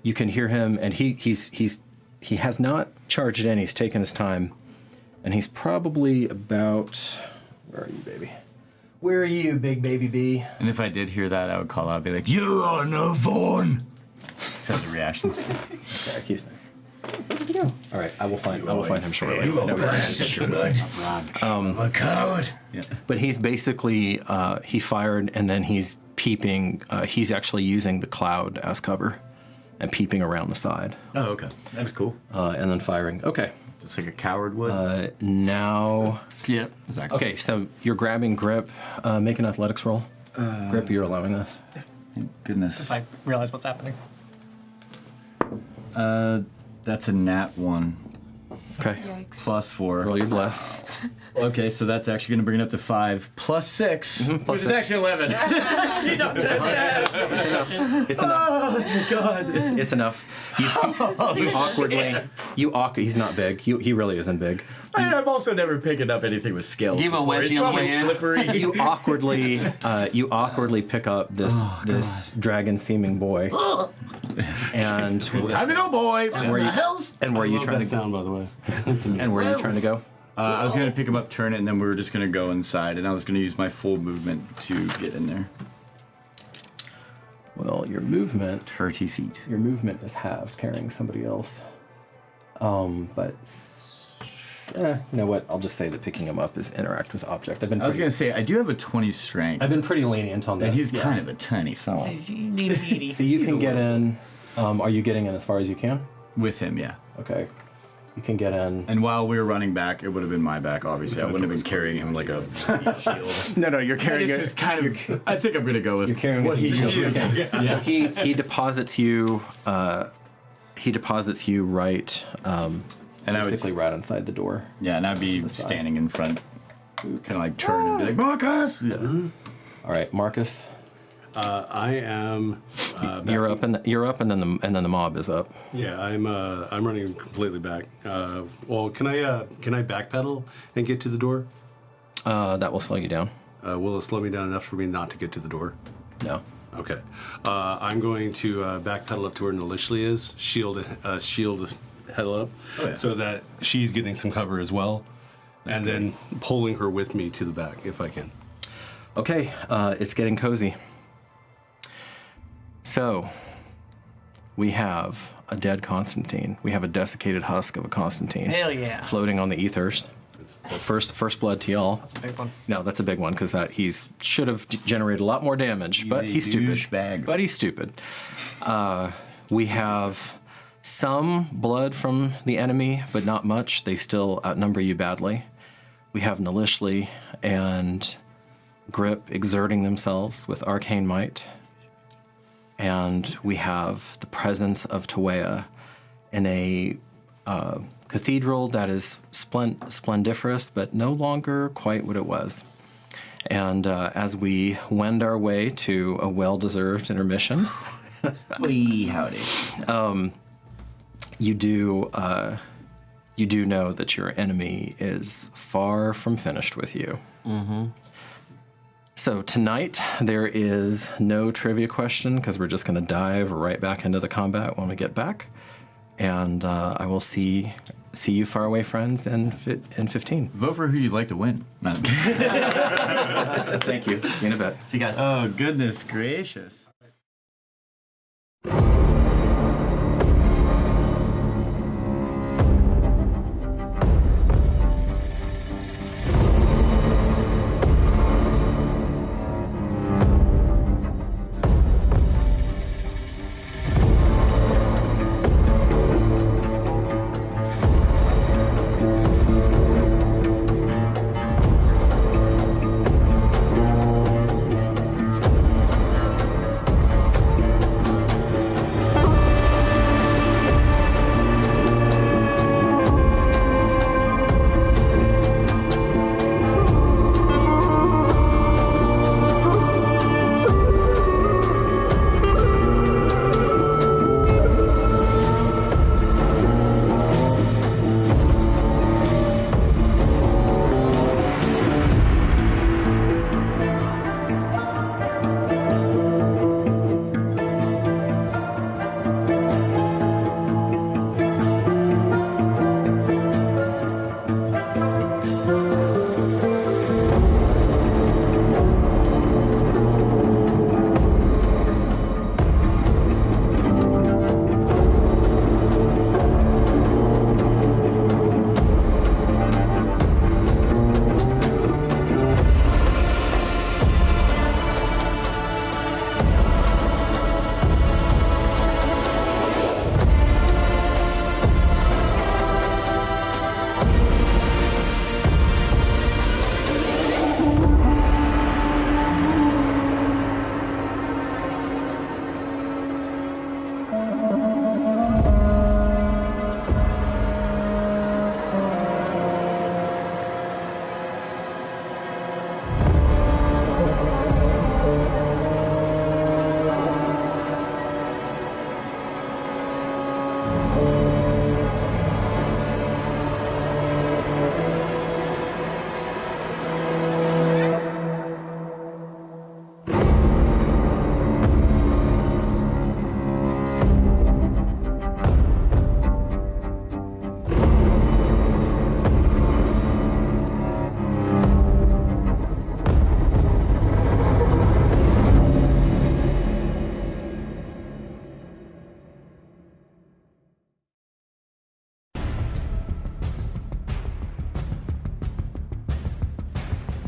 You can hear him, and he has not charged in. He's taken his time, and he's probably about. Where are you, baby? Where are you, big baby bee? And if I did hear that, I would call out, be like, You are no Vaughn. Except the reactions. Okay, he's where did he go? All right, I will find him shortly. You are No, he's not. I'm a coward. But he's basically he fired, and then he's peeping. He's actually using the cloud as cover and peeping around the side. Oh, okay. That's cool. And then firing. Okay. Just like a coward would. Now. Yep, exactly. Okay, so you're grabbing Grip. Make an athletics roll. Grip, you're allowing this. Thank goodness. If I realize what's happening. That's a nat 1. Okay. Yikes. Plus 4. Roll your bless. Okay, so that's actually going to bring it up to 5 plus 6, plus which is 6. actually 11. Actually, no, that's bad. It's enough. Oh, God. It's enough. You awkwardly. He's not big. He really isn't big. I'm also never picking up anything with scales. Give him a before. It's wedgie on the probably way in. slippery. You awkwardly pick up this dragon-seeming boy. And Time to go, boy. And where you Love trying that to sound, by the way. That's amazing. And where are you trying to go? I was going to pick him up, turn it, and then we were just going to go inside, and I was going to use my full movement to get in there. Well, your movement 30 feet. Your movement is halved, carrying somebody else. But you know what? I'll just say that picking him up is interact with object. I was going to say, I do have a 20 strength. I've been pretty lenient on this. And he's kind of a tiny fellow. He's needy. So you can get in. Are you getting in as far as you can? With him, yeah. Okay. You can get in. And while we were running back, it would have been my back, obviously. I wouldn't have been carrying him like a shield. No, you're carrying This it. is kind of. I think I'm going to go with You're carrying what it. he as a did. shield. Okay. Yeah. So he deposits you. He deposits you right. And I would basically right inside the door. Yeah, and I'd be standing in front, kind of like turn and be like, Marcus! Yeah. All right, Marcus. I am. You're up, and then the mob is up. Yeah, I'm running completely back. Well, can I backpedal and get to the door? That will slow you down. Will it slow me down enough for me not to get to the door? No. Okay. I'm going to backpedal up to where Nalishli is, shield head up, so that she's getting some cover as well, and then pulling her with me to the back if I can. Okay, it's getting cozy. So, we have a dead Constantine. We have a desiccated husk of a Constantine. Hell yeah. Floating on the ethers. First blood to y'all. That's a big one. No, that's a big one because he's should have generated a lot more damage, but he's stupid. But he's stupid. We have some blood from the enemy, but not much. They still outnumber you badly. We have Nalishli and Grip exerting themselves with arcane might. And we have the presence of Tawea in a cathedral that is splendiferous, but no longer quite what it was. And as we wend our way to a well-deserved intermission, Wee howdy. You do know that your enemy is far from finished with you. Mm-hmm. So tonight there is no trivia question because we're just going to dive right back into the combat when we get back, and I will see you faraway friends in 15. Vote for who you'd like to win. Thank you. See you in a bit. See you guys. Oh, goodness gracious.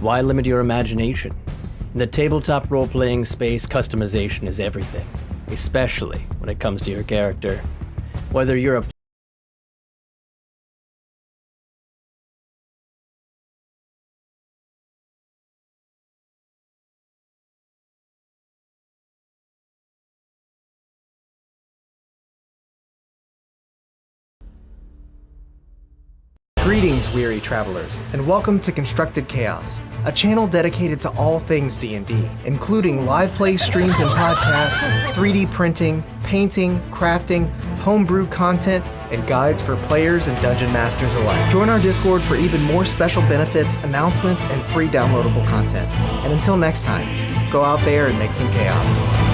Why limit your imagination? In the tabletop role-playing space, customization is everything, especially when it comes to your character. Whether you're a Greetings, weary travelers, and welcome to Constructed Chaos, a channel dedicated to all things D&D, including live play streams and podcasts, 3D printing, painting, crafting, homebrew content, and guides for players and dungeon masters alike. Join our Discord for even more special benefits, announcements, and free downloadable content. And until next time, go out there and make some chaos.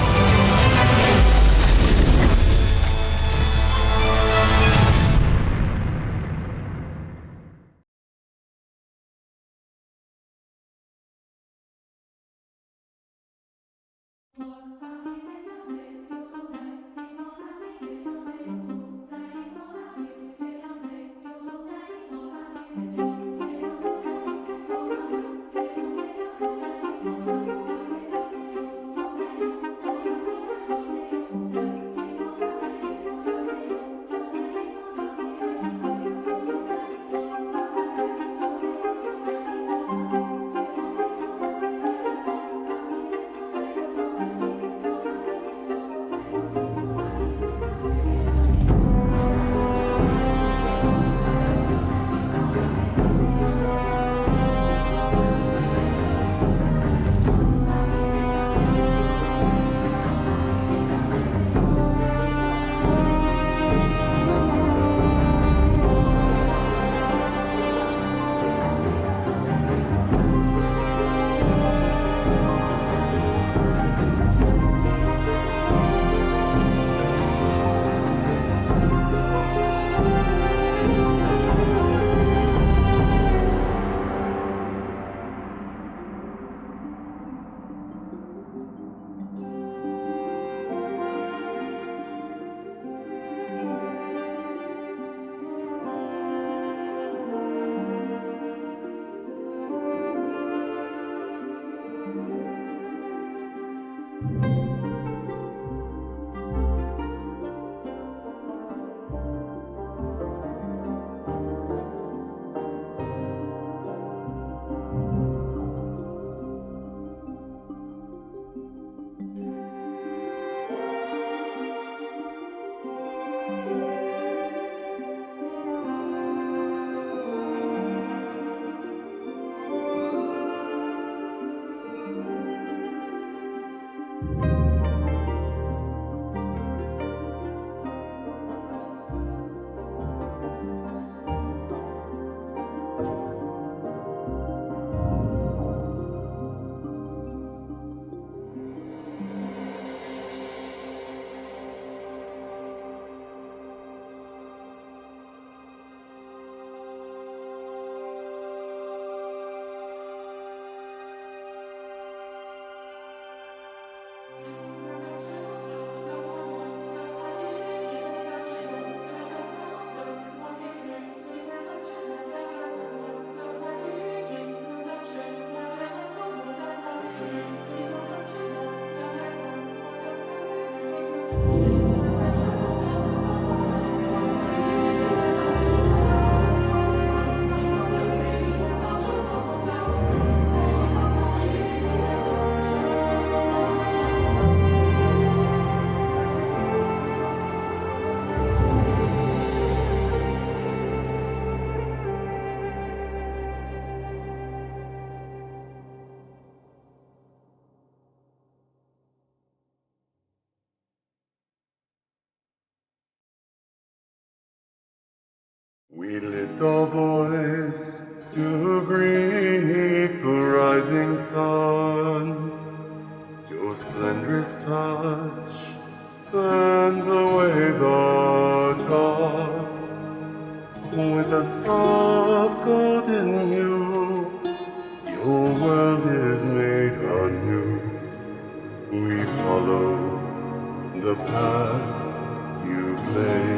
We lift our voice to greet the rising sun. Your splendorous touch burns away the dark. With a soft golden hue, your world is made anew. We follow the path you've laid.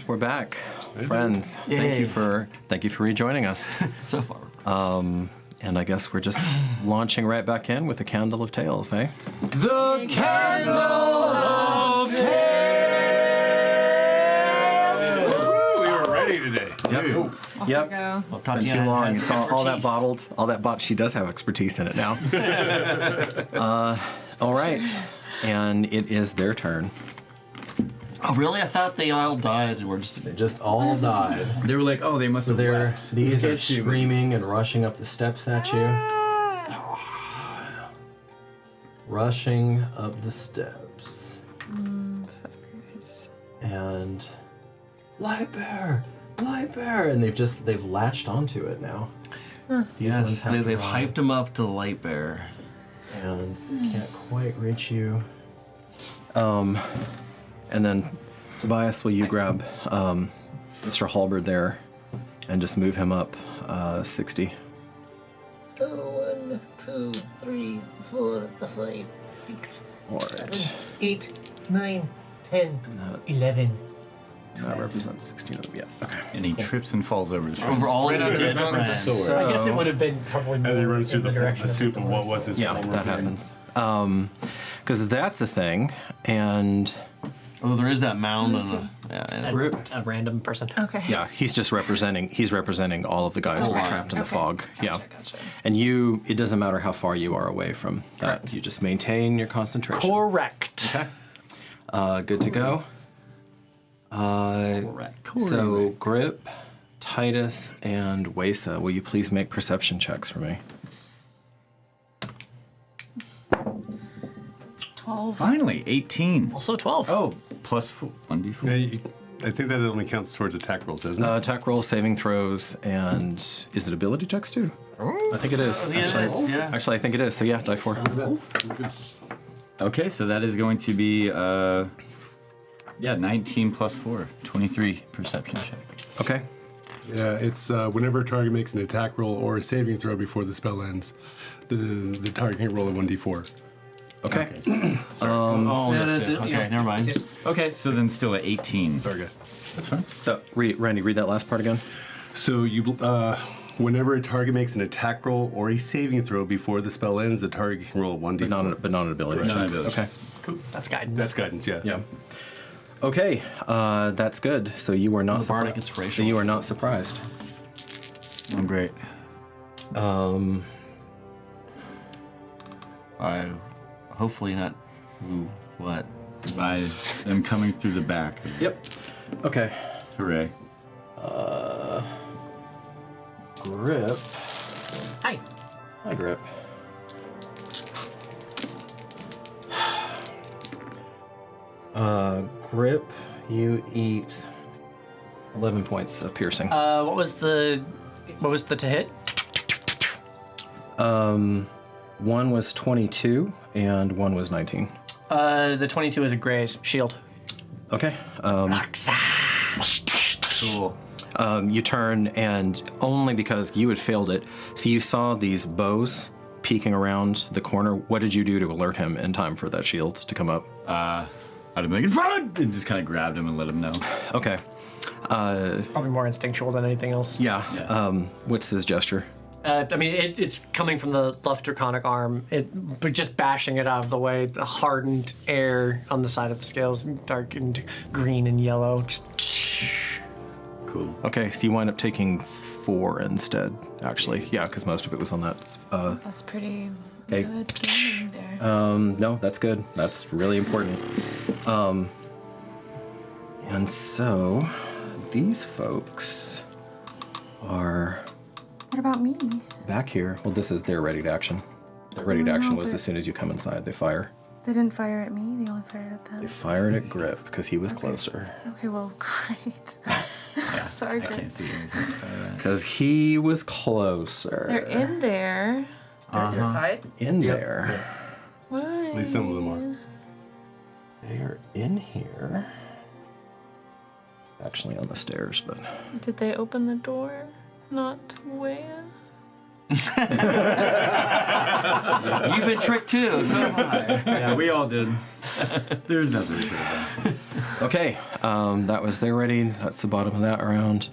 We're back, friends. Thank you for rejoining us. So far. And I guess we're just launching right back in with a candle of tales, eh? The Candle of Tales! We were ready today. Yep. Yep. Go. It's been too long. It's all that bottled. All that bottled. She does have expertise in it now. All right, and it is their turn. Oh, really? I thought they all died. They just all died. They were like, oh, they must have left. These are screaming and rushing up the steps at you. Rushing up the steps. Fuckers. And light bear, and they've latched onto it now. These ones have to they've run. hyped him up to the light bear. And can't quite reach you. And then, Tobias, will you grab Mr. Halberd there and just move him up 60? 1, 2, 3, 4, 5, 6, All right. 7, 8, 9, 10, 11. That represents 16 of them, yeah. Okay. And he trips and falls over his Over all of his friends. I guess it would have been probably more As he runs through in the direction the soup of what Barolus. was his Yeah, former that being. happens. Because that's a thing, and Oh, there is that mound Who is and A random person. Okay. yeah, he's representing all of the guys who are Alright. trapped in the fog. Yeah. Gotcha. And it doesn't matter how far you are away from that. Correct. You just maintain your concentration. Correct. Okay. Good to go. correct. So, Grip, Titus, and Wesa, will you please make perception checks for me? 12. Finally, 18. Also 12. Oh, plus 4, 1d4. Yeah, I think that only counts towards attack rolls, doesn't it? Attack rolls, saving throws, and is it ability checks too? I think it is. Actually, I think it is. So yeah, die 4. Okay, so that is going to be 19 plus 4, 23 perception check. Okay. Yeah, it's whenever a target makes an attack roll or a saving throw before the spell ends, the target can roll a 1d4. Okay. Oh, Yeah, that's it. okay, Okay, never mind. Okay, so then still at 18. Sorry, guys. That's fine. So, Randy, read that last part again. So whenever a target makes an attack roll or a saving throw before the spell ends, the target can roll a 1d4. But not an ability. Correct. check. Not an ability. Okay. Cool. That's guidance. That's guidance, yeah. Yeah. Okay, that's good. So you are not Bardic surprised. So inspiration. you are not surprised. I'm great. I hopefully not. Ooh, what? By them coming through the back. Yep. Okay. Hooray. Grip. Hi. Hi, Grip. Grip, you eat 11 points of piercing. What was the to hit? One was 22 and one was 19. The 22 is a graze shield. Okay. Cool. You turn, and only because you had failed it, so you saw these bows peeking around the corner. What did you do to alert him in time for that shield to come up? I'd have been like, in front! And just kind of grabbed him and let him know. Okay. Probably more instinctual than anything else. Yeah. What's his gesture? I mean, it's coming from the left draconic arm, but just bashing it out of the way. The hardened air on the side of the scales, darkened green and yellow. Cool. Okay, so you wind up taking 4 instead, actually. Yeah, because most of it was on that. That's pretty Hey. good gaming there. No, that's good. That's really important. And so, these folks are What about me? back here. Well, this is their ready to action. Their ready to action was as soon as you come inside, they fire. They didn't fire at me. They only fired at them. They fired at Grip because he was closer. Okay, well, great. Sorry, I Grip. can't see anything. Because he was closer. They're in there. They're inside? In there. Why? At least some of them are. They are in here. Actually on the stairs, but Did they open the door? Not where? You've been tricked too, so have I. Yeah, we all did. There's nothing to about. Okay, that was their ready. That's the bottom of that round.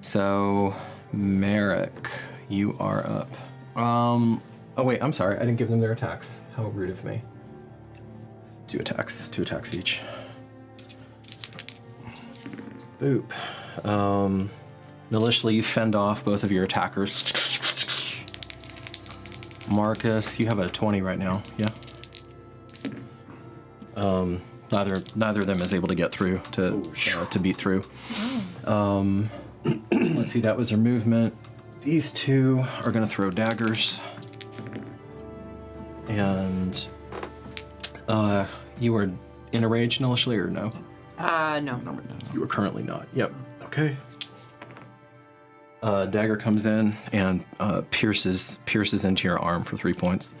So, Merrick, you are up. Oh wait, I'm sorry. I didn't give them their attacks. How rude of me. 2 attacks each. Boop. Maliciously, you fend off both of your attackers. Marcus, you have a 20 right now, yeah? Neither of them is able to get through to beat through. Let's see, that was their movement. These 2 are gonna throw daggers. And you are in a rage initially or no? No. You are currently not. Yep. Okay. Dagger comes in and pierces into your arm for 3 points.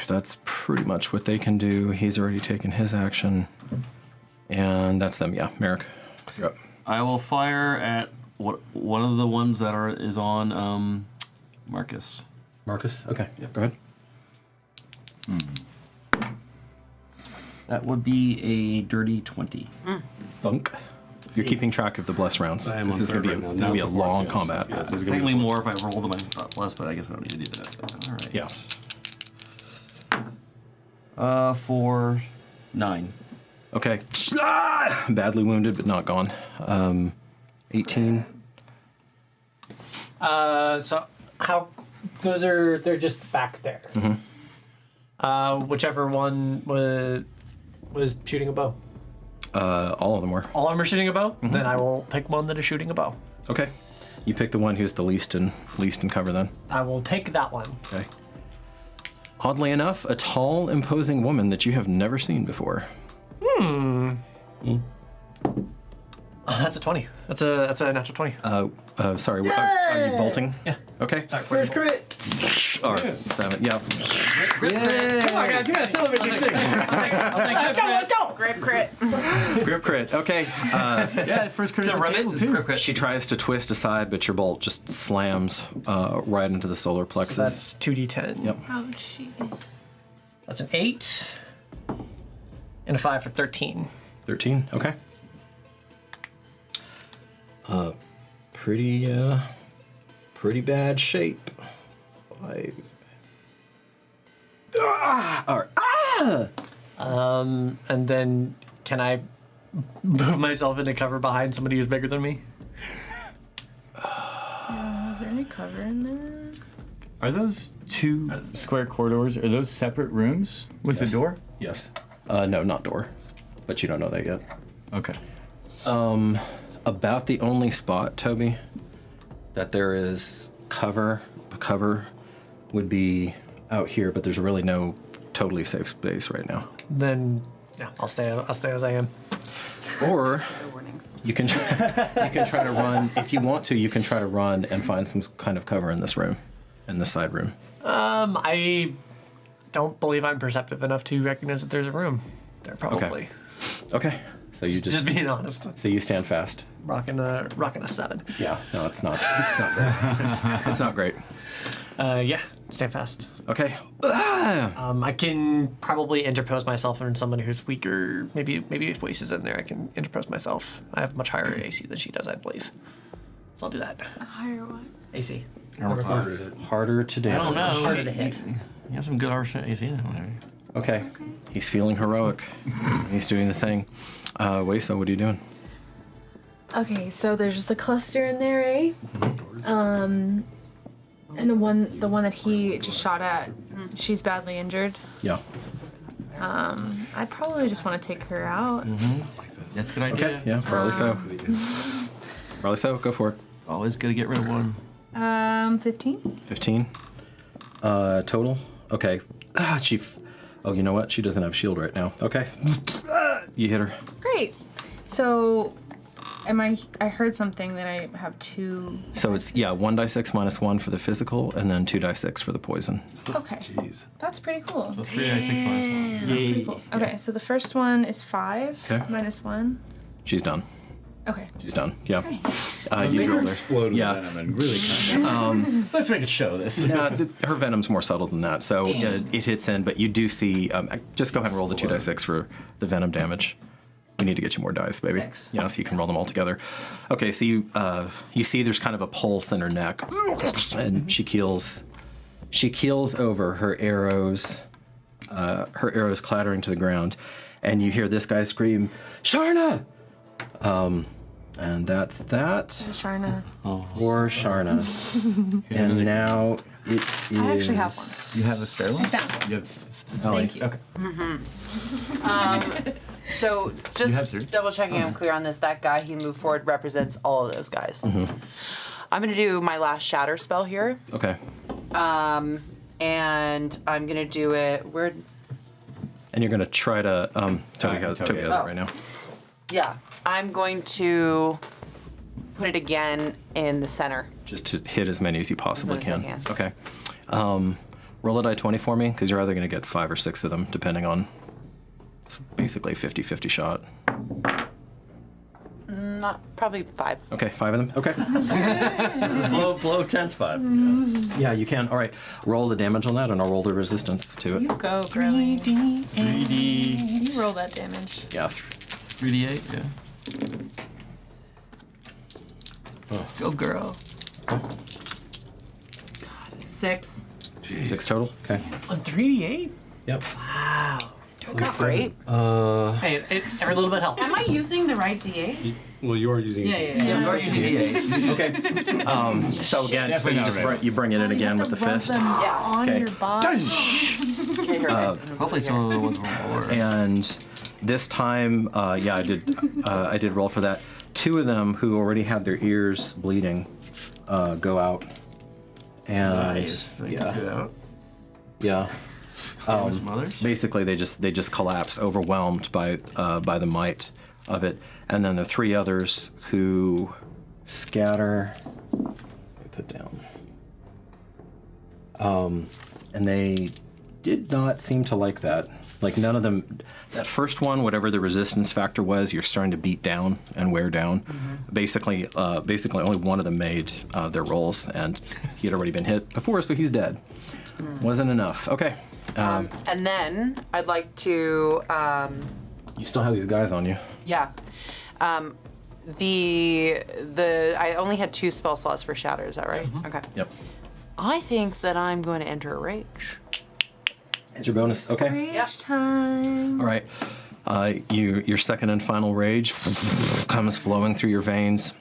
That's pretty much what they can do. He's already taken his action. And that's them, yeah. Merrick, you're up. I will fire at one of the ones that is on Marcus. Marcus? Okay, yep. Go ahead. That would be a dirty 20. Thunk. You're keeping track of the bless rounds. This is going to be a long combat. Yeah, technically more if I roll them less, but I guess I don't need to do that. But, all right. Yeah. For 9. Okay. Badly wounded, but not gone. 18. So how? They're just back there. Mm-hmm. Whichever one was shooting a bow. All of them were. All of them are shooting a bow? Mm-hmm. Then I will pick one that is shooting a bow. Okay. You pick the one who's the least in cover then. I will pick that one. Okay. Oddly enough, a tall, imposing woman that you have never seen before. Oh, that's a 20. That's a natural 20. Sorry, are you bolting? Yeah. Okay. First crit. All right, 7. Yeah. Come on, guys, you gotta celebrate these things. Let's go. Grip crit. Grip crit. Okay. Yeah, first crit. Grip crit. She tries to twist aside, but your bolt just slams right into the solar plexus. So that's 2d10. Yep. Ouchie. That's an 8 and a 5 for 13. 13. Okay. Pretty bad shape. 5. All right. And then can I move myself into cover behind somebody who's bigger than me? Is there any cover in there? Are those 2 square corridors? Are those separate rooms with a door? Yes. No, not door. But you don't know that yet. Okay. About the only spot, Toby, that there is cover would be out here, but there's really no totally safe space right now. Then yeah, I'll stay as I am. Or you can try to run if you want to. You can try to run and find some kind of cover in this room, in this side room. I don't believe I'm perceptive enough to recognize that there's a room there. Probably. Okay. So you just being honest. So you stand fast. Rocking a 7. Yeah. No, it's not. It's not great. It's not great. Yeah. Stand fast. Okay. I can probably interpose myself in somebody who's weaker. Maybe if Wace is in there, I can interpose myself. I have much higher AC than she does, I believe. So I'll do that. A higher what? AC. Harder to damage. I don't know. Harder to hit. You have some good AC. Okay. He's feeling heroic. He's doing the thing. Waisa, what are you doing? Okay, so there's just a cluster in there, eh? And the one that he just shot at, she's badly injured. Yeah. I probably just want to take her out. That's a good idea. Okay. Yeah. Probably so. Probably so. Go for it. Always gotta get rid of one. 15. 15. Total. Okay. Oh, you know what? She doesn't have shield right now. Okay. You hit her. Great. So, I heard something that I have 2. So it's 1d6 minus 1 for the physical, and then 2d6 for the poison. Okay. Jeez. That's pretty cool. So 3d6 minus 1. That's pretty cool. Okay, so the first one is 5 Okay. minus 1. She's done. Okay. She's done. Yeah. Make You her drill her. explode with venom and really kind of. Let's make it show this. Her venom's more subtle than that, so it hits in. But you do see. Just go ahead and roll the 2d6 for the venom damage. We need to get you more dice, baby. 6. Yeah, so you can roll them all together. Okay, so you see there's kind of a pulse in her neck, and she keels over, her arrows clattering to the ground, and you hear this guy scream, "Sharna!" And that's that. Sharna. Or Sharna. And now it is. I actually have one. You have a spare one? I found one. You have. Thank you. Okay. So You have just 3? double checking I'm clear on this. That guy he moved forward represents all of those guys. I'm gonna do my last shatter spell here. Okay. And I'm gonna do it. Where? And you're going to try to. Toby has it right now. Yeah, I'm going to put it again in the center. Just to hit as many as you possibly As many can. as I Okay. Roll a die 20 for me, because you're either going to get 5 or 6 of them, depending on. It's basically 50-50 shot. Not probably 5. Okay, 5 of them. Okay. blow 10's 5. Yeah, you can. All right. Roll the damage on that, and I'll roll the resistance to it. You go, girlie. 3D. You roll that damage. Yeah. 3D8. Yeah. Go, girl. 6. 6 total. Okay. On 3d8? Yep. Wow. Not great. Hey, every little bit helps. Am I using the right D8? Well, you are using. Yeah, you are using D8. Okay. So again, so you bring it in again with the fist. On Okay. your body. Hopefully some of the ones were more. And this time, I did roll for that. 2 of them who already had their ears bleeding go out. And Nice. They can get out. yeah. Some others? Basically, they just collapse, overwhelmed by the might of it. And then the 3 others who scatter. Let me put down. And they did not seem to like that. Like none of them. That first one, whatever the resistance factor was, you're starting to beat down and wear down. Basically, only one of them made their rolls, and he had already been hit before, so he's dead. Wasn't enough. Okay. And then I'd like to. You still have these guys on you. Yeah. I only had 2 spell slots for shatter. Is that right? Okay. Yep. I think that I'm going to enter a rage. It's your bonus. Okay. Rage time. All right. Your second and final rage comes flowing through your veins.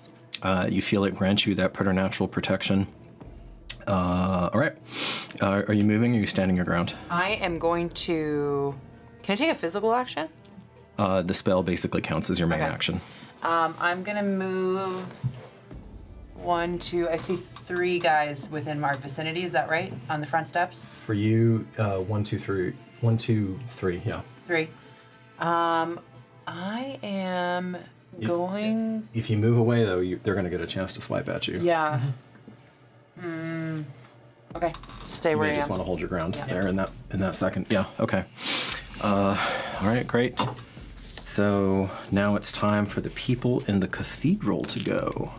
You feel it grant you that preternatural protection. All right. Are you moving or are you standing your ground? I am going to. Can I take a physical action? The spell basically counts as your main Okay. action. I'm gonna move 1, 2. I see 3 guys within our vicinity. Is that right? On the front steps. For you, 1, 2, 3. 1, 2, 3. Yeah. 3. I am going. If you move away, though, they're going to get a chance to swipe at you. Yeah. Okay. Stay You where may I just am. want to hold your ground there in that second. Yeah. Okay. All right. Great. So now it's time for the people in the cathedral to go.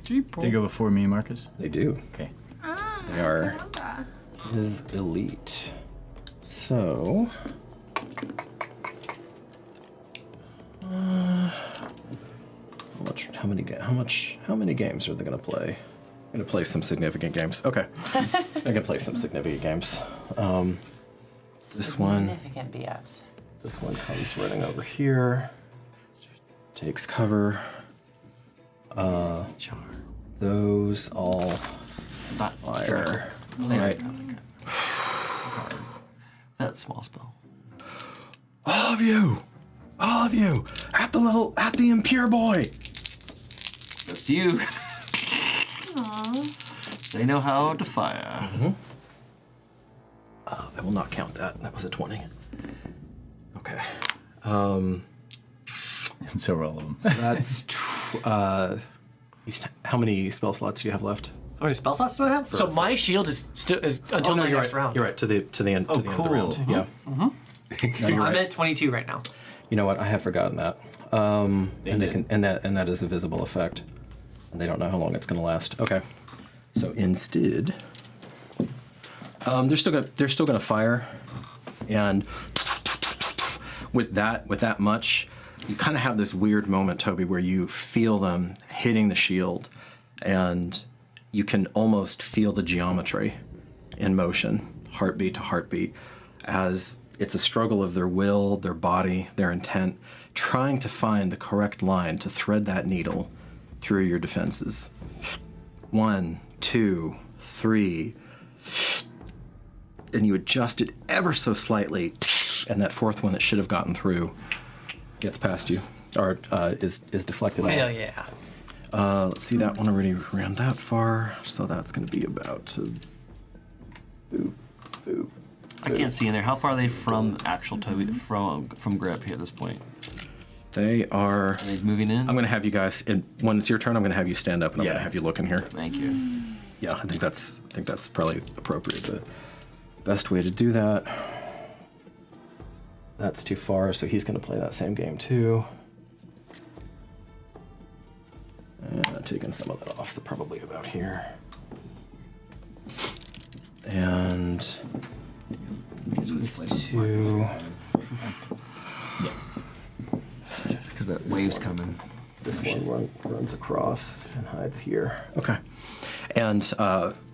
They go before me, Marcus? They do. Okay. They are his elite. So. How many games are they going to play? Going to play some significant games. Okay. They're going to play some significant games. This one. Significant BS. This one comes running over here. Takes cover. Those all fire. Right. That small spell. All of you, at the impure boy. That's you. They know how to fire. I will not count that. That was a 20. Okay. And so are all of them. That's how many spell slots do you have left? How many spell slots do I have? So my shield is still until my you're next right. round. You're right. To the end of the round. Yeah. So I'm at 22 right now. You know what? I had forgotten that. And that is a visible effect, and they don't know how long it's going to last. Okay. So instead, they're still going to fire, and with that much, you kind of have this weird moment, Toby, where you feel them hitting the shield, and you can almost feel the geometry in motion, heartbeat to heartbeat, as it's a struggle of their will, their body, their intent, trying to find the correct line to thread that needle through your defenses. 1, 2, 3, and you adjust it ever so slightly, and that fourth one that should have gotten through gets past you, or is deflected off. Hell yeah. Let's see, that one already ran that far, so that's going to be about boop, boop. I can't see in there. How far are they from actual Toby, from grip here at this point? They are moving in? I'm going to have you guys, when it's your turn, I'm going to have you stand up, and I'm going to have you look in here. Thank you. Yeah, I think that's probably appropriate. The best way to do that. That's too far, so he's going to play that same game too. And taking some of that off, so probably about here. And these two. Yeah. Because that wave's coming. This one runs across and hides here. Okay. And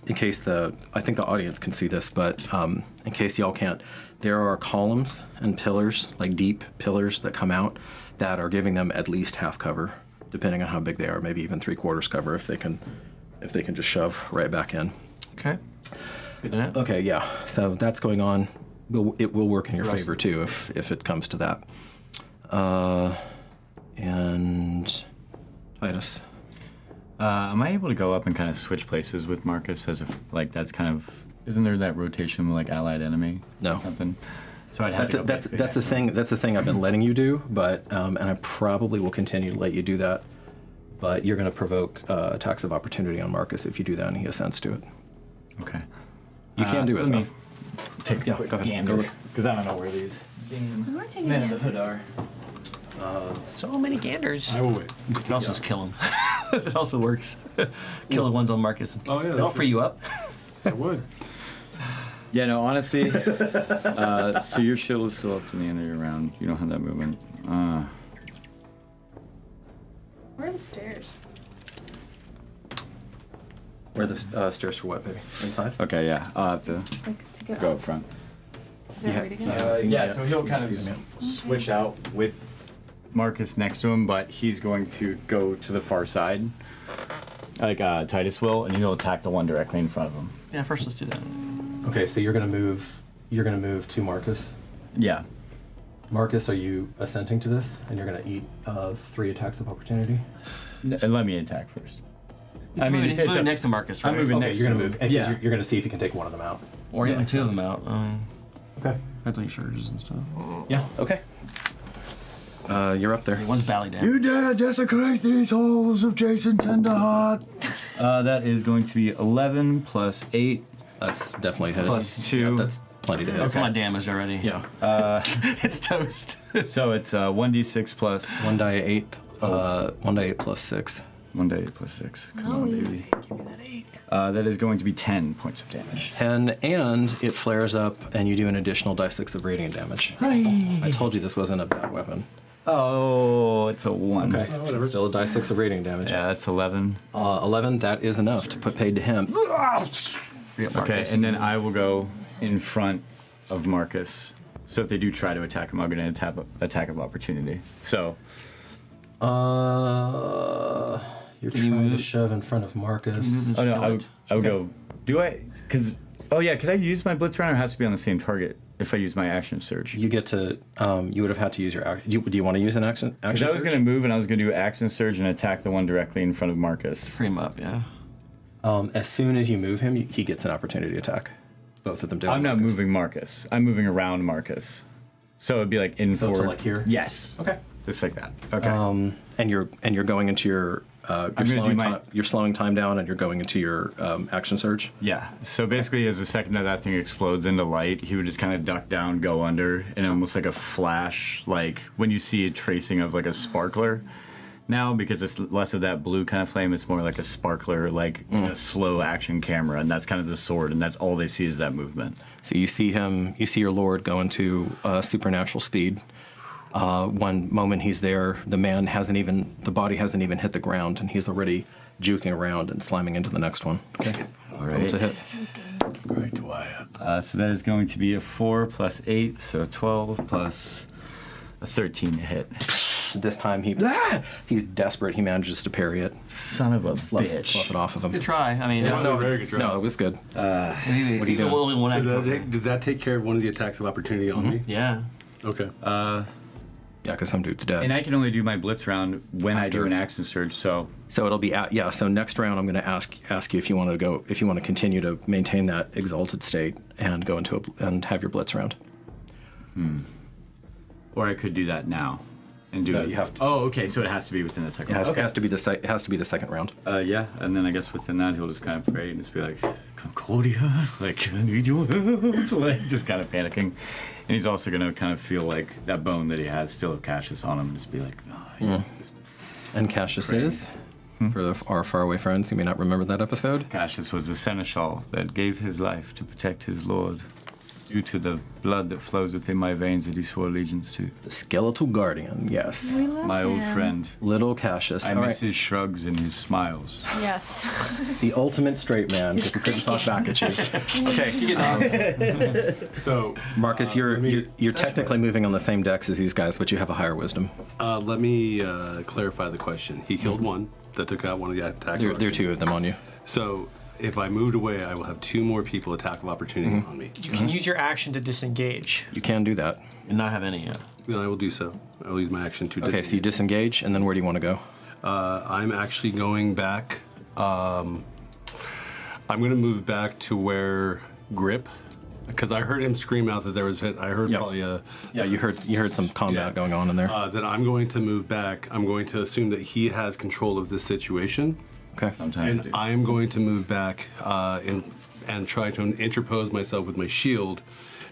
in case I think the audience can see this, but in case y'all can't, there are columns and pillars, like deep pillars that come out that are giving them at least half cover, depending on how big they are, maybe even 3/4 cover if they can just shove right back in. Okay. Good to know. Okay, yeah. So that's going on. It will work in your favor too if it comes to that. And Titus. Am I able to go up and kind of switch places with Marcus as if that's kind of, isn't there that rotation with allied enemy? No. Or something. So I'd have that's the thing. That's the thing I've been letting you do, but and I probably will continue to let you do that. But you're going to provoke attacks of opportunity on Marcus if you do that, and he assents to it. Okay. You can do it. Let though. me take a quick gander because I don't know where these men in the hood are. So many ganders. I will wait. You can also just kill him. It also works. Kill the ones on Marcus. Oh yeah. They'll free you up. I would. Yeah, no, honestly. So your shield is still up to the end of your round. You don't have that movement. Where are the stairs? Where are the stairs for what, baby? Inside? Okay, yeah. I'll have to Like, to get go up. up front. Is there a way to get up? So he'll kind of switch out with Marcus next to him, but he's going to go to the far side, like Titus will, and he'll attack the one directly in front of him. Yeah, first let's do that. Okay, so you're gonna move to Marcus. Yeah. Marcus, are you assenting to this? And you're gonna eat 3 attacks of opportunity? And let me attack first. He's moving next to Marcus, right? I'm moving next you're to gonna him. move. And Yeah. You're gonna see if you can take one of them out. Or even 2 of them out. Okay. Depends on your surges and stuff. Yeah. Okay. You're up there. One's belly down. You dare desecrate these halls of Jason Tenderheart? That is going to be 11 plus 8. That's definitely hit. Plus 2. Yeah, that's plenty to hit. That's my damage already. Yeah. It's toast. So it's 1d6 plus 1 die 8. 1 die 8 plus 6. 1 die 8 plus 6. Come on, baby. Give me that 8. That is going to be 10 points of damage. 10, and it flares up, and you do an additional die 6 of radiant damage. I told you this wasn't a bad weapon. Oh, it's a 1. Okay. Whatever. Still a die 6 of radiant damage. Yeah, that's 11. 11, that is enough to put paid to him. Okay, and then I will go in front of Marcus. So if they do try to attack him, I'm going to attack of opportunity. So. You're trying to shove in front of Marcus. Oh no, I would go. Do I? Because could I use my blitz round, or it has to be on the same target if I use my action surge? You get to. You would have had to use your action. Do you want to use an action? Because I was going to move and I was going to do action surge and attack the one directly in front of Marcus. Free him up, yeah. As soon as you move him, he gets an opportunity attack. Both of them do. I'm not moving Marcus. I'm moving around Marcus. So it'd be like in forward. To like here. Yes. Okay. Just like that. Okay. And you're going into your you're slowing time down, and you're going into your action surge. Yeah. So basically, as the second that thing explodes into light, he would just kind of duck down, go under, and almost like a flash, like when you see a tracing of like a sparkler. Now, because it's less of that blue kind of flame, it's more like a sparkler, like a slow action camera, and that's kind of the sword, and that's all they see is that movement. So you see your lord go into supernatural speed. One moment he's there, the body hasn't even hit the ground, and he's already juking around and slamming into the next one. Okay. All right. To hit. Right to Wyatt. So that is going to be a 4 plus 8, so 12 plus a 13 to hit. This time he's desperate. He manages to parry it. Son of a bitch. Slough it off of him. Good try. I mean, Very good try. No, it was good. maybe what are you doing? So did that take care of one of the attacks of opportunity on me? Yeah. Okay. Yeah, because some dude's dead. And I can only do my blitz round when I do an action surge, so it'll be so next round I'm going to ask you if you want to continue to maintain that exalted state and go into and have your blitz round. Or I could do that now. And do No, it. you have to. Oh, okay. So it has to be within the second. It has to be the second round. Yeah, and then I guess within that he'll just kind of pray and just be like, Concordia, like I need your help, like just kind of panicking. And he's also gonna kind of feel like that bone that he has still have Cassius on him, and just be like, just And Cassius pray. is, for our faraway friends who may not remember that episode. Cassius was the seneschal that gave his life to protect his lord, due to the blood that flows within my veins that he swore allegiance to. The skeletal guardian, yes. We love My old him. friend. Little Cassius. I miss his shrugs and his smiles. Yes. The ultimate straight man, because he couldn't talk back at you. Okay. So, Marcus, you're technically moving on the same decks as these guys, but you have a higher wisdom. let me clarify the question. He killed one that took out one of the attacks. There are 2 of them on you. So, if I moved away, I will have 2 more people attack of opportunity on me. You can use your action to disengage. You can do that. And not have any yet. Then I will do so. I will use my action to Okay, so you disengage, and then where do you want to go? I'm actually going back. I'm going to move back to where Grip, because I heard him scream out that there was. I heard probably a. Yeah, you heard some combat going on in there. Then I'm going to move back. I'm going to assume that he has control of this situation. Okay. Sometimes And I am going to move back and try to interpose myself with my shield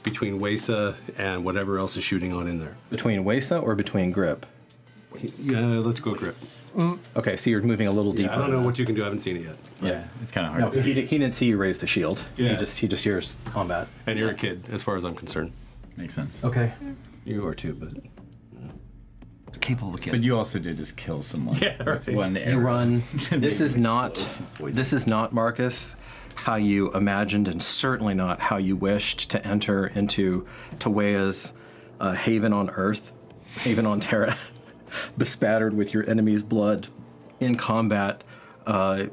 between Wesa and whatever else is shooting on in there. Between Wesa or between Grip? Yeah, let's go Grip. Okay, so you're moving a little deeper. I don't know what you can do. I haven't seen it yet. Yeah, it's kind of hard. No, he didn't see you raise the shield. Yeah. He just hears combat. And you're a kid, as far as I'm concerned. Makes sense. Okay. You are too, but. Capable of But you also did just kill someone. Yeah, right. With one You arrow. run. This is not. Poison. This is not, Marcus, how you imagined, and certainly not how you wished to enter into Tawea's haven on Earth, haven on Terra, bespattered with your enemy's blood, in combat. In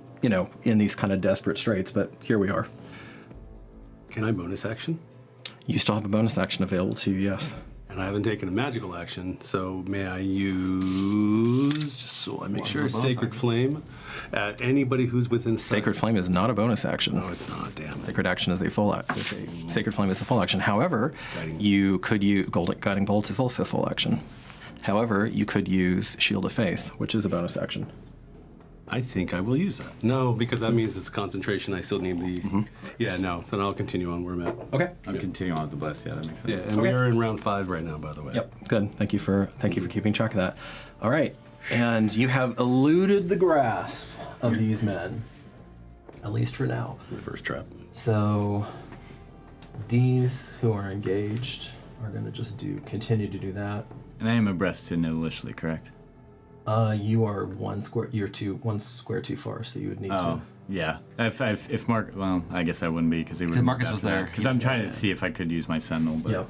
these kind of desperate straits. But here we are. Can I bonus action? You still have a bonus action available to you. Yes. And I haven't taken a magical action, so may I use, just so I make sure, Sacred Flame at anybody who's within sight? Sacred Flame is not a bonus action. No, it's not, damn it. Sacred action is a full action. Sacred Flame is a full action. However, you could use Guiding Bolt is also full action. However, you could use Shield of Faith, which is a bonus action. I think I will use that. No, because that means it's concentration. I still need the. Yeah, no. Then I'll continue on where I'm at. Okay. I'm continuing on with the bless. Yeah, that makes sense. Yeah, and we are in round 5 right now, by the way. Yep. Good. Thank you for keeping track of that. All right. And you have eluded the grasp of these men, at least for now. The first trap. So these who are engaged are going to just continue to do that. And I am abreast to initially, correct? You are one square too far, so you would need to. Yeah. If Mark, well, I guess I wouldn't be because he would. Marcus was there. Because I'm trying to see if I could use my sentinel, but. Yep.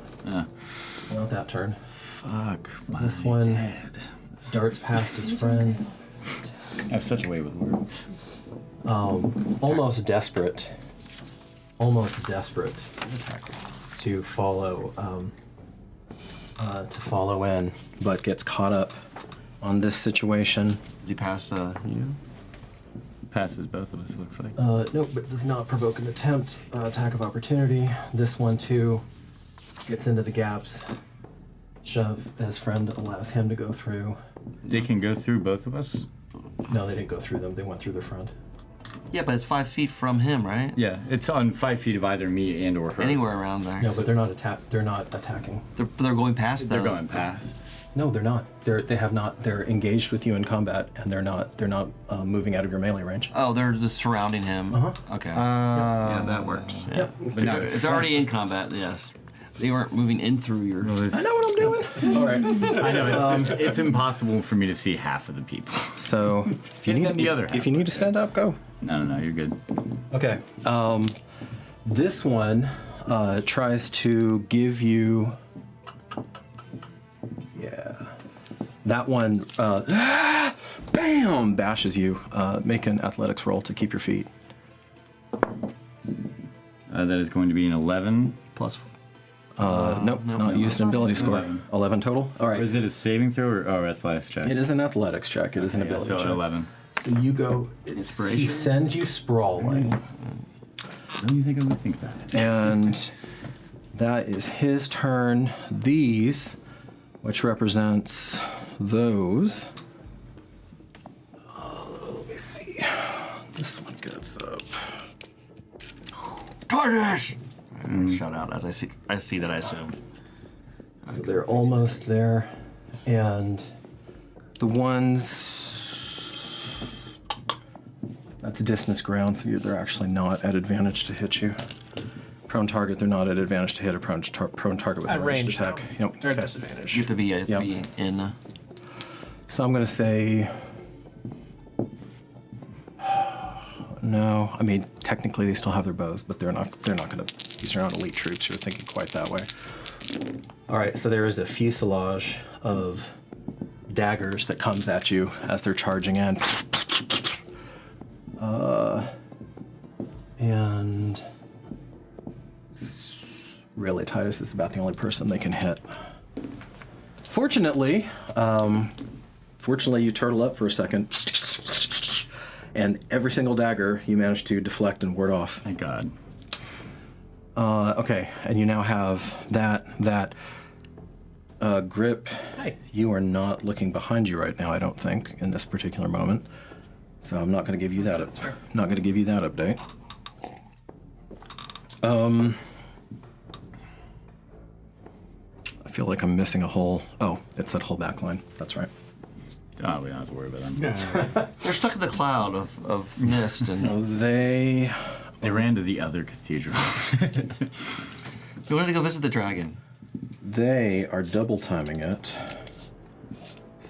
Not that turn. Fuck. So this one darts past his friend. I have such a way with words. Almost desperate to follow in, but gets caught up on this situation. Does he pass you? Passes both of us, it looks like. Nope, but does not provoke an attempt. Attack of opportunity. This one too gets into the gaps. Shove his friend allows him to go through. They can go through both of us? No, they didn't go through them. They went through the front. Yeah, but it's 5 feet from him, right? Yeah, it's on 5 feet of either me and or her. Anywhere around there. No, but they're not They're not attacking. They're going past them. They're going past. No, they're not. They have not. They're engaged with you in combat, and they're not moving out of your melee range. Oh, they're just surrounding him. Okay. Yeah, that works. Yeah. If they're already in combat, yes. They weren't moving in through your. I know what I'm doing. All right. I know it's impossible for me to see half of the people. So if you need if you need to stand up, go. No, you're good. Okay. This one tries to give you. Yeah. That one, bam, bashes you. Make an athletics roll to keep your feet. That is going to be an 11 plus. Nope, not used an ability score. 11 total. All right. Is it a saving throw or athletics check? It is an athletics check. It is an ability so check. 11. So you go. He sends you sprawling. What do you think I would think that? And that is his turn. These, which represents those. Let me see. This one gets up. Tarnish! Shout out as I see that, I assume. So they're almost there. And the ones. That's distance ground, so they're actually not at advantage to hit you. Prone target, they're not at advantage to hit a prone target with a ranged attack. Yep, they're at disadvantage. You have to be in. So I'm gonna say. No, I mean technically they still have their bows, but they're not gonna. These are not elite troops. You're thinking quite that way. All right, so there is a fuselage of daggers that comes at you as they're charging in. And really, Titus is about the only person they can hit. Fortunately, you turtle up for a second, and every single dagger you manage to deflect and ward off. Thank God. Okay, and you now have that grip. Hi. You are not looking behind you right now, I don't think, in this particular moment. So I'm not going to give you that. Not going to give you that update. I feel like I'm missing a whole. Oh, it's that whole back line. That's right. Oh, we don't have to worry about them. They're stuck in the cloud of mist, and so they ran to the other cathedral. They wanted to go visit the dragon. They are double timing it.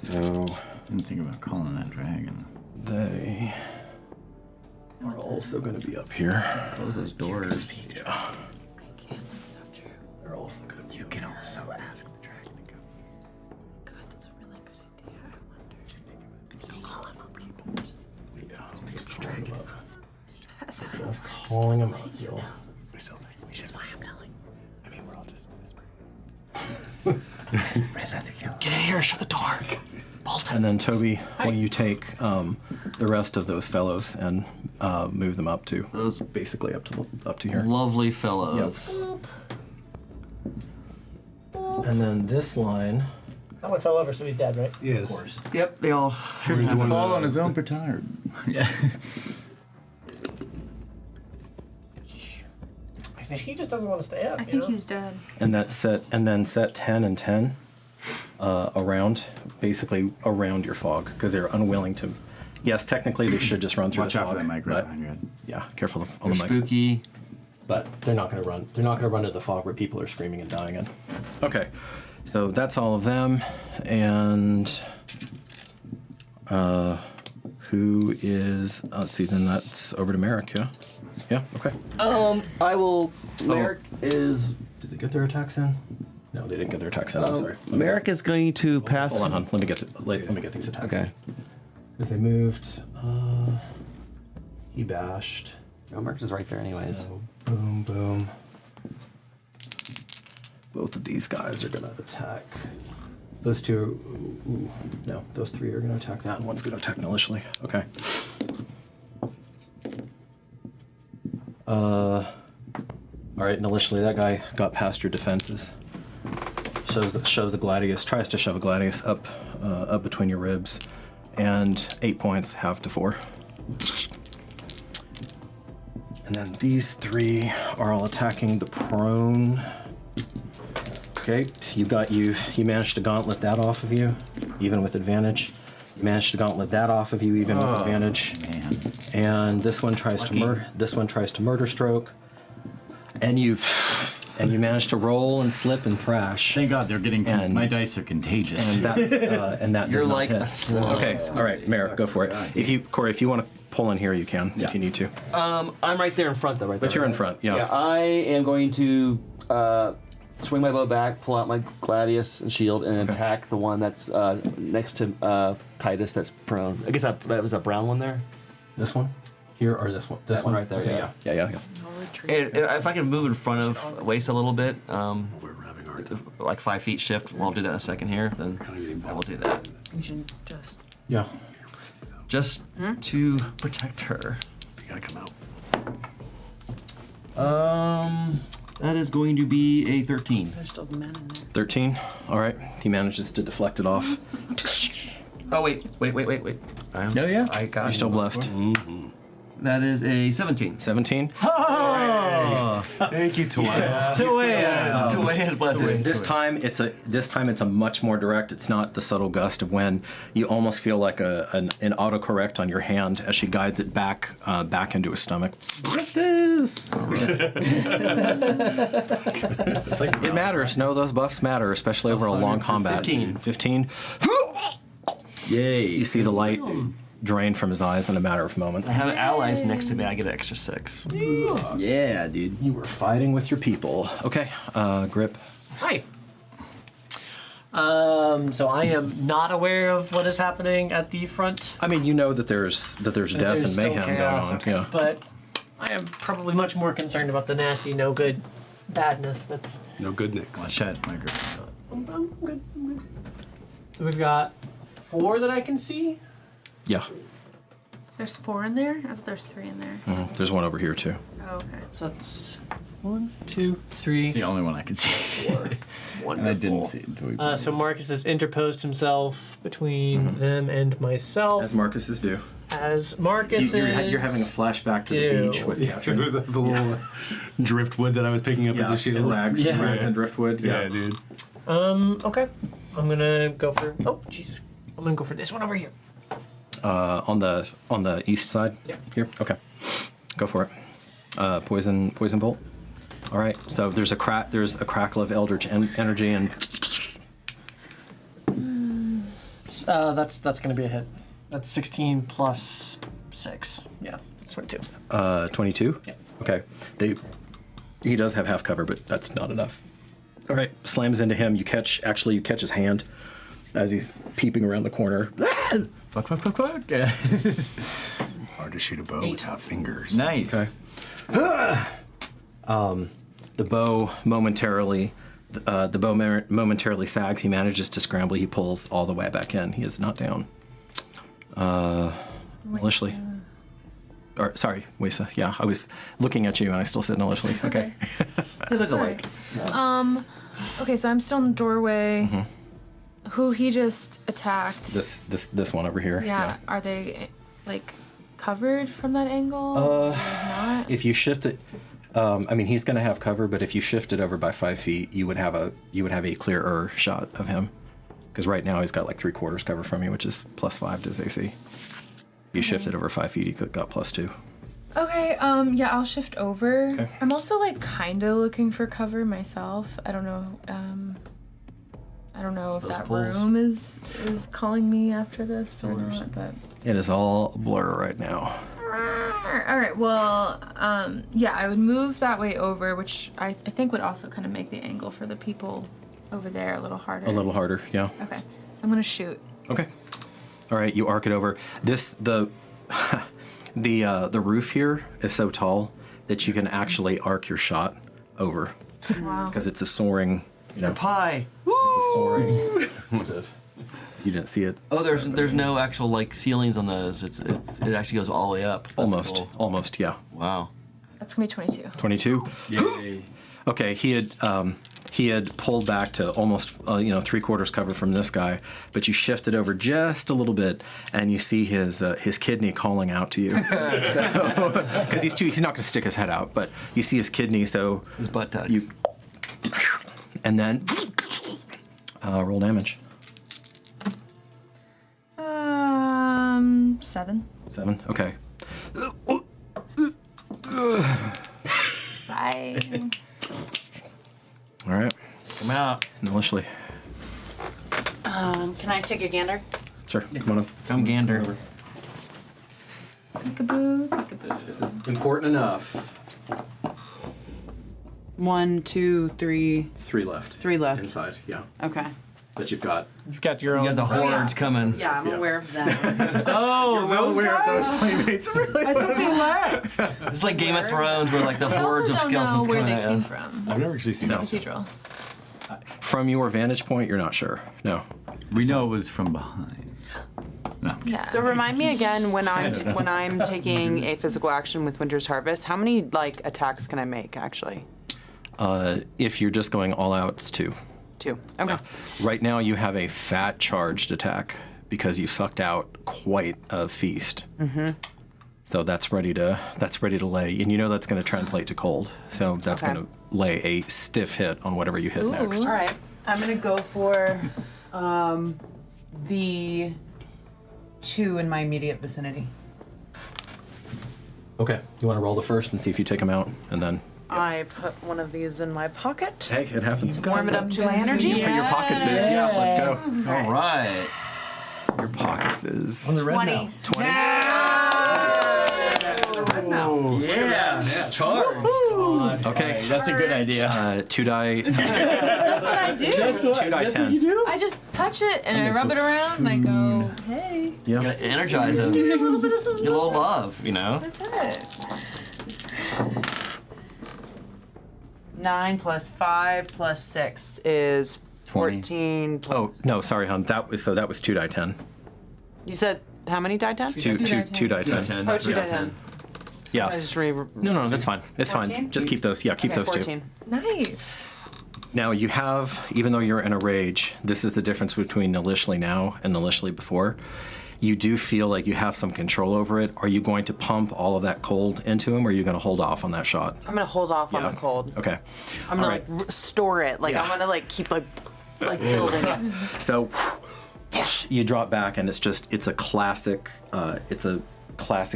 So didn't think about calling that dragon. They are also going to be up here. Close those doors. Yeah. They're also going to be. You can also ask the dragon to go. God, that's a really good idea. I wonder. Just call him up, people. Yeah, just calling him up. Just calling him up, yo. That's why I'm telling. I mean, we're all just Get in here! Shut the door. And then Toby, will you take the rest of those fellows and move them up to those basically up to here. Lovely fellows. Yep. And then this line. That one fell over, so he's dead, right? Yes. Of course. Yep, they all fall on his own petard. Yeah. I think he just doesn't want to stay up. I think he's dead. And that's set, and then set 10 and 10 basically around your fog, because they're unwilling to. Yes, technically they should just run through Watch the fog. out for that mic right behind your head. Yeah, careful on They're the mic. spooky. But they're not going to run. They're not going to run into the fog where people are screaming and dying in. Okay, so that's all of them, and who is? Let's see. Then that's over to Merrick. Yeah. Yeah. Okay. I will. Merrick is. Did they get their attacks in? No, they didn't get their attacks in. I'm sorry. Merrick is going to pass. Hold on. Let me get these attacks. Okay. Because they moved. He bashed. Oh, Merrick is right there, anyways. So, boom, boom. Both of these guys are gonna attack. Those two. Ooh, no, those three are gonna attack that, and one's gonna attack maliciously. Okay. All right, maliciously, that guy got past your defenses. Shows the gladius, tries to shove a gladius up between your ribs, and 8 points, half to 4. And then these 3 are all attacking the prone. Okay, you managed to gauntlet that off of you, even with advantage. You managed to gauntlet that off of you, even with advantage. Man. And this one tries to murder stroke. And you managed to roll and slip and thrash. Thank God they're getting. My dice are contagious. And that You're does not like hit. a slug. Okay, all right, Merrick, go for it. Corey, if you want to pull in here, you can. If you need to. I'm right there in front, though. Right there. But you're in front, yeah. Yeah, I am going to swing my bow back, pull out my gladius and shield, and attack the one that's next to Titus that's prone. I guess that was a brown one there. This one? Here or this one? This one right there. Okay, yeah. And if I can move in front of Waste a little bit, like 5 feet shift, I'll do that in a second here, then I will do that. We should just. Yeah. Just to protect her. You gotta come out. That is going to be a 13. There's still men in there. 13. All right. He manages to deflect it off. Oh wait. No, yeah. I got. You're still blessed. That is a 17. 17. Oh, thank you, Tuaya. Tuaya blesses. This time it's a much more direct. It's not the subtle gust of wind. You almost feel like an autocorrect on your hand as she guides it back into his stomach. Justice. It matters. No, those buffs matter, especially over a long combat. 15. Yay. You see the light drain from his eyes in a matter of moments. I have allies next to me. I get an extra 6. Yeah, dude. You were fighting with your people. Okay, Grip. Hi. So I am not aware of what is happening at the front. I mean, you know that there's death and still mayhem chaos, going on. okay. Yeah. But I am probably much more concerned about the nasty, no good badness that's. No good nicks. Watch that, my grip. I'm good. So we've got 4 that I can see. Yeah. There's 4 in there? I thought there's 3 in there. There's one over here too. Oh, okay. So that's 1, 2, 3. It's the only one I could see. 4. Wonderful. And I didn't see it. So Marcus has interposed himself between them and myself. As Marcus's do. As Marcus You're having a flashback to the beach with Catherine. the little driftwood that I was picking up as a shield. Rags and driftwood. Yeah, dude. Okay. I'm gonna go for. Oh, Jesus. I'm gonna go for this one over here. On the east side. Yeah. Here. Okay. Go for it. Poison bolt. All right. So there's a crackle of eldritch energy and. That's gonna be a hit. That's 16 plus 6. Yeah, that's 22. 22. Yeah. Okay. He does have half cover, but that's not enough. All right. Slams into him. You catch his hand as he's peeping around the corner. Fuck. Hard to shoot a bow without fingers. Nice. Okay. The bow momentarily sags. He manages to scramble. He pulls all the way back in. He is not down. Maliciously. Or sorry, Wesa. Yeah, I was looking at you and I still said maliciously. Okay. They look alike. Okay, so I'm still in the doorway. Mm-hmm. Who he just attacked. This one over here. Yeah. Are they like covered from that angle? Or not? If you shift it, I mean he's going to have cover, but if you shift it over by 5 feet, you would have a clearer shot of him. Because right now he's got like 3/4 cover from you, which is +5 to his AC. If you shift it over 5 feet, he got +2. Okay, yeah, I'll shift over. Okay. I'm also like kind of looking for cover myself. I don't know. I don't know if Those that pulls. room is calling me after this or not, but. It is all blur right now. All right. Well, yeah, I would move that way over, which I think would also kind of make the angle for the people over there a little harder. A little harder, yeah. Okay, so I'm gonna shoot. Okay. All right, you arc it over. The roof here is so tall that you can actually arc your shot over. Wow. Because it's a soaring. Pie. It's a soaring. You didn't see it. Oh, there's no actual like ceilings on those. It actually goes all the way up. That's cool. Almost, yeah. Wow. That's gonna be 22. 22. Yay. Okay, he he had pulled back to almost, 3/4 cover from this guy, but you shifted over just a little bit, and you see his kidney calling out to you. Because he's not going to stick his head out, but you see his kidney, so his butt tucks. And then roll damage. 7. 7. Okay. Bye. All right. Come out. Maliciously. Can I take a gander? Sure. Come on up. Come gander. Peekaboo, peekaboo. This is important enough. 1, 2, 3. 3 left. 3 left. Inside, yeah. Okay. But you've got your own. You got the hordes coming. Yeah, I'm aware of that. Oh, those guys? playmates. Really? I thought they left. It's like Game of Thrones, where like the I hordes also of don't know skeletons where coming they at came us. from. I've never actually seen The that. cathedral. From your vantage point, you're not sure. No. We know it was from behind. No. Yeah. So remind me again when I don't know. when I'm taking a physical action with Winter's Harvest, how many attacks can I make actually? If you're just going all out, it's 2. 2. Okay. Right now, you have a fat charged attack because you sucked out quite a feast. Mm-hmm. So that's ready to lay, and you know that's going to translate to cold. So that's Okay. going to lay a stiff hit on whatever you hit next. All right. I'm going to go for the 2 in my immediate vicinity. Okay. You want to roll the first and see if you take them out, and then. I put one of these in my pocket. Hey, it happens. Warm it up to my energy. For your pockets is let's go. All right. Your pockets is On the red 20. now. 20. Yeah. Charged. Okay. That's a good idea. 2 die. That's what I do. 2 die 10. I just touch it and I rub it around and I go, hey. You gotta energize them. Get a little love, you know? That's it. 9 plus 5 plus 6 is 14. Oh no, sorry, hon. That was 2 die 10. You said how many die 10? 2 die 10. Oh, 2 die 10. Yeah. I just No, that's fine. It's 14? fine. Just keep those. Yeah, keep Okay, those 14. 2. Nice. Now you have, even though you're in a rage, this is the difference between Nalishli now and Nalishli before. You do feel like you have some control over it. Are you going to pump all of that cold into him, or are you going to hold off on that shot? I'm gonna hold off on the cold. Okay. I'm gonna store it. Like I'm gonna keep building it. So you drop back, and it's a classic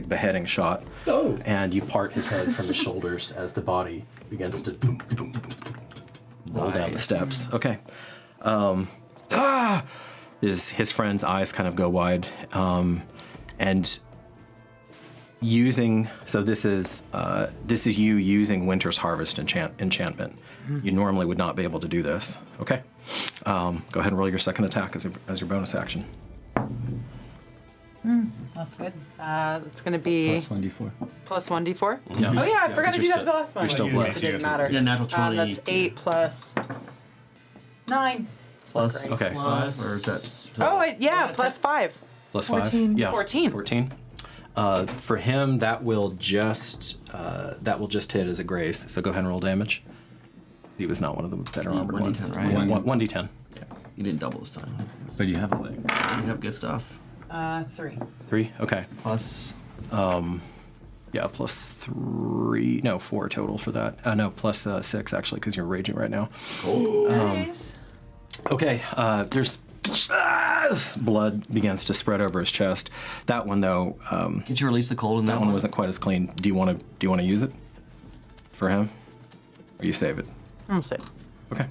beheading shot. Oh. And you part his head from his shoulders as the body begins to roll down the steps. Okay. His friend's eyes kind of go wide, and using this is you using Winter's Harvest enchantment. You normally would not be able to do this. Okay, go ahead and roll your second attack as your bonus action. That's good. It's gonna be Plus 1d4. plus 1d4. Yeah. Oh yeah, I forgot to do that for the last one. You're still Yes, blessed. it didn't matter. Yeah, natural 20. That's 8 plus 9. Plus, Okay. or is that? Oh wait, yeah, plus 5. Plus 5. 14. Yeah. 14. 14. For him, that will just hit as a grace. So go ahead and roll damage. He was not one of the better armored 1d10, ones. right? 1d10. Yeah. You didn't double this time. But you have a leg. You have good stuff. 3. 3. Okay. Plus. Yeah, plus 3. No, 4 total for that. No, plus 6 actually, because you're raging right now. Nice. Okay. There's blood begins to spread over his chest. That one though. Can't you release the cold in that one? Wasn't quite as clean. Do you want to use it for him, or you save it? I'm safe. Okay.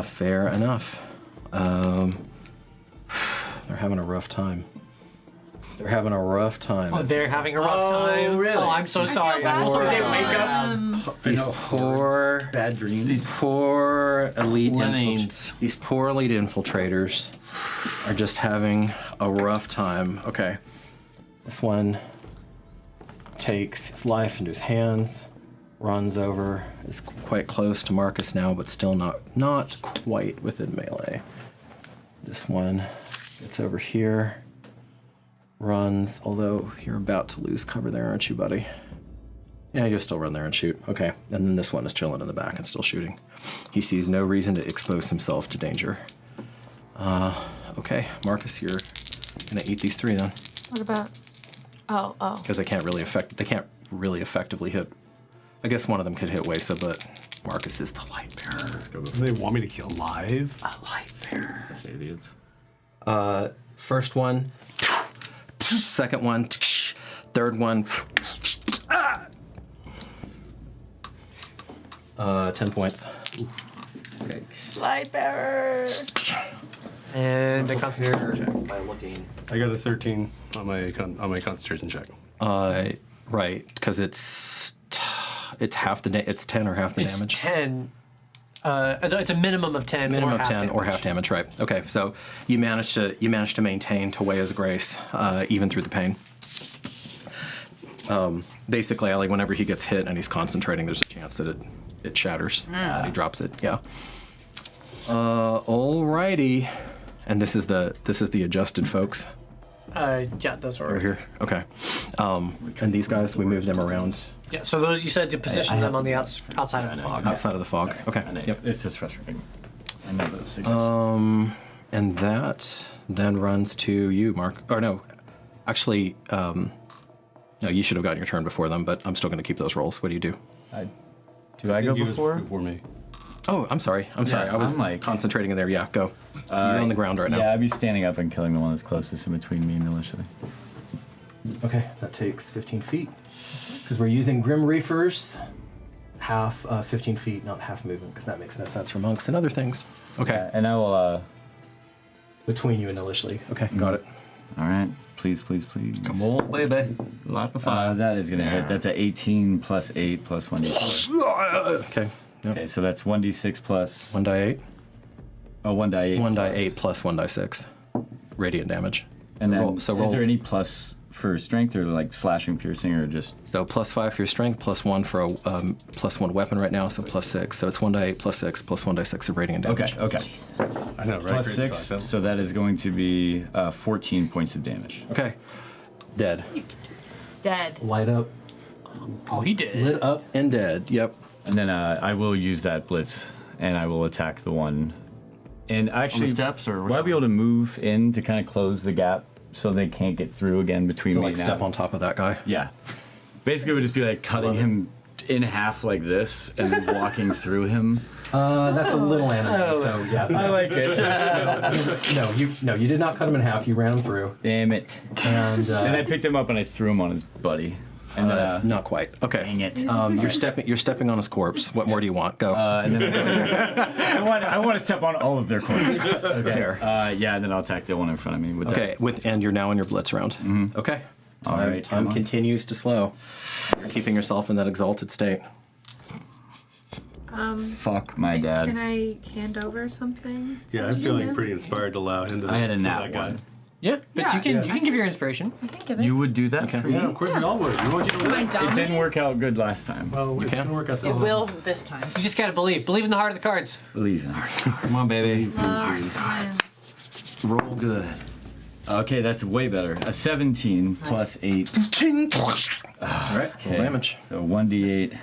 Fair enough. They're having a rough time. They're having a rough time. Oh, they're having a rough time. really? Oh, I'm so sorry. So they wake up. These poor bad dreams. These poor elite Lemmings. these poor elite infiltrators are just having a rough time. Okay. This one takes his life into his hands, runs over, is quite close to Marcus now, but still not quite within melee. This one gets over here, runs, although you're about to lose cover there, aren't you, buddy? Yeah, you just still run there and shoot. Okay, and then this one is chilling in the back and still shooting. He sees no reason to expose himself to danger. Okay, Marcus, you're gonna eat these 3 then. What about? Oh. Because they can't really effectively hit. I guess one of them could hit Wesa, but Marcus is the light bearer. Let's go. They want me to kill live? A light bearer. Idiots. First one, second one, third one. 10 points. Okay. Light bearer. And a concentration check by looking. I got a 13 on my concentration check. Right, because it's half the it's 10 or half the damage. It's 10. It's a minimum of 10. Minimum or of 10 half or half damage, right? Okay, so you managed to maintain Tawea's grace even through the pain. Basically, Ellie, whenever he gets hit and he's concentrating, there's a chance that it shatters. And he drops it. Yeah. Alrighty, and this is the adjusted folks. Yeah, those are Right here. Okay. And these guys, we move them around. Yeah, so those you said to position them on the outside of the fog. Outside of the fog. Okay. Yep. It's just frustrating. I know those signals. And that then runs to you, Mark. Or no, actually, no, you should have gotten your turn before them, but I'm still going to keep those rolls. What do you do? Do I go before? Before me. Oh, I'm sorry. I was concentrating in there. Yeah, go. You're on the ground right now. Yeah, I'd be standing up and killing the one that's closest in between me and Alicia. Okay, that takes 15 feet. Because we're using Grim Reefers. Half 15 feet, not half movement, because that makes no sense for monks and other things. Okay. Yeah, and I will... Between you and Ilishly. Okay, got it. All right. Please, please, please. Come on, baby. Light the fire. That is going to hit. That's a 18 plus 8 plus 1d6. Okay. Yep. Okay, so that's 1d6 plus... 1 die 8. Oh, 1 die 8. 1 die 8 plus 1 die 6. Radiant damage. And then, roll. Is there any plus for strength or like slashing, piercing, or just... So plus 5 for your strength, plus 1 for a plus 1 weapon right now, so plus 6. So it's 1 die 8 plus 6 plus 1 die 6 of radiant damage. Okay. Jesus. I know, right? Plus 6, so that is going to be 14 points of damage. Okay. Dead. Dead. Light up. Oh, he did. Lit up and dead. Yep. And then I will use that blitz, and I will attack the one. And actually, On the steps, or will I be able to move in to kind of close the gap so they can't get through again between So me like and step Adam? on top of that guy. Yeah. Basically, it would just be like cutting him in half like this and then walking through him. That's a little anime, so yeah. I like it. No, you did not cut him in half. You ran him through. Damn it. And Then I picked him up and I threw him on his buddy. And not quite. Okay. Dang it. You're stepping on his corpse. What more do you want? Go. And then I want to step on all of their corpses. Okay. Fair. Yeah, and then I'll attack the one in front of me with Okay. And you're now in your blitz round. Mm-hmm. Okay. All right, Time come on. continues to slow. You're keeping yourself in that exalted state. Fuck my dad. Can I hand over something? Yeah, I'm feeling pretty inspired to allow him to. I had a kill nat that guy. one. Yeah, but Yeah. you can give your inspiration. I can give it. You would do that for me? Yeah, of course we all would. We want you to To my win. It dominant. didn't work out good last time. Well, it's can. gonna work out this It time. will this time. You just gotta believe. Believe in the heart of the cards. Believe in our Come on, baby. Love wins. roll good. Okay, that's way better. A 17 plus 8. All right. Roll Okay. damage. So 1d8.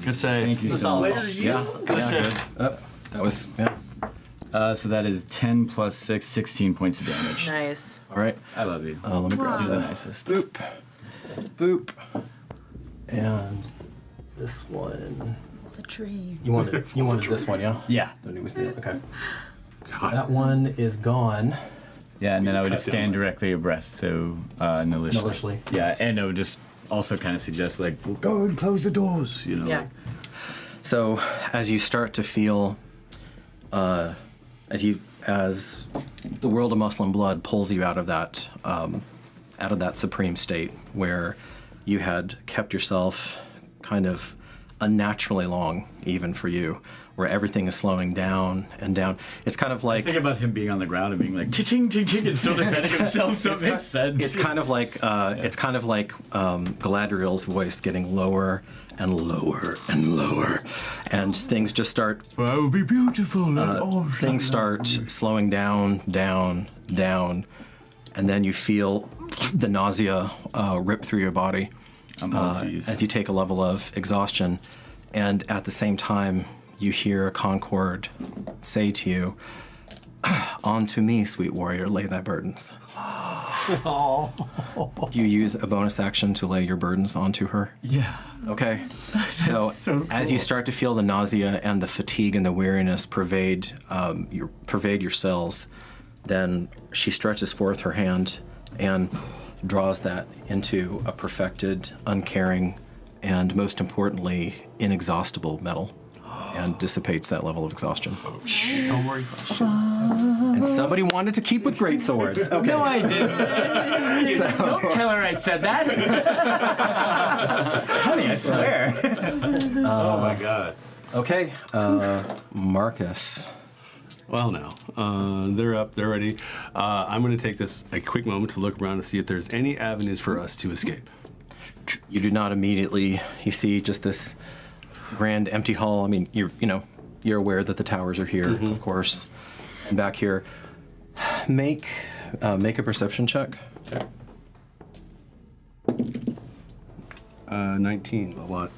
Good save. Thank you so much. Yeah. Good assist. That was yeah. So that is 10 plus 6, 16 points of damage. Nice. All right. I love you. Let me grab You're the the nicest. boop, boop, and this one. The tree. You wanted this one, yeah? Yeah. The newest deal. Okay. That one is gone. Yeah, and then I would just Cut down. stand directly abreast to Nilishly. Nilishly. Yeah, and I would just also kind of suggest, like, well, go and close the doors, you know? Yeah. So as you start to feel, as the world of Muslim blood pulls you out of that supreme state where you had kept yourself kind of unnaturally long, even for you, where everything is slowing down and down. It's kind of like Think about him being on the ground and being like, ting, ting, ting, and still defending himself, so it makes sense. It's kind of like Galadriel's voice getting lower and lower and lower, and things just start. I will be beautiful. Things start slowing down, and then you feel the nausea rip through your body, as you take a level of exhaustion, and at the same time, you hear a Concord say to you, "On to me, sweet warrior, lay thy burdens." Do you use a bonus action to lay your burdens onto her? Yeah. Okay. So, so as you start to feel the nausea and the fatigue and the weariness pervade your cells, then she stretches forth her hand and draws that into a perfected, uncaring, and most importantly, inexhaustible metal, and dissipates that level of exhaustion. Don't worry. And somebody wanted to keep with great swords. Okay. No, I didn't. Don't tell her I said that. Honey, I swear. Oh my God. Okay, Marcus. Well, now they're up, they're ready. I'm going to take a quick moment to look around to see if there's any avenues for us to escape. You do not immediately. You see just this grand empty hall. I mean, you're aware that the towers are here, of course, and back here. Make a perception check. 19. A lot.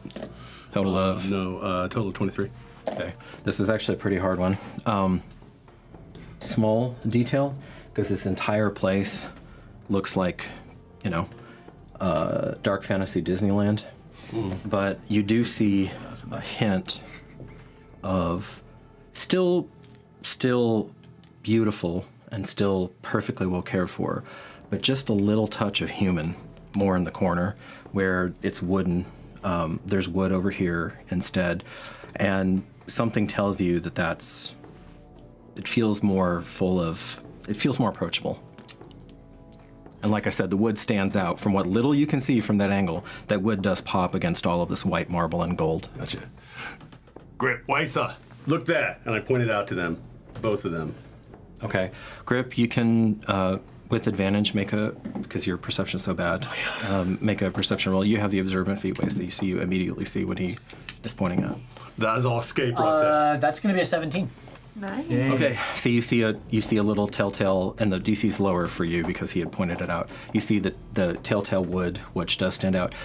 Total of total of 23. Okay, this is actually a pretty hard one. Small detail, because this entire place looks like, dark fantasy Disneyland. But you do see a hint of still beautiful and still perfectly well cared for, but just a little touch of human more in the corner where it's wooden. There's wood over here instead, and something tells you that it feels more approachable. And like I said, the wood stands out. From what little you can see from that angle, that wood does pop against all of this white marble and gold. Gotcha. Grip, Waisa, look there. And I pointed out to them, both of them. Okay. Grip, you can, with advantage, because your perception's so bad, make a perception roll. You have the observant feat, Waisa, you immediately see what he is pointing at. That's all escape right there. That's going to be a 17. Nice. Okay, so you see a little telltale, and the DC's lower for you because he had pointed it out. You see the telltale wood, which does stand out.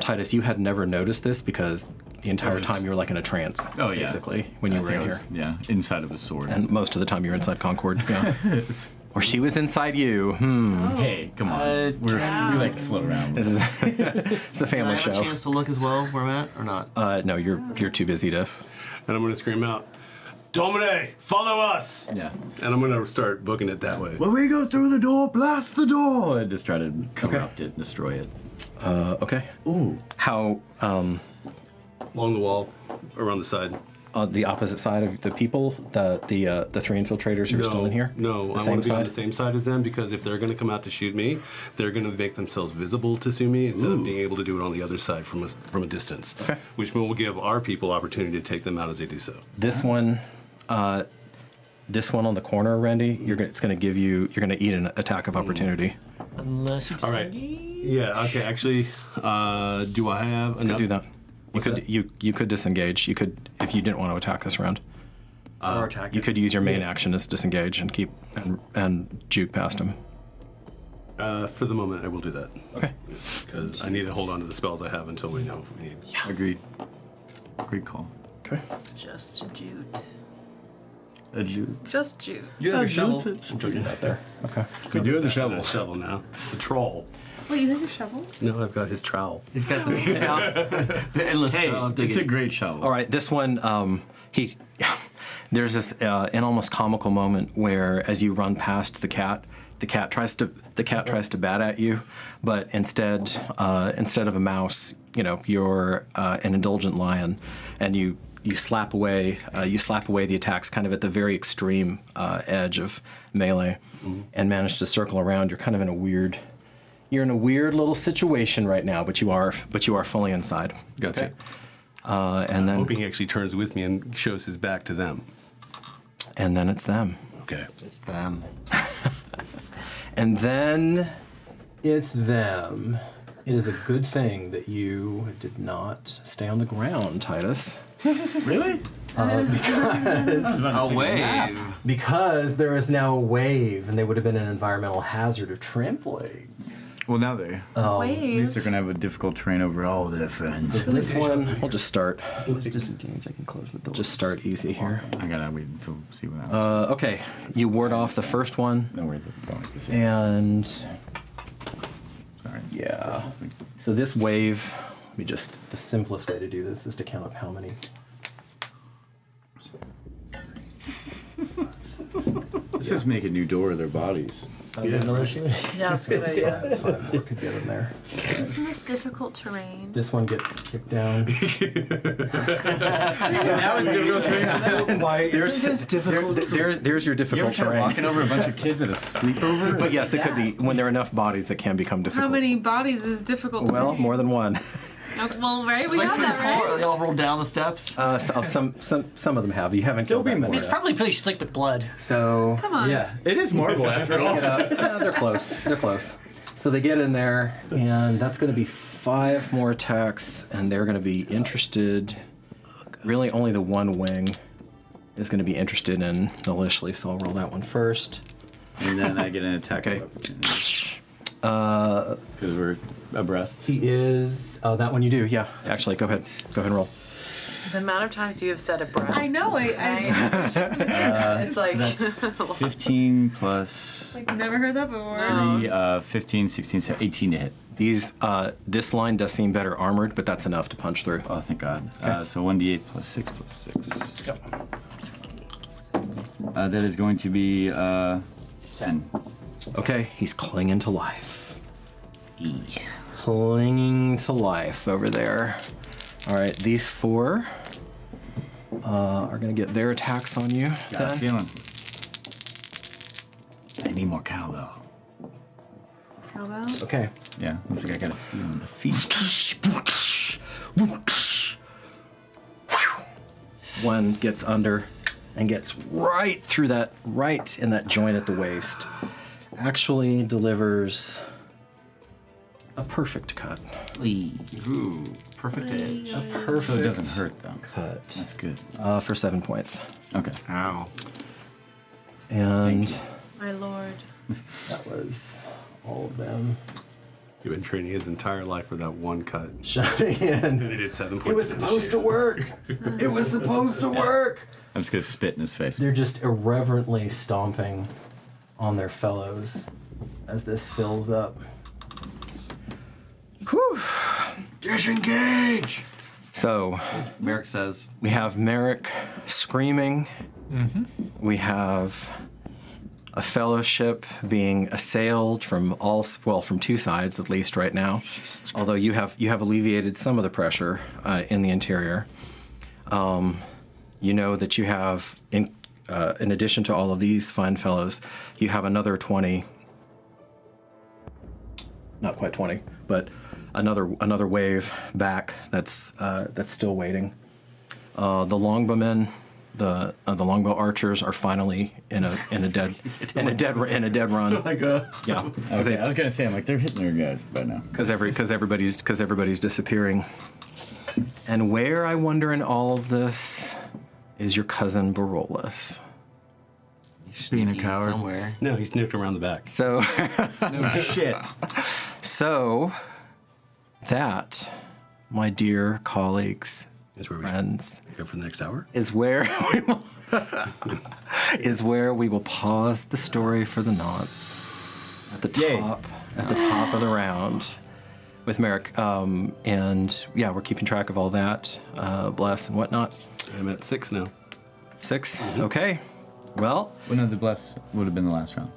Titus, you had never noticed this because the entire time you were like in a trance, basically, when you were in here. Yeah, inside of a sword. And most of the time you were inside Concord. Yeah. Or she was inside you. Hey, come on. We like to float around. It's a family show. Do I have a chance to look as well where I'm at, or not? No, you're too busy to. And I'm going to scream out, Domine, follow us! Yeah. And I'm going to start booking it that way. When we go through the door, blast the door! And just try to corrupt it, destroy it. Okay. Ooh. How, Along the wall, around the side. The opposite side of the people, the three infiltrators who are still in here? No, I want to be on the same side as them because if they're going to come out to shoot me, they're going to make themselves visible to see me instead of being able to do it on the other side from a distance. Okay. Which will give our people opportunity to take them out as they do so. This one on the corner, Randy, it's going to give you. You're going to eat an attack of opportunity. Unless you. All right. Yeah. Okay. Actually, do I have enough? You could do that. You could disengage. You could, if you didn't want to attack this round. Or attack. You could use your main action as disengage and keep and juke past him. For the moment, I will do that. Okay. Because I need to hold on to the spells I have until we know if we need. Yeah. Agreed. Great call. Okay. Just a jute. A jute. Just jute. You have your shovel. I'm joking out there. Okay. We do have the shovel. Shovel now. It's a troll. Wait, you have your shovel? No, I've got his trowel. He's got the endless. It's a great shovel. All right, this one, there's this an almost comical moment where, as you run past the cat tries to bat at you, but instead of a mouse, you're an indulgent lion, and you slap away the attacks kind of at the very extreme edge of melee, and manage to circle around. You're kind of in a weird. You're in a weird little situation right now, but you are fully inside. Gotcha. Okay? And then I'm hoping he actually turns with me and shows his back to them. And then it's them. Okay. It's them. And then it's them. It is a good thing that you did not stay on the ground, Titus. Really? Because a wave. Because there is now a wave, and they would have been an environmental hazard of trampling. Well, now they. At least they're gonna have a difficult terrain over all their friends. So this one, we'll just start. Disengage. I can close the door. Just start easy here. I gotta wait until see what happens. Okay, you ward off the first one. No worries, it's not like the same. And sorry. Yeah. So this wave, the simplest way to do this is to count up how many. Let's just make a new door of their bodies. Yeah, that's a good idea. 5 more could get in there. Isn't this difficult terrain? This one gets kicked down. That was difficult terrain. There's your difficult terrain. Walking over a bunch of kids at a sleepover. But yes, it could be when there are enough bodies, it can become difficult. How many bodies is difficult? Well, more than one. Okay, well, right, we like have that, right? They all roll down the steps. Some of them have. You haven't killed them. It's probably pretty slick with blood. So come on. Yeah, it is marble after all. Yeah, they're close. They're close. So they get in there, and that's going to be 5 more attacks, and they're going to be interested. Really, only the one wing is going to be interested in maliciously. So I'll roll that one first, and then I get an attack. Okay. Because we're abreast. He is. That one you do. Yeah. Actually, go ahead. Go ahead and roll. The amount of times you have said abreast. I know. I was just gonna say that. It's like So that's 15 plus like never heard that before. 3, 15, 16, 17, 18 to hit. This line does seem better armored, but that's enough to punch through. Oh, thank God. So 1d8 plus 6 plus 6. Yep. That is going to be 10. Okay, he's clinging to life. Clinging to life over there. All right, these 4 are going to get their attacks on you. Got a feeling. I need more cowbell. Cowbell? Okay. Yeah, looks like I got a feeling. The feet. One gets under and gets right through that, right in that joint at the waist. Actually delivers a perfect cut. Ooh, perfect edge. A perfect So it doesn't hurt though. cut. That's good. For 7 points. Okay. Ow. And My lord. that was all of them. You've been training his entire life for that one cut. Shutting in. And he did 7 points. It was supposed to work. It was supposed to work. I'm just gonna spit in his face. They're just irreverently stomping on their fellows as this fills up. Whew. Disengage! So, Merrick says. We have Merrick screaming. Mm-hmm. We have a fellowship being assailed from from 2 sides at least right now. Although you have alleviated some of the pressure in the interior. You know that you have in addition to all of these fine fellows, you have another 20. Not quite 20, but another wave back that's still waiting. The longbowmen, the longbow archers are finally in a dead run. Yeah. Okay, I was gonna say, I'm like, they're hitting their guys by now. Because everybody's disappearing. And where, I wonder, in all of this is your cousin Barolus. He's being a coward somewhere. No, he's nuked around the back. So No shit. So that, my dear colleagues, friends, go for the next hour. Is where we will pause the story for the nonce at the top of the round with Merrick. And yeah, we're keeping track of all that, bless and whatnot. I'm at 6 now. 6. Okay. Well, no, the bless would have been the last round.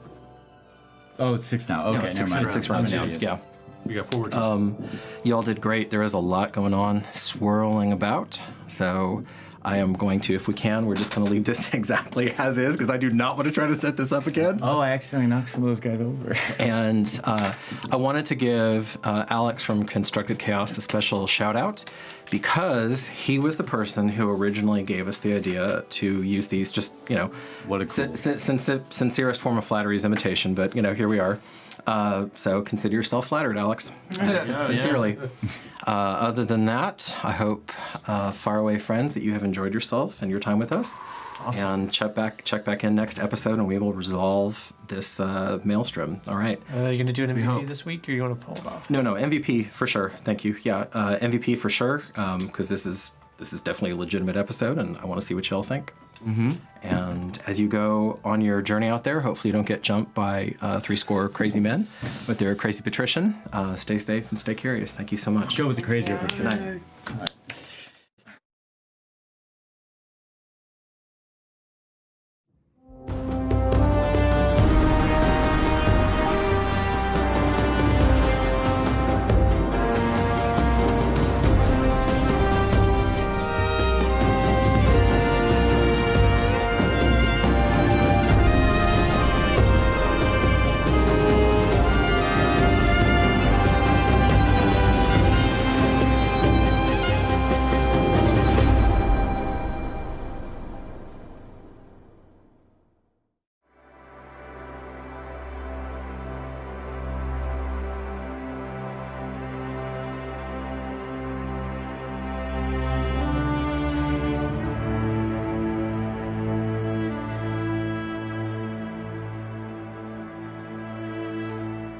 Oh, it's 6 now. Okay, it's never mind. 6 rounds now. Yeah. We got 4 more. Y'all did great. There is a lot going on, swirling about. So I am going to, if we can, we're just going to leave this exactly as is, because I do not want to try to set this up again. Oh, I accidentally knocked some of those guys over. And I wanted to give Alex from Constructed Chaos a special shout out, because he was the person who originally gave us the idea to use these, just, what a cool. Sincerest form of flattery is imitation, but, here we are. So consider yourself flattered, Alex. Sincerely. Other than that, I hope, faraway friends, that you have enjoyed yourself and your time with us. Awesome. And check back in next episode, and we will resolve this maelstrom. All right. Are you going to do an MVP this week, or you want to pull it off? No, MVP for sure. Thank you. Yeah, MVP for sure, because this is definitely a legitimate episode, and I want to see what y'all think. Mm-hmm. And as you go on your journey out there, hopefully you don't get jumped by 3 crazy men with their crazy patrician. Stay safe and stay curious. Thank you so much. Go with the crazier patrician. Good night.